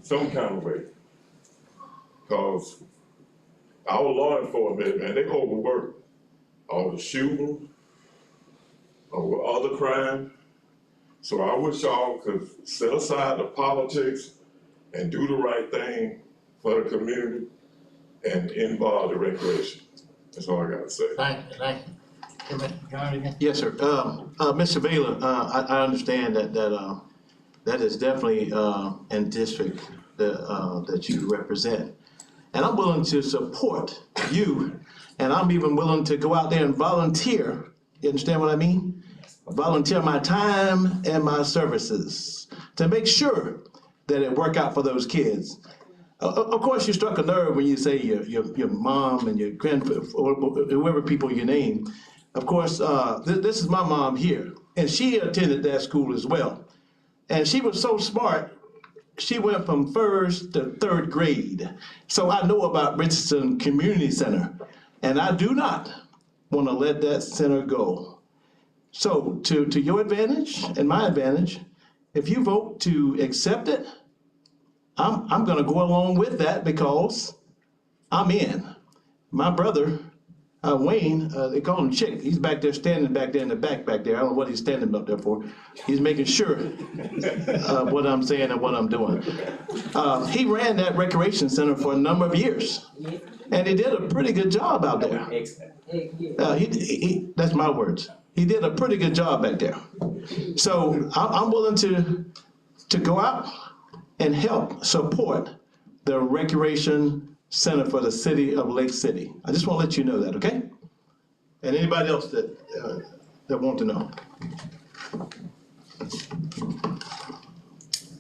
Speaker 2: some kind of way. Because our law enforcement, man, they overwork. All the shooting, or other crime. So I wish y'all could set aside the politics and do the right thing for the community and involve the recreation. That's all I gotta say.
Speaker 1: Thank you. Mr. Jernigan?
Speaker 8: Yes, sir. Mr. Baylor, I understand that is definitely in district that you represent. And I'm willing to support you, and I'm even willing to go out there and volunteer. You understand what I mean? Volunteer my time and my services to make sure that it work out for those kids. Of course, you struck a nerve when you say your mom and your grandpa, or whoever people you name. Of course, this is my mom here, and she attended that school as well. And she was so smart, she went from 1st to 3rd grade. So I know about Richardson Community Center, and I do not want to let that center go. So to your advantage and my advantage, if you vote to accept it, I'm gonna go along with that because I'm in. My brother, Wayne, they call him Chick, he's back there standing back there in the back there. I don't know what he's standing up there for. He's making sure what I'm saying and what I'm doing. He ran that recreation center for a number of years, and he did a pretty good job out there. That's my words. He did a pretty good job back there. So I'm willing to go out and help support the recreation center for the city of Lake City. I just want to let you know that, okay? And anybody else that want to know.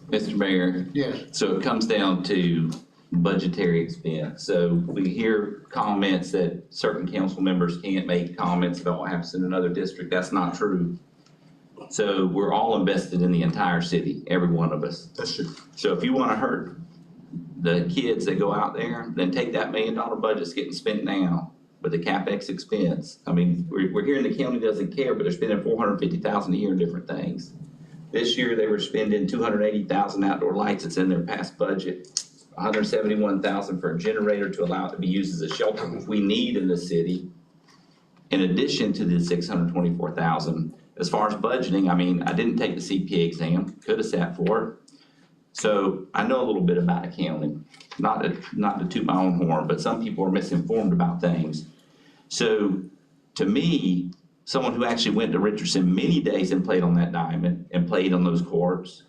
Speaker 6: Mr. Mayor?
Speaker 1: Yes.
Speaker 6: So it comes down to budgetary expense. So we hear comments that certain council members can't make comments about what happens in another district. That's not true. So we're all invested in the entire city, every one of us.
Speaker 8: That's true.
Speaker 6: So if you want to hurt the kids that go out there, then take that $1 million budget that's getting spent now with the CapEx expense. I mean, we're hearing the county doesn't care, but they're spending $450,000 a year in different things. This year they were spending $280,000 outdoor lights. It's in their past budget. $171,000 for a generator to allow it to be used as a shelter, which we need in the city. In addition to the $624,000, as far as budgeting, I mean, I didn't take the CPA exam, could have sat for it. So I know a little bit about accounting, not to toot my own horn, but some people are misinformed about things. So to me, someone who actually went to Richardson many days and played on that diamond and played on those courts,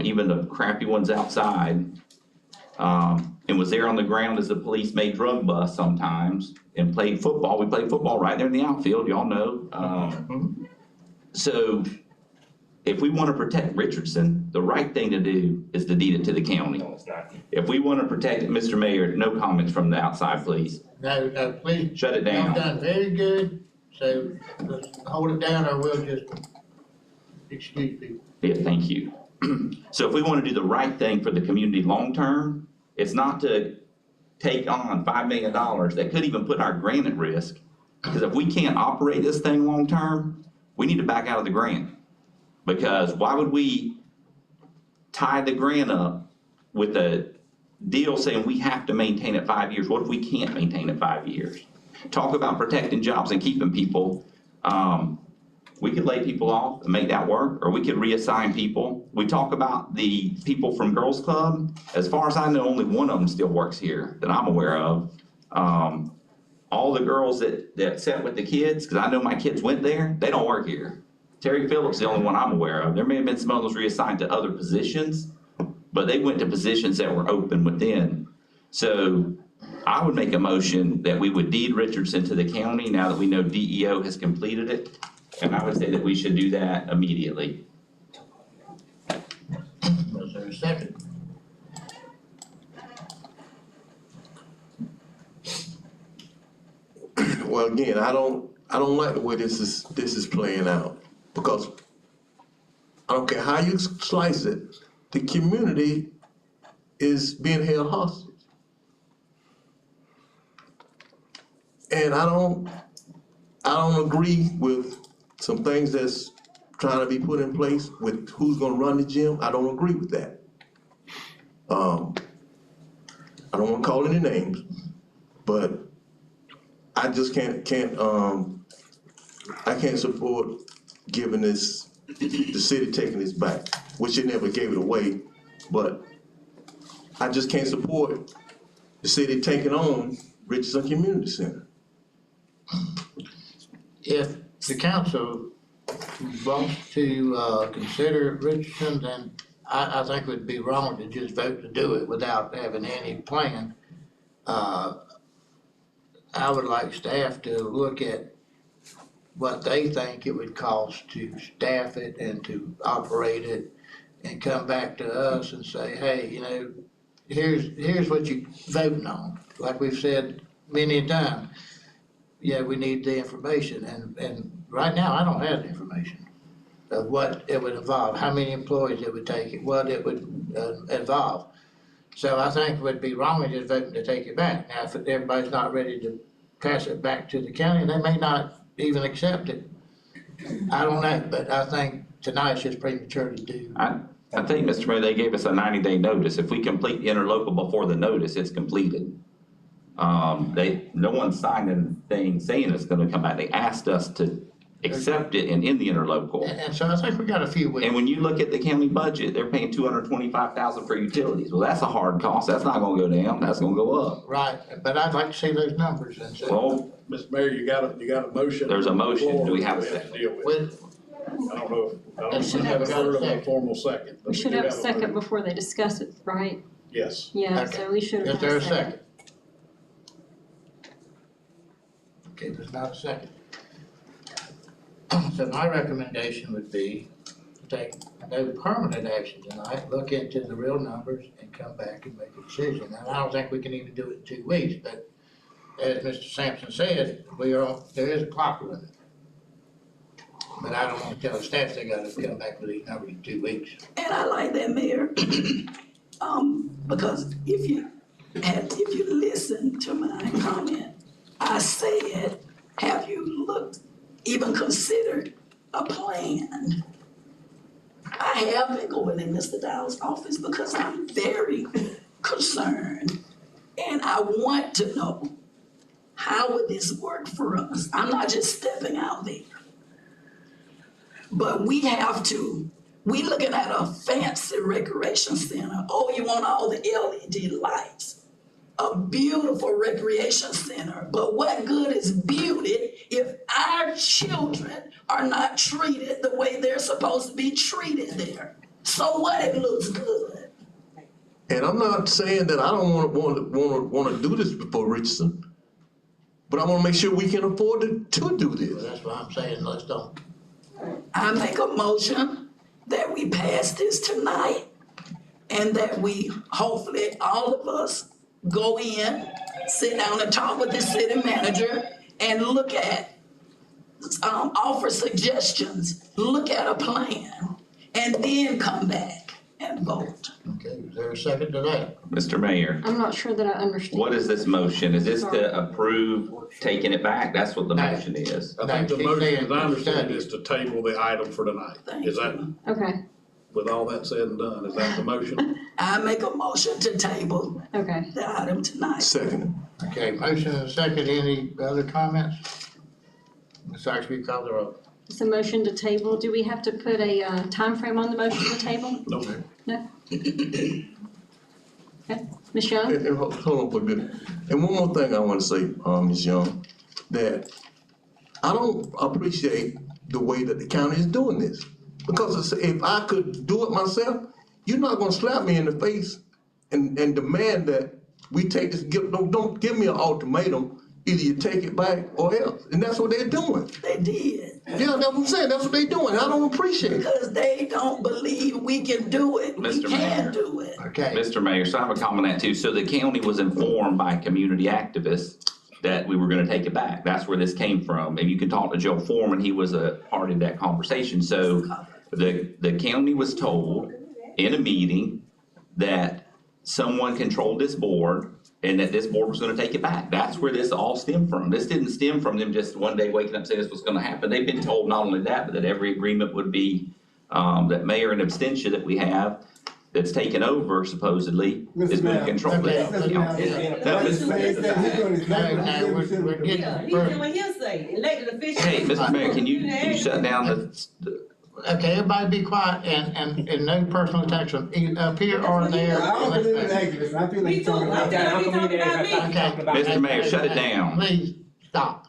Speaker 6: even the crappy ones outside, and was there on the ground as the police made drug busts sometimes and played football. We played football right there in the outfield, y'all know. So if we want to protect Richardson, the right thing to do is to deed it to the county.
Speaker 11: No, it's not.
Speaker 6: If we want to protect it, Mr. Mayor, no comments from the outside, please.
Speaker 1: No, please.
Speaker 6: Shut it down.
Speaker 1: You've done very good, so let's hold it down or we'll just excuse people.
Speaker 6: Yeah, thank you. So if we want to do the right thing for the community long-term, it's not to take on $5 million that could even put our grant at risk. Because if we can't operate this thing long-term, we need to back out of the grant. Because why would we tie the grant up with a deal saying we have to maintain it 5 years? What if we can't maintain it 5 years? Talk about protecting jobs and keeping people. We could lay people off and make that work, or we could reassign people. We talk about the people from Girls Club. As far as I know, only one of them still works here that I'm aware of. All the girls that sat with the kids, because I know my kids went there, they don't work here. Terry Phillips is the only one I'm aware of. There may have been some others reassigned to other positions, but they went to positions that were open within. So I would make a motion that we would deed Richardson to the county now that we know DEO has completed it. And I would say that we should do that immediately.
Speaker 1: Was there a second?
Speaker 16: Well, again, I don't like the way this is playing out, because I don't care how you slice it, the community is being held hostage. And I don't agree with some things that's trying to be put in place with who's gonna run the gym. I don't agree with that. I don't wanna call any names, but I just can't support giving the city taking this back, which it never gave it away, but I just can't support the city taking on Richardson Community Center.
Speaker 1: If the council wants to consider Richardson, then I think it would be wrong to just vote to do it without having any plan. I would like staff to look at what they think it would cost to staff it and to operate it, and come back to us and say, hey, you know, here's what you're voting on. Like we've said many a time, yeah, we need the information, and right now, I don't have the information of what it would involve, how many employees it would take, what it would involve. So I think it would be wrong to just vote to take it back. Now, if everybody's not ready to pass it back to the county, they may not even accept it. I don't know, but I think tonight's just premature to do.
Speaker 6: I think, Mr. Mayor, they gave us a 90-day notice. If we complete the interlocal before the notice, it's completed. No one signed anything saying it's gonna come back. They asked us to accept it and in the interlocal.
Speaker 1: And so I think we got a few weeks.
Speaker 6: And when you look at the county budget, they're paying $225,000 for utilities. Well, that's a hard cost. That's not gonna go down. That's gonna go up.
Speaker 1: Right, but I'd like to see those numbers and so.
Speaker 6: Well,
Speaker 7: Mr. Mayor, you got a motion.
Speaker 6: There's a motion. Do we have a
Speaker 7: second?
Speaker 6: second?
Speaker 7: I don't know if
Speaker 5: should
Speaker 7: we
Speaker 5: have
Speaker 7: haven't
Speaker 5: a
Speaker 7: heard of a
Speaker 1: second.
Speaker 7: formal second. but
Speaker 5: We should
Speaker 7: do
Speaker 5: have a
Speaker 7: a
Speaker 5: second
Speaker 7: motion.
Speaker 5: before they discuss it, right?
Speaker 7: Yes.
Speaker 5: Yeah,
Speaker 1: Okay.
Speaker 5: so we should have
Speaker 1: Is
Speaker 5: had
Speaker 1: there
Speaker 5: a
Speaker 1: a
Speaker 5: second.
Speaker 1: second? Okay, there's not a second. So my recommendation would be to take no permanent action tonight, look into the real numbers and come back and make a decision. And I don't think we can even do it in 2 weeks, but as Mr. Sampson said, there is a clock limit. But I don't wanna tell the staff they gotta come back with these numbers in 2 weeks.
Speaker 3: And I like that, Mayor, because if you listen to my comment, I said, have you even considered a plan? I have been going in Mr. Dow's office because I'm very concerned, and I want to know, how would this work for us? I'm not just stepping out there. But we looking at a fancy recreation center. Oh, you want all the LED lights. A beautiful recreation center. But what good is beauty if our children are not treated the way they're supposed to be treated there? So what, it looks good.
Speaker 16: And I'm not saying that I don't wanna do this before Richardson, but I wanna make sure we can afford to do this.
Speaker 1: That's why I'm saying, let's don't.
Speaker 3: I make a motion that we pass this tonight and that we, hopefully, all of us go in, sit down and talk with the city manager and look at, offer suggestions, look at a plan, and then come back and vote.
Speaker 1: Okay, is there a second to that?
Speaker 6: Mr. Mayor,
Speaker 5: I'm not sure that I understand.
Speaker 6: what is this motion? Is this to approve taking it back? That's what the motion is.
Speaker 7: I think the motion, as I understand it, is to table the item for tonight. Is that,
Speaker 5: Okay,
Speaker 7: with all that said and done, is that the motion?
Speaker 3: I make a motion to table
Speaker 5: okay.
Speaker 3: the item tonight.
Speaker 16: Second.
Speaker 1: Okay, motion and a second. Any other comments? Ms. Sykes, will you call the roll?
Speaker 5: It's a motion to table. Do we have to put a time frame on the motion to table?
Speaker 7: No, ma'am.
Speaker 5: No? Okay. Ms. Young?
Speaker 16: And hold on for a minute. And one more thing I wanna say, Ms. Young, that I don't appreciate the way that the county is doing this. Because if I could do it myself, you're not gonna slap me in the face and demand that we take this, don't give me an ultimatum. Either you take it back or else. And that's what they're doing.
Speaker 3: They did.
Speaker 16: Yeah, that's what I'm saying. That's what they're doing. I don't appreciate it.
Speaker 3: Because they don't believe we can do it. We
Speaker 6: Mr.
Speaker 3: can
Speaker 6: Mayor.
Speaker 3: do it.
Speaker 1: Okay.
Speaker 6: Mr. Mayor, so I have a comment on that too. So the county was informed by community activists that we were gonna take it back. That's where this came from. And you can talk to Joe Foreman, he was a part of that conversation. So the county was told in a meeting that someone controlled this board and that this board was gonna take it back. That's where this all stemmed from. This didn't stem from them just one day waking up saying this was gonna happen. They've been told not only that, but that every agreement would be, that mayor and abstention that we have that's taken over supposedly is gonna control this.
Speaker 1: Mr. Mayor, we're getting
Speaker 14: Yeah, he's
Speaker 1: further.
Speaker 14: doing hearsay, elected officials.
Speaker 6: Hey, Mr. Mayor, can you shut down the
Speaker 1: Okay, everybody be quiet and no personal attacks up here or there.
Speaker 13: I don't believe in activists, I feel like
Speaker 14: Me
Speaker 13: you're
Speaker 14: too,
Speaker 13: talking
Speaker 14: I
Speaker 13: about.
Speaker 14: think you talking about me.
Speaker 1: Okay.
Speaker 6: Mr. Mayor, shut it down.
Speaker 1: Please, stop.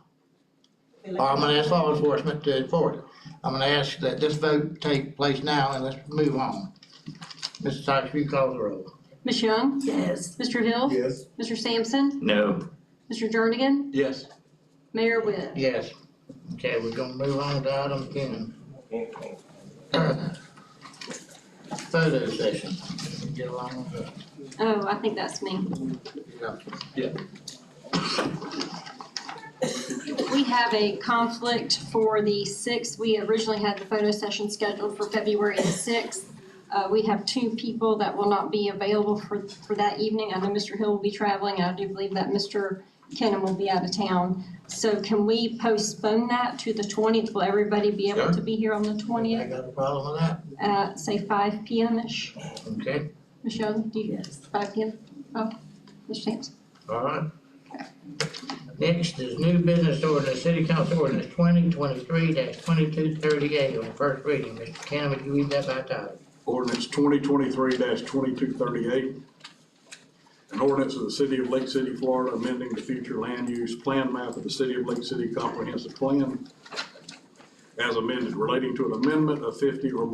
Speaker 1: Or I'm gonna ask law enforcement to enforce it. I'm gonna ask that this vote take place now and let's move on. Mr. Sykes, will you call the roll?
Speaker 5: Ms. Young?
Speaker 3: Yes.
Speaker 5: Mr. Hill?
Speaker 13: Yes.
Speaker 5: Mr. Sampson?
Speaker 6: No.
Speaker 5: Mr. Jernigan?
Speaker 7: Yes.
Speaker 5: Mayor Witt?
Speaker 1: Yes. Okay, we're gonna move on to item 10. Photo session. Get along with that.
Speaker 5: Oh, I think that's me.
Speaker 7: Yeah.
Speaker 5: We have a conflict for the 6th. We originally had the photo session scheduled for February the 6th. We have 2 people that will not be available for that evening. I know Mr. Hill will be traveling, and I do believe that Mr. Kennan will be out of town. So can we postpone that to the 20th? Will everybody be able to be here on the
Speaker 1: I
Speaker 5: 20th
Speaker 1: got a problem with that.
Speaker 5: at, say, 5 p.m.-ish?
Speaker 1: Okay,
Speaker 5: Ms. Young, do you, 5 p.m.? Oh, Mr. Sampson?
Speaker 1: all right. Next is new business ordinance, city council ordinance 2023-2238 on first reading. Mr. Cannon, would you read that by title?
Speaker 7: Ordinance 2023-2238. An ordinance of the city of Lake City, Florida, amending the future land use plan map of the city of Lake City comprehensive plan as amended, relating to an amendment of 50 or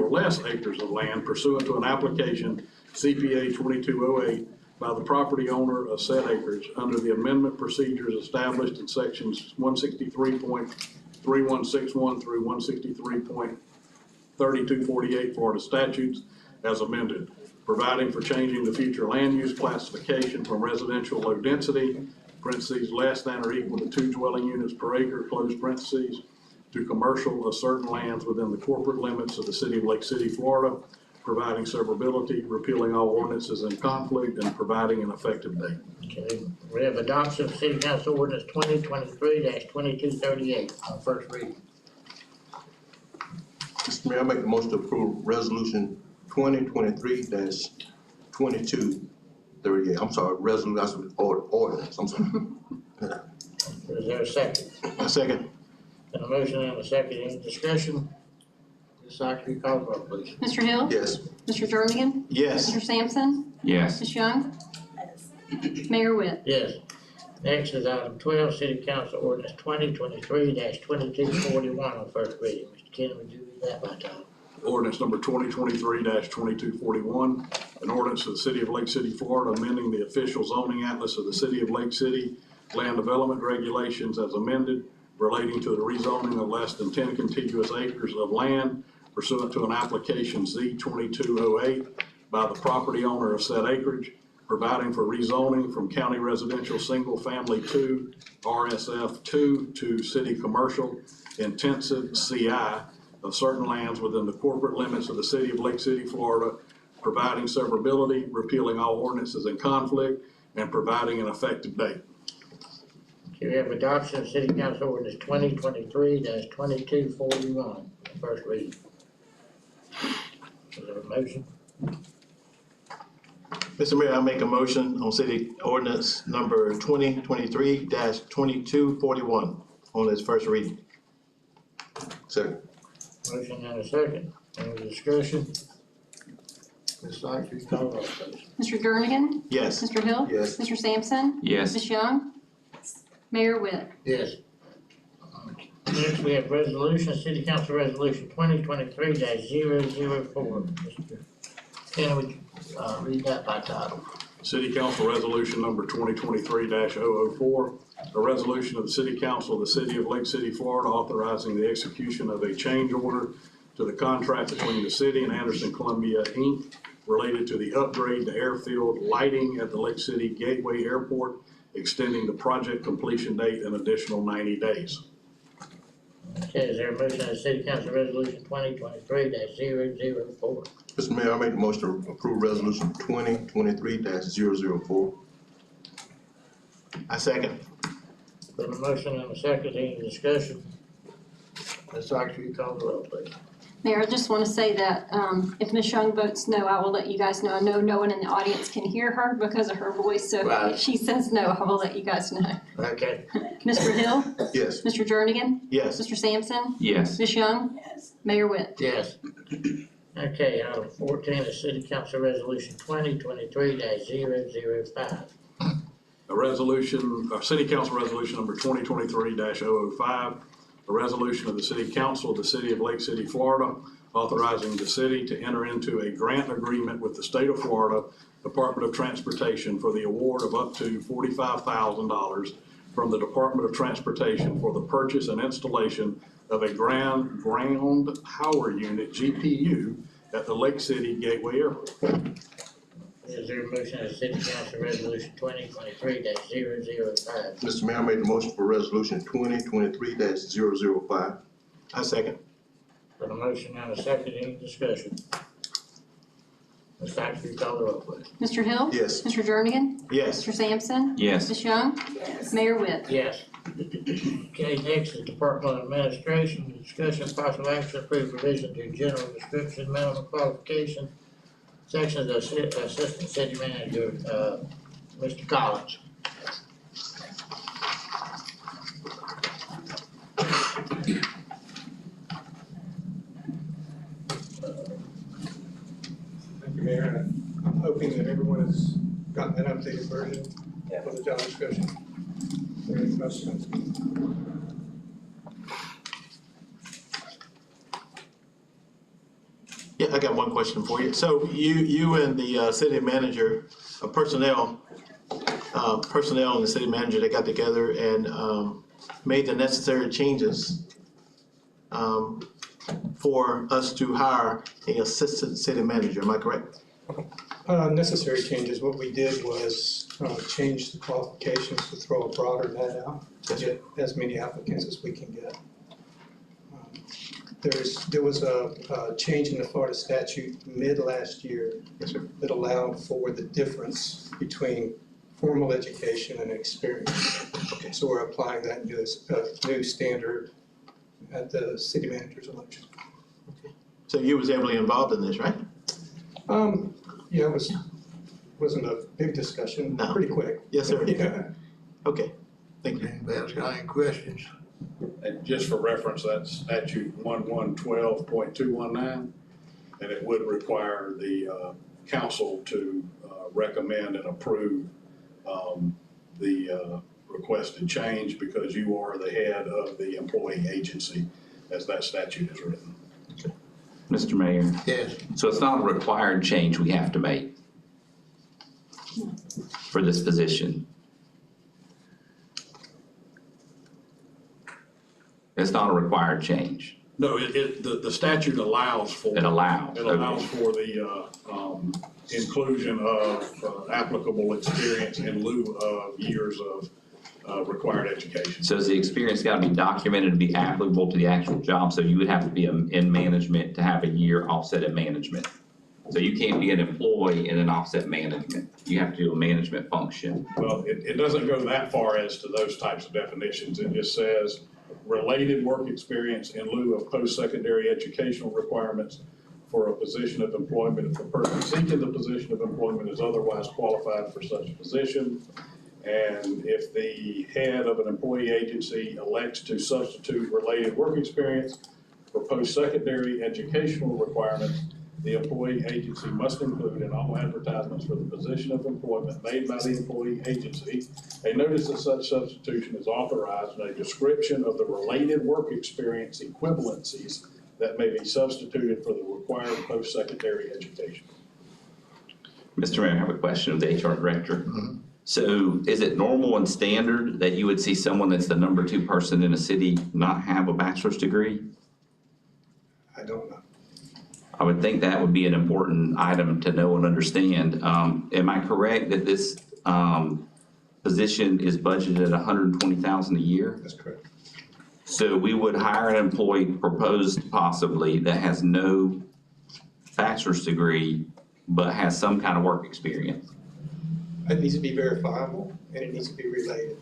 Speaker 7: less acres of land pursuant to an application CPA 2208 by the property owner of said acreage under the amendment procedures established in sections 163.3161 through 163.3248 Florida statutes as amended, providing for changing the future land use classification from residential low density, parentheses, less than or equal to 2 dwelling units per acre, close parentheses, to commercial of certain lands within the corporate limits of the city of Lake City, Florida, providing severability, repealing all ordinances in conflict, and providing an effective date.
Speaker 1: Okay, we have adoption of city council ordinance 2023-2238 on first reading.
Speaker 16: Mr. Mayor, I make the motion to approve resolution 2023-2238. I'm sorry, resolution, that's ordinance, I'm sorry.
Speaker 1: Is there a second?
Speaker 16: A second.
Speaker 1: And a motion and a second, any discussion? Ms. Sykes, will you call the roll, please?
Speaker 5: Mr. Hill?
Speaker 16: Yes.
Speaker 5: Mr. Jernigan?
Speaker 16: Yes.
Speaker 5: Mr. Sampson?
Speaker 6: Yes.
Speaker 5: Ms. Young? Mayor Witt?
Speaker 1: Yes. Next is item 12, city council ordinance 2023-2241 on first reading. Mr. Kennon, would you read that by title?
Speaker 7: Ordinance number 2023-2241, an ordinance of the City of Lake City, Florida, amending the official zoning atlas of the City of Lake City, land development regulations as amended, relating to the rezoning of less than 10 contiguous acres of land pursuant to an application Z-2208 by the property owner of said acreage, providing for rezoning from county residential single family 2, RSF 2, to city commercial intensive CI of certain lands within the corporate limits of the City of Lake City, Florida, providing severability, repealing all ordinances in conflict, and providing an effective date.
Speaker 1: Okay, we have adoption of City Council Ordinance 2023-2241, first reading. Is there a motion?
Speaker 8: Mr. Mayor, I make a motion on city ordinance number 2023-2241 on its first reading.
Speaker 16: Second.
Speaker 1: Motion and a second. Any discussion? Ms. Sykes, will you call the roll, please?
Speaker 5: Mr. Jernigan?
Speaker 8: Yes.
Speaker 5: Mr. Hill?
Speaker 16: Yes.
Speaker 5: Mr. Sampson?
Speaker 6: Yes.
Speaker 5: Ms. Young? Mayor Witt?
Speaker 1: Yes. Next, we have resolution, City Council Resolution 2023-004. Mr. Kenny, would you read that by title?
Speaker 7: City Council Resolution number 2023-004, a resolution of the City Council of the City of Lake City, Florida, authorizing the execution of a change order to the contract between the city and Anderson Columbia, Inc. related to the upgrade to airfield lighting at the Lake City Gateway Airport, extending the project completion date an additional 90 days.
Speaker 1: Okay, is there a motion on City Council Resolution 2023-004?
Speaker 16: Mr. Mayor, I make the motion to approve resolution 2023-004.
Speaker 8: I second.
Speaker 1: Got a motion and a second, any discussion? Ms. Sykes, will you call the roll, please?
Speaker 5: Mayor, I just want to say that if Ms. Young votes no, I will let you guys know. I know no one in the audience can hear her because of her voice, so
Speaker 1: Right.
Speaker 5: if she says no, I will let you guys know.
Speaker 1: Okay.
Speaker 5: Mr. Hill?
Speaker 16: Yes.
Speaker 5: Mr. Jernigan?
Speaker 8: Yes.
Speaker 5: Mr. Sampson?
Speaker 6: Yes.
Speaker 5: Ms. Young? Mayor Witt?
Speaker 1: Yes. Okay, item 14 is City Council Resolution 2023-005.
Speaker 7: A resolution, City Council Resolution number 2023-005, a resolution of the City Council of the City of Lake City, Florida, authorizing the city to enter into a grant agreement with the State of Florida Department of Transportation for the award of up to $45,000 from the Department of Transportation for the purchase and installation of a ground power unit, GPU, at the Lake City Gateway Airport.
Speaker 1: Is there a motion on City Council Resolution 2023-005?
Speaker 16: Mr. Mayor, I make the motion for resolution 2023-005.
Speaker 8: I second.
Speaker 1: Got a motion and a second, any discussion? Ms. Sykes, will you call the roll, please?
Speaker 5: Mr. Hill?
Speaker 16: Yes.
Speaker 5: Mr. Jernigan?
Speaker 8: Yes.
Speaker 5: Mr. Sampson?
Speaker 6: Yes.
Speaker 5: Ms. Young? Mayor Witt?
Speaker 1: Yes. Okay, next is Department of Administration, discussion possible action approve revision to general description, minimum qualification, sections of Assistant City Manager, Mr. Collins.
Speaker 17: Thank you, Mayor. I'm hoping that everyone has gotten an updated version of the job description. Any questions?
Speaker 8: Yeah, I got one question for you. So you and the city manager, personnel and the city manager, they got together and made the necessary changes for us to hire an assistant city manager, am I correct?
Speaker 17: Necessary changes, what we did was change the qualifications to throw a broader net out to get as many applicants as we can get. There was a change in the Florida statute mid last year that allowed for the difference between formal education and experience. Okay. So we're applying that new standard at the city manager's election.
Speaker 8: So you was heavily involved in this, right?
Speaker 17: Yeah, it wasn't a big discussion,
Speaker 8: No.
Speaker 17: pretty quick.
Speaker 8: Yes, sir.
Speaker 17: Yeah.
Speaker 8: Okay, thank you.
Speaker 1: Anybody else got any questions?
Speaker 7: And just for reference, that's statute 1112.219, and it would require the council to recommend and approve the requested change because you are the head of the employee agency as that statute is written.
Speaker 6: Mr. Mayor?
Speaker 1: Yes.
Speaker 6: So it's not a required change we have to make for this position? It's not a required change.
Speaker 7: No, the statute allows for.
Speaker 6: It allows.
Speaker 7: It allows for the, inclusion of applicable experience in lieu of years of required education.
Speaker 6: So is the experience got to be documented to be applicable to the actual job? So you would have to be in management to have a year offset in management. So you can't be an employee and then offset management. You have to do a management function.
Speaker 7: Well, it doesn't go that far as to those types of definitions. It just says related work experience in lieu of post-secondary educational requirements for a position of employment if the person seeking the position of employment is otherwise qualified for such position. And if the head of an employee agency elects to substitute related work experience for post-secondary educational requirements, the employee agency must include in all advertisements for the position of employment made by the employee agency a notice that such substitution is authorized and a description of the related work experience equivalencies that may be substituted for the required post-secondary education.
Speaker 6: Mr. Mayor, I have a question of the HR director. So is it normal and standard that you would see someone that's the #2 person in a city not have a bachelor's degree?
Speaker 17: I don't know.
Speaker 6: I would think that would be an important item to know and understand. Am I correct that this position is budgeted at $120,000 a year?
Speaker 17: That's correct.
Speaker 6: So we would hire an employee proposed possibly that has no bachelor's degree, but has some kind of work experience.
Speaker 19: It needs to be verifiable and it needs to be related.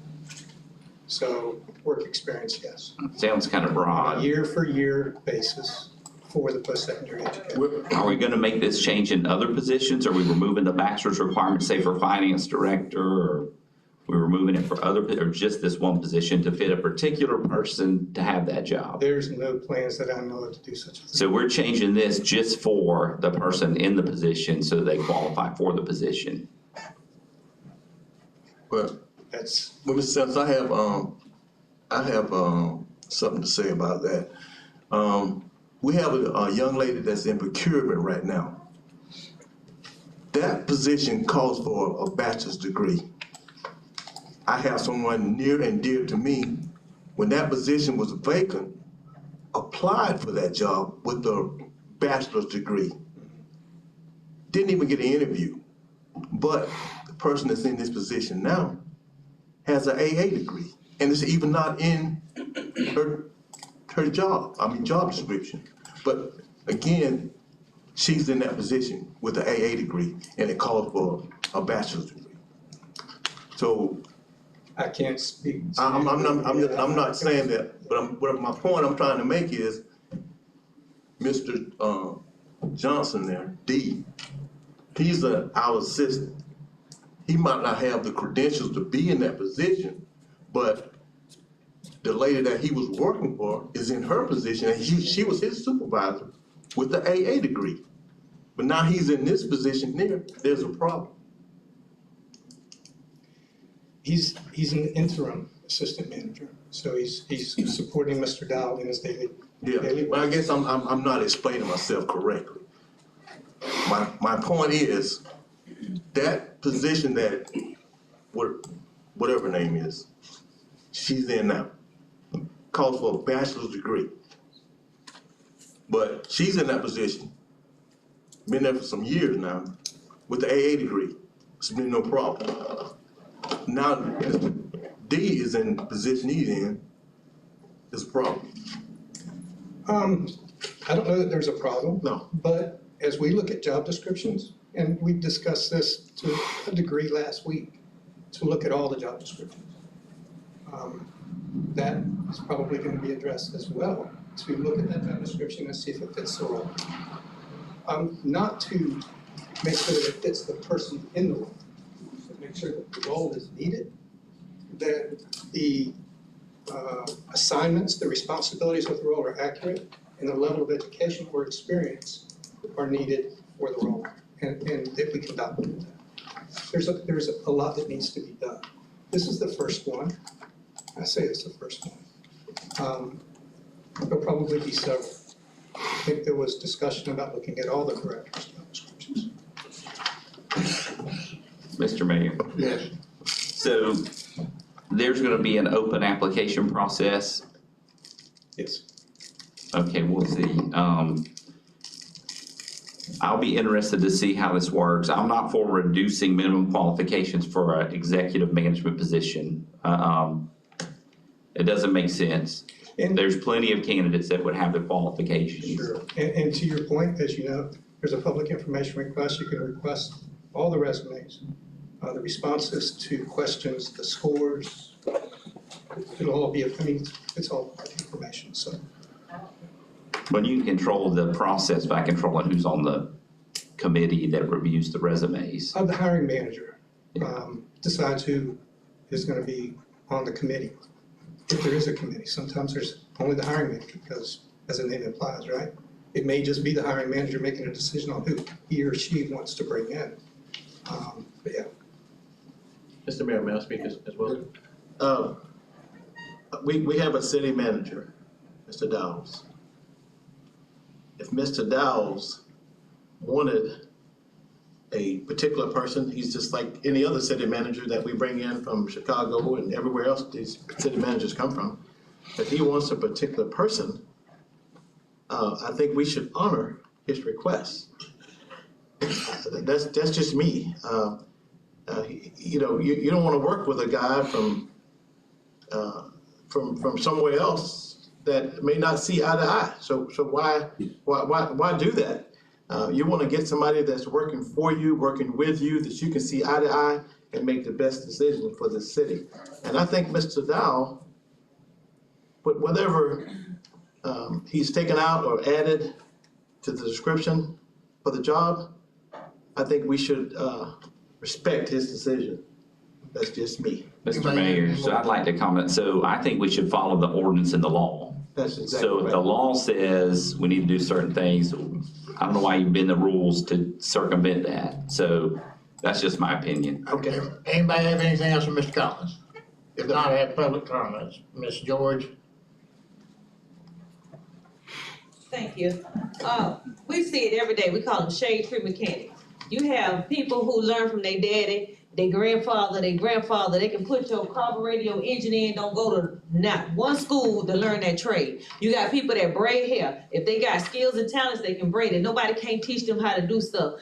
Speaker 19: So work experience, yes.
Speaker 6: Sounds kind of
Speaker 19: On
Speaker 6: broad.
Speaker 19: a year for year basis for the post-secondary education.
Speaker 6: Are we gonna make this change in other positions? Are we removing the bachelor's requirement, say for finance director, or we're removing it for other, or just this one position to fit a particular person to have that job?
Speaker 19: There's no plans that I know of to do such a thing.
Speaker 6: So we're changing this just for the person in the position so they qualify for the position.
Speaker 16: Well,
Speaker 19: That's,
Speaker 16: Mr. Sims, I have something to say about that. We have a young lady that's in procurement right now. That position calls for a bachelor's degree. I have someone near and dear to me, when that position was vacant, applied for that job with a bachelor's degree. Didn't even get an interview. But the person that's in this position now has an AA degree, and it's even not in her job description. But again, she's in that position with an AA degree, and it calls for a bachelor's degree. So
Speaker 19: I can't speak.
Speaker 16: I'm not saying that, but my point I'm trying to make is, Mr. Johnson there, D, he's our assistant. He might not have the credentials to be in that position, but the lady that he was working for is in her position, and she was his supervisor with the AA degree. But now he's in this position there, there's a problem.
Speaker 19: He's an interim assistant manager, so he's supporting Mr. Dow in his daily.
Speaker 16: Yeah, but I guess I'm not explaining myself correctly. My point is, that position that, whatever her name is, she's in now, calls for a bachelor's degree. But she's in that position, been there for some years now, with the AA degree. It's been no problem. Now, Mr. D is in the position he's in, it's a problem.
Speaker 19: I don't know that there's a problem.
Speaker 16: No.
Speaker 19: But as we look at job descriptions, and we discussed this to a degree last week, to look at all the job descriptions. That is probably going to be addressed as well, to look at that job description and see if it fits the role. Not to make sure that it fits the person in the role, but make sure that the role is needed, that the assignments, the responsibilities of the role are accurate, and the level of education or experience are needed for the role, and that we can document that. There's a lot that needs to be done. This is the first one. I say it's the first one. There'll probably be several. think there was discussion about looking at all the directors' job descriptions.
Speaker 6: Mr. Mayor.
Speaker 1: Yes.
Speaker 6: So there's gonna be an open application process?
Speaker 16: Yes.
Speaker 6: Okay, we'll see. I'll be interested to see how this works. I'm not for reducing minimum qualifications for an executive management position. It doesn't make sense. There's plenty of candidates that would have the qualifications.
Speaker 19: Sure. And to your point, as you know, there's a public information request. You can request all the resumes, the responses to questions, the scores. It'll all be, I mean, it's all public information, so.
Speaker 6: When you can control the process by controlling who's on the committee that reviews the resumes.
Speaker 19: The hiring manager decides who is going to be on the committee, if there is a committee. Sometimes there's only the hiring manager because, as the name implies, right? It may just be the hiring manager making a decision on who he or she wants to bring in. But yeah.
Speaker 12: Mr. Mayor, may I speak as well?
Speaker 8: We have a city manager, Mr. Dowles. If Mr. Dowles wanted a particular person, he's just like any other city manager that we bring in from Chicago and everywhere else these city managers come from. If he wants a particular person, I think we should honor his request. That's just me. You know, you don't want to work with a guy from somewhere else that may not see eye to eye. So why do that? You want to get somebody that's working for you, working with you, that you can see eye to eye and make the best decision for the city. And I think Mr. Dow, whatever he's taken out or added to the description for the job, I think we should respect his decision. That's just me.
Speaker 6: Mr. Mayor, so I'd like to comment. So I think we should follow the ordinance and the law.
Speaker 8: That's exactly
Speaker 6: So if the law says we need to do certain things, I don't know why you bend the rules to circumvent that. So that's just my opinion.
Speaker 1: Okay, anybody have anything else for Mr. Collins? If not, I have public comments. Ms. George?
Speaker 14: Thank you. We see it every day. We call them shade tree mechanics. You have people who learn from their daddy, their grandfather, they can put your carburetor, your engine in, don't go to not one school to learn that trade. You got people that braid hair. If they got skills and talents, they can braid it. Nobody can't teach them how to do stuff.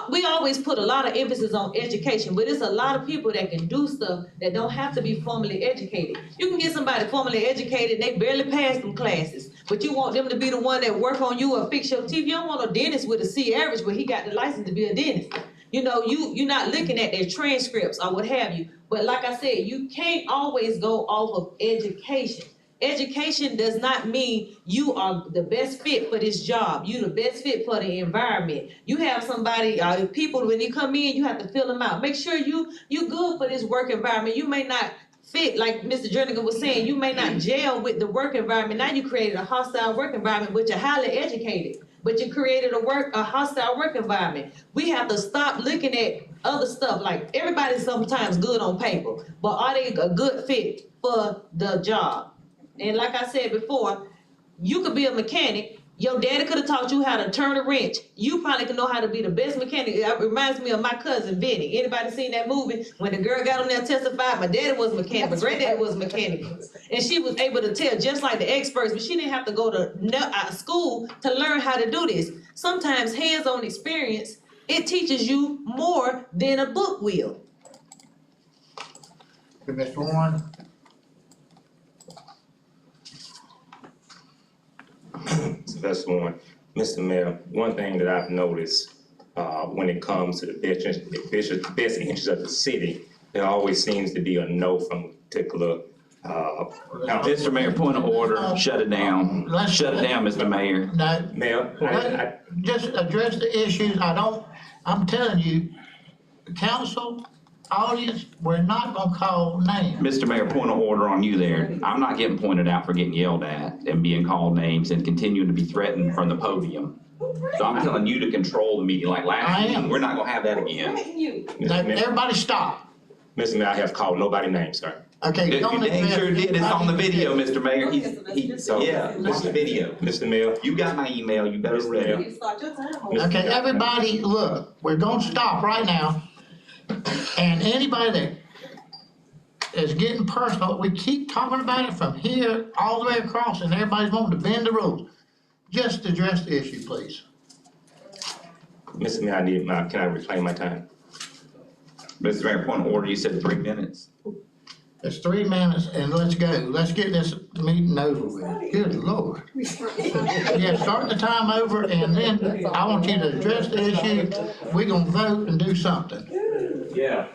Speaker 14: We always put a lot of emphasis on education, but it's a lot of people that can do stuff that don't have to be formally educated. You can get somebody formally educated, they barely pass them classes, but you want them to be the one that work on you or fix your teeth. You don't want a dentist with a C average, but he got the license to be a dentist. You know, you're not looking at their transcripts or what have you. But like I said, you can't always go off of education. Education does not mean you are the best fit for this job. You the best fit for the environment. You have somebody, people, when you come in, you have to fill them out. Make sure you good for this work environment. You may not fit, like Mr. Jernigan was saying, you may not gel with the work environment. Now you created a hostile work environment, but you're highly educated. But you created a hostile work environment. We have to stop looking at other stuff. Like, everybody's sometimes good on paper, but are they a good fit for the job? And like I said before, you could be a mechanic. Your daddy could have taught you how to turn a wrench. You probably could know how to be the best mechanic. It reminds me of my cousin, Vinny. Anybody seen that movie? When the girl got on there testified, my daddy was a mechanic, my granddaddy was a mechanic. And she was able to tell just like the experts, but she didn't have to go to school to learn how to do this. Sometimes hands-on experience, it teaches you more than a book will.
Speaker 1: Mr. Warren?
Speaker 11: That's one. Mr. Mayor, one thing that I've noticed when it comes to the best interest of the city, there always seems to be a no from a particular
Speaker 6: Mr. Mayor, point of order, shut it down. Shut it down, Mr. Mayor.
Speaker 1: No.
Speaker 11: Mayor,
Speaker 1: Just address the issues. I'm telling you, council, audience, we're not gonna call names.
Speaker 6: Mr. Mayor, point of order on you there. I'm not getting pointed out for getting yelled at and being called names and continuing to be threatened from the podium. So I'm telling you to control the meeting like last meeting. We're not gonna have that again.
Speaker 1: Everybody stop.
Speaker 11: Mr. Mayor, I have called nobody names, sir.
Speaker 1: Okay,
Speaker 6: You
Speaker 1: don't
Speaker 6: dang sure did, it's on the video, Mr. Mayor,
Speaker 11: So,
Speaker 6: yeah, it's the video.
Speaker 11: Mr. Mayor,
Speaker 6: You got my email, you better read it.
Speaker 1: Okay, everybody, look, we're gonna stop right now. And anybody that is getting personal, we keep talking about it from here all the way across and everybody's wanting to bend the rules. Just address the issue, please.
Speaker 11: Mr. Mayor, can I reclaim my time?
Speaker 6: Mr. Mayor, point of order, you said 3 minutes.
Speaker 1: It's 3 minutes and let's go. Let's get this meeting over with. Good Lord. Yeah, start the time over and then I want you to address the issue. We're gonna vote and do something.
Speaker 11: Yeah.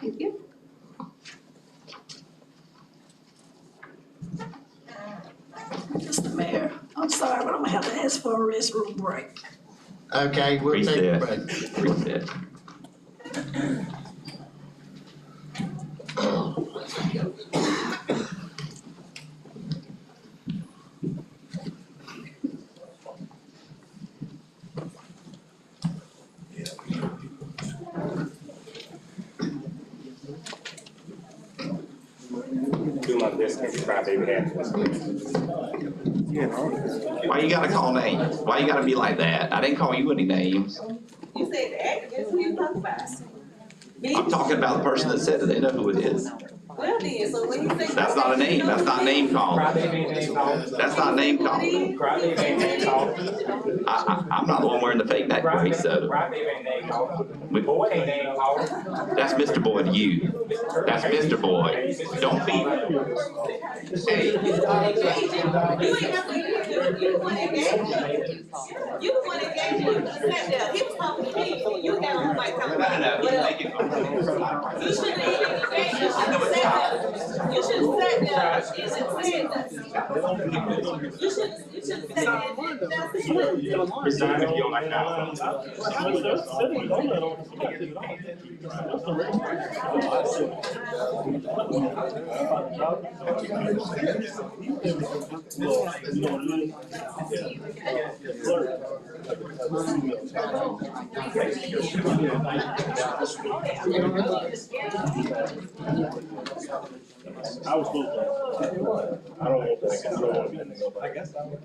Speaker 5: Thank you.
Speaker 3: Mr. Mayor, I'm sorry, but I'm gonna have to ask for a restroom break.
Speaker 1: Okay, we'll take a break.
Speaker 6: Reset.
Speaker 11: Do my best to describe baby happiness.
Speaker 6: Why you gotta call names? Why you gotta be like that? I didn't call you any names.
Speaker 14: You said the activist, who you talking about?
Speaker 6: I'm talking about the person that said it, they know who it is.
Speaker 14: Well then, so when you say.
Speaker 6: That's not a name, that's not name calling. That's not name calling. I'm not the one wearing the fake neck brace, so. That's Mr. Boy to you. That's Mr. Boy. Don't be. Hey.
Speaker 14: You ain't nothing you want to engage. You want to engage, you sat there, he was talking to me, you got on the mic talking about whatever. You shouldn't have even engaged, you should have sat there. You should have sat there and said that. You should have sat there and that's it.
Speaker 11: Resign if you don't like that.
Speaker 2: I was supposed to. I don't want that. I don't want to be. I guess I would.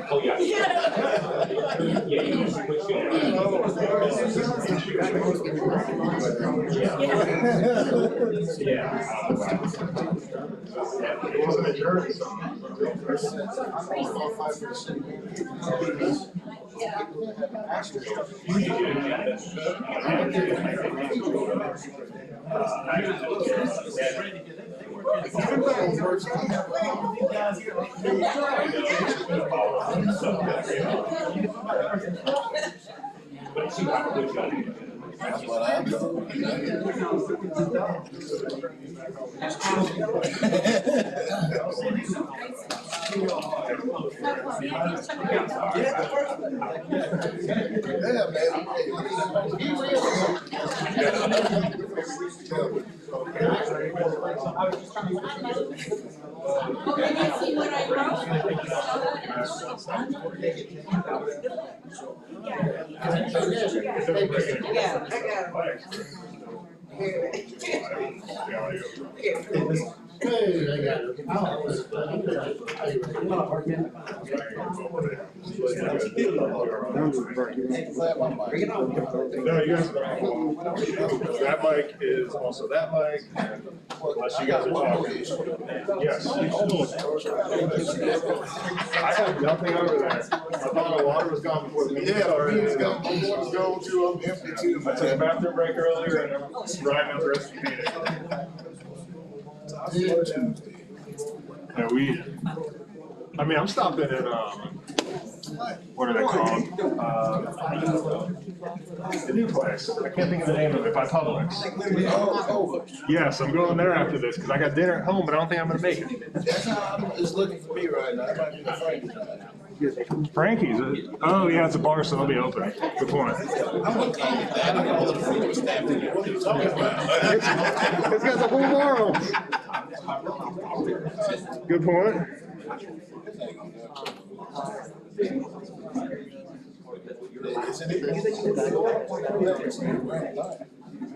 Speaker 11: Oh, yeah. Yeah, you switch
Speaker 2: That's what I do. No, you guys. That mic is also that mic, unless you guys are talking. Yes. I have nothing over there. I thought the water was gone before the meeting started. Yeah, the water was gone too, I'm empty too. I took a bathroom break earlier and I'm riding out the rest of the meeting. Yeah, I'm stopping at,
Speaker 4: what are they called? The new place. I can't think of the name of it, by Publix. Yes, I'm going there after this, because I got dinner at home, but I don't think I'm gonna make it.
Speaker 8: That's how it's looking for me right now. It might be the Frankie's.
Speaker 4: Frankie's, oh yeah, it's a bar, so they'll be open. Good point. It's got the whole bar on. Good point.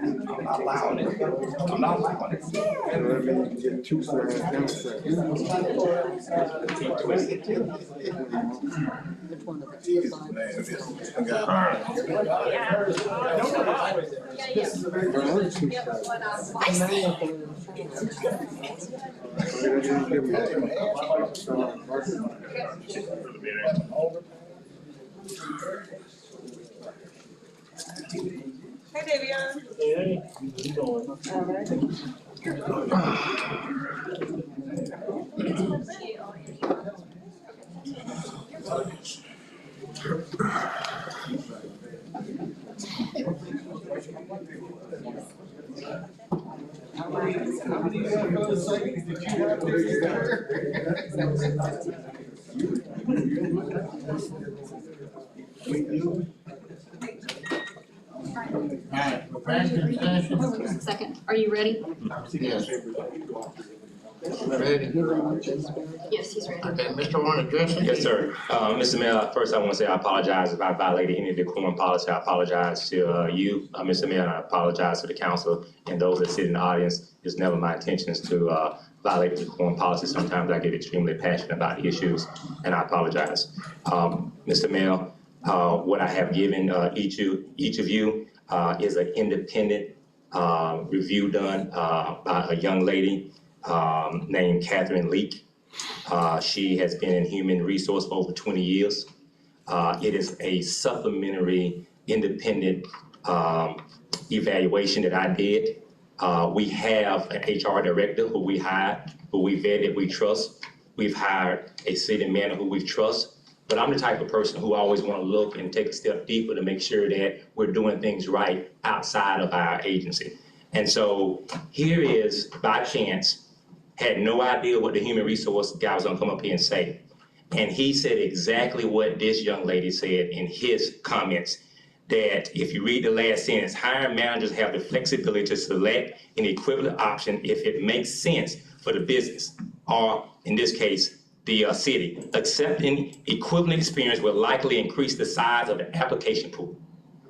Speaker 8: I'm not allowing it. I'm not allowing it.
Speaker 14: Hey, Davion.
Speaker 1: Alright, we're back in session.
Speaker 5: Second, are you ready?
Speaker 1: Yes. Ready?
Speaker 5: Yes, he's ready.
Speaker 1: Okay, Mr. Warren, address it?
Speaker 11: Yes, sir. Mr. Mayor, first I want to say I apologize if I violated any decorum policy. I apologize to you, Mr. Mayor, and I apologize to the council and those that sit in the audience. It's never my intentions to violate the decorum policy. Sometimes I get extremely passionate about issues, and I apologize. Mr. Mayor, what I have given each of you is an independent review done by a young lady named Catherine Leak. She has been in human resource for over 20 years. It is a supplementary independent evaluation that I did. We have an HR director who we hired, who we vetted, we trust. We've hired a city manager who we trust. But I'm the type of person who always want to look and take a step deeper to make sure that we're doing things right outside of our agency. And so here is, by chance, had no idea what the human resource guy was gonna come up here and say. And he said exactly what this young lady said in his comments, that if you read the last sentence, hiring managers have the flexibility to select an equivalent option if it makes sense for the business, or in this case, the city. Accepting equivalent experience will likely increase the size of the application pool.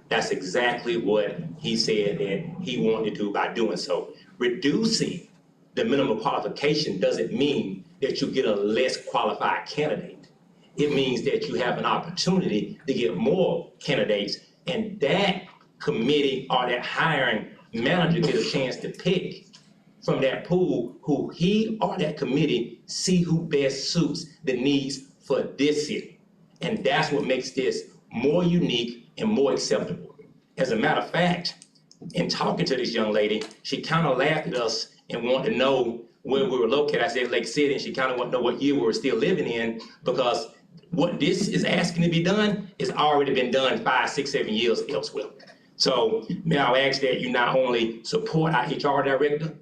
Speaker 11: That's exactly what he said that he wanted to do by doing so. Reducing the minimum qualification doesn't mean that you get a less qualified candidate. It means that you have an opportunity to get more candidates, and that committee or that hiring manager get a chance to pick from that pool who he or that committee see who best suits the needs for this city. And that's what makes this more unique and more acceptable. As a matter of fact, in talking to this young lady, she kind of laughed at us and wanted to know where we were located. I said Lake City, and she kind of wanted to know what year we were still living in, because what this is asking to be done is already been done 5, 6, 7 years elsewhere. So may I ask that you not only support our HR director,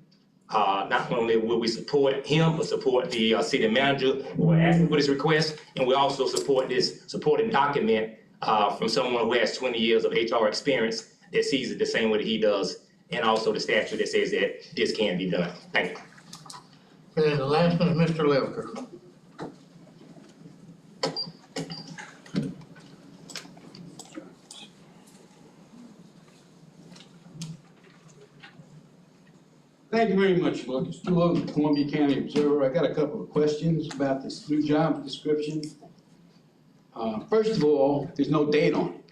Speaker 11: not only will we support him, but support the city manager who are asking for this request, and we also support this supporting document from someone who has 20 years of HR experience that sees it the same way that he does, and also the statute that says that this can be done. Thank you.
Speaker 1: Okay, the last one is Mr. Levker.
Speaker 18: Thank you very much, Lucas. Stu Logan, Columbia County Observer. I got a couple of questions about this new job description. First of all, there's no date on it.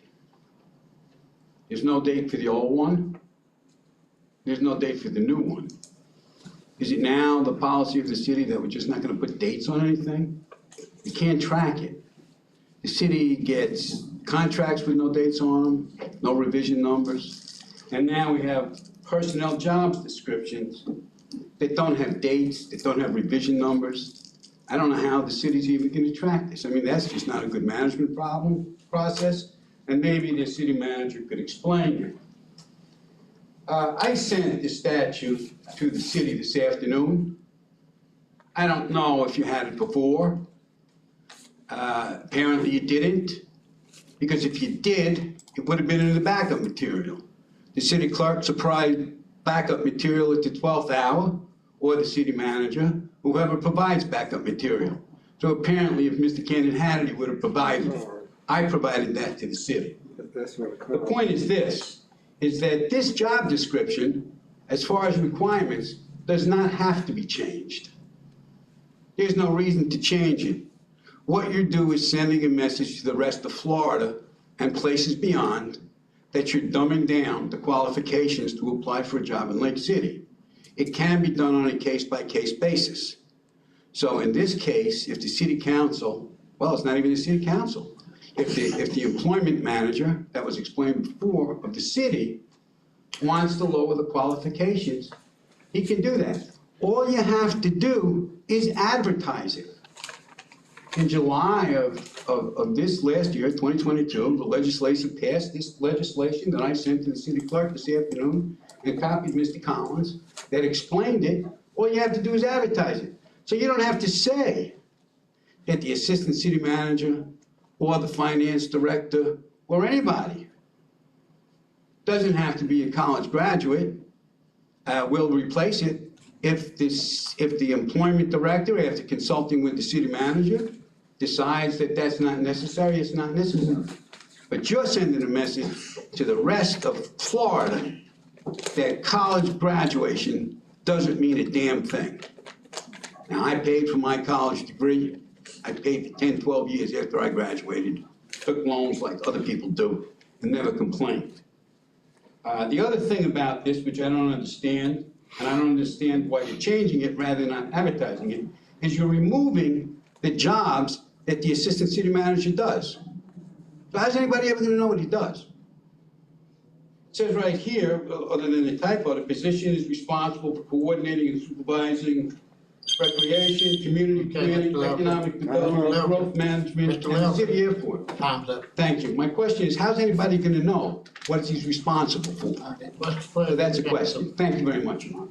Speaker 18: There's no date for the old one. There's no date for the new one. Is it now the policy of the city that we're just not gonna put dates on anything? You can't track it. The city gets contracts with no dates on them, no revision numbers. And now we have personnel jobs descriptions that don't have dates, that don't have revision numbers. I don't know how the city's even gonna track this. I mean, that's just not a good management process, and maybe the city manager could explain it. I sent the statute to the city this afternoon. I don't know if you had it before. Apparently you didn't, because if you did, it would have been in the backup material. The city clerk supplied backup material at the 12th hour, or the city manager, whoever provides backup material. So apparently, if Mr. Cannon had it, he would have provided it. I provided that to the city. The point is this, is that this job description, as far as requirements, does not have to be changed. There's no reason to change it. What you do is sending a message to the rest of Florida and places beyond that you're dumbing down the qualifications to apply for a job in Lake City. It can be done on a case-by-case basis. So in this case, if the city council, well, it's not even the city council. If the employment manager, that was explained before, of the city, wants to lower the qualifications, he can do that. All you have to do is advertise it. In July of this last year, 2022, the legislature passed this legislation that I sent to the city clerk this afternoon and copied Mr. Collins that explained it. All you have to do is advertise it. So you don't have to say that the assistant city manager or the finance director or anybody doesn't have to be a college graduate, will replace it if the employment director, after consulting with the city manager, decides that that's not necessary, it's not necessary. But you're sending a message to the rest of Florida that college graduation doesn't mean a damn thing. Now, I paid for my college degree. I paid for 10, 12 years after I graduated, took loans like other people do, and never complained. The other thing about this, which I don't understand, and I don't understand why you're changing it rather than not advertising it, is you're removing the jobs that the assistant city manager does. So how's anybody ever gonna know what he does? It says right here, other than the typo, the position is responsible for coordinating and supervising recreation, community planning, economic development, growth management, and the city airport.
Speaker 1: Time's up.
Speaker 18: Thank you. My question is, how's anybody gonna know what he's responsible for? So that's a question. Thank you very much, Mark.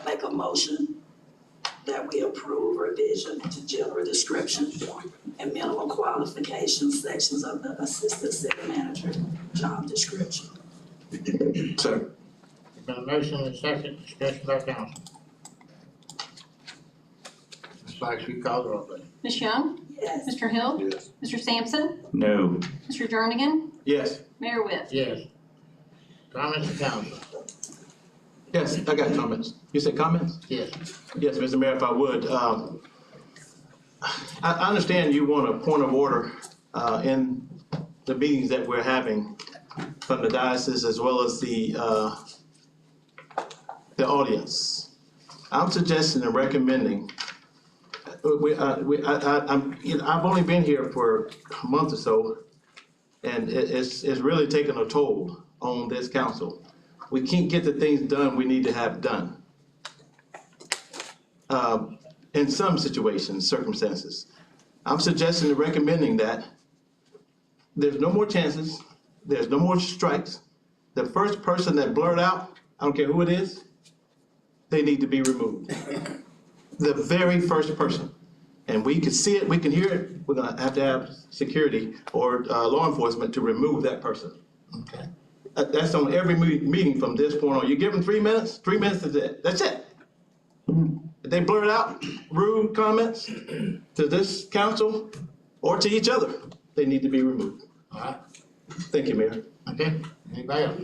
Speaker 3: Make a motion that we approve revision to general description and minimum qualifications sections of the assistant city manager job description.
Speaker 16: Sir.
Speaker 1: Been a motion and a second, discussion by council. Ms. Sykes, you call the roll, please.
Speaker 5: Ms. Young?
Speaker 3: Yes.
Speaker 5: Mr. Hill?
Speaker 16: Yes.
Speaker 5: Mr. Sampson?
Speaker 6: No.
Speaker 5: Mr. Jernigan?
Speaker 8: Yes.
Speaker 5: Mayor Whit?
Speaker 1: Yes. Comments of council?
Speaker 8: Yes, I got comments. You said comments?
Speaker 1: Yes.
Speaker 8: Yes, Mr. Mayor, if I would. I understand you want a point of order in the meetings that we're having from the diocese as well as the audience. I'm suggesting and recommending, I've only been here for a month or so, and it's really taken a toll on this council. We can't get the things done we need to have done. In some situations, circumstances. I'm suggesting and recommending that there's no more chances, there's no more strikes. The first person that blurred out, I don't care who it is, they need to be removed. The very first person. And we can see it, we can hear it, we're gonna have to have security or law enforcement to remove that person.
Speaker 1: Okay.
Speaker 8: That's on every meeting from this point on. You give them 3 minutes, 3 minutes is it, that's it. If they blurt out rude comments to this council or to each other, they need to be removed.
Speaker 1: All right.
Speaker 8: Thank you, Mayor.
Speaker 1: Okay. Anybody else?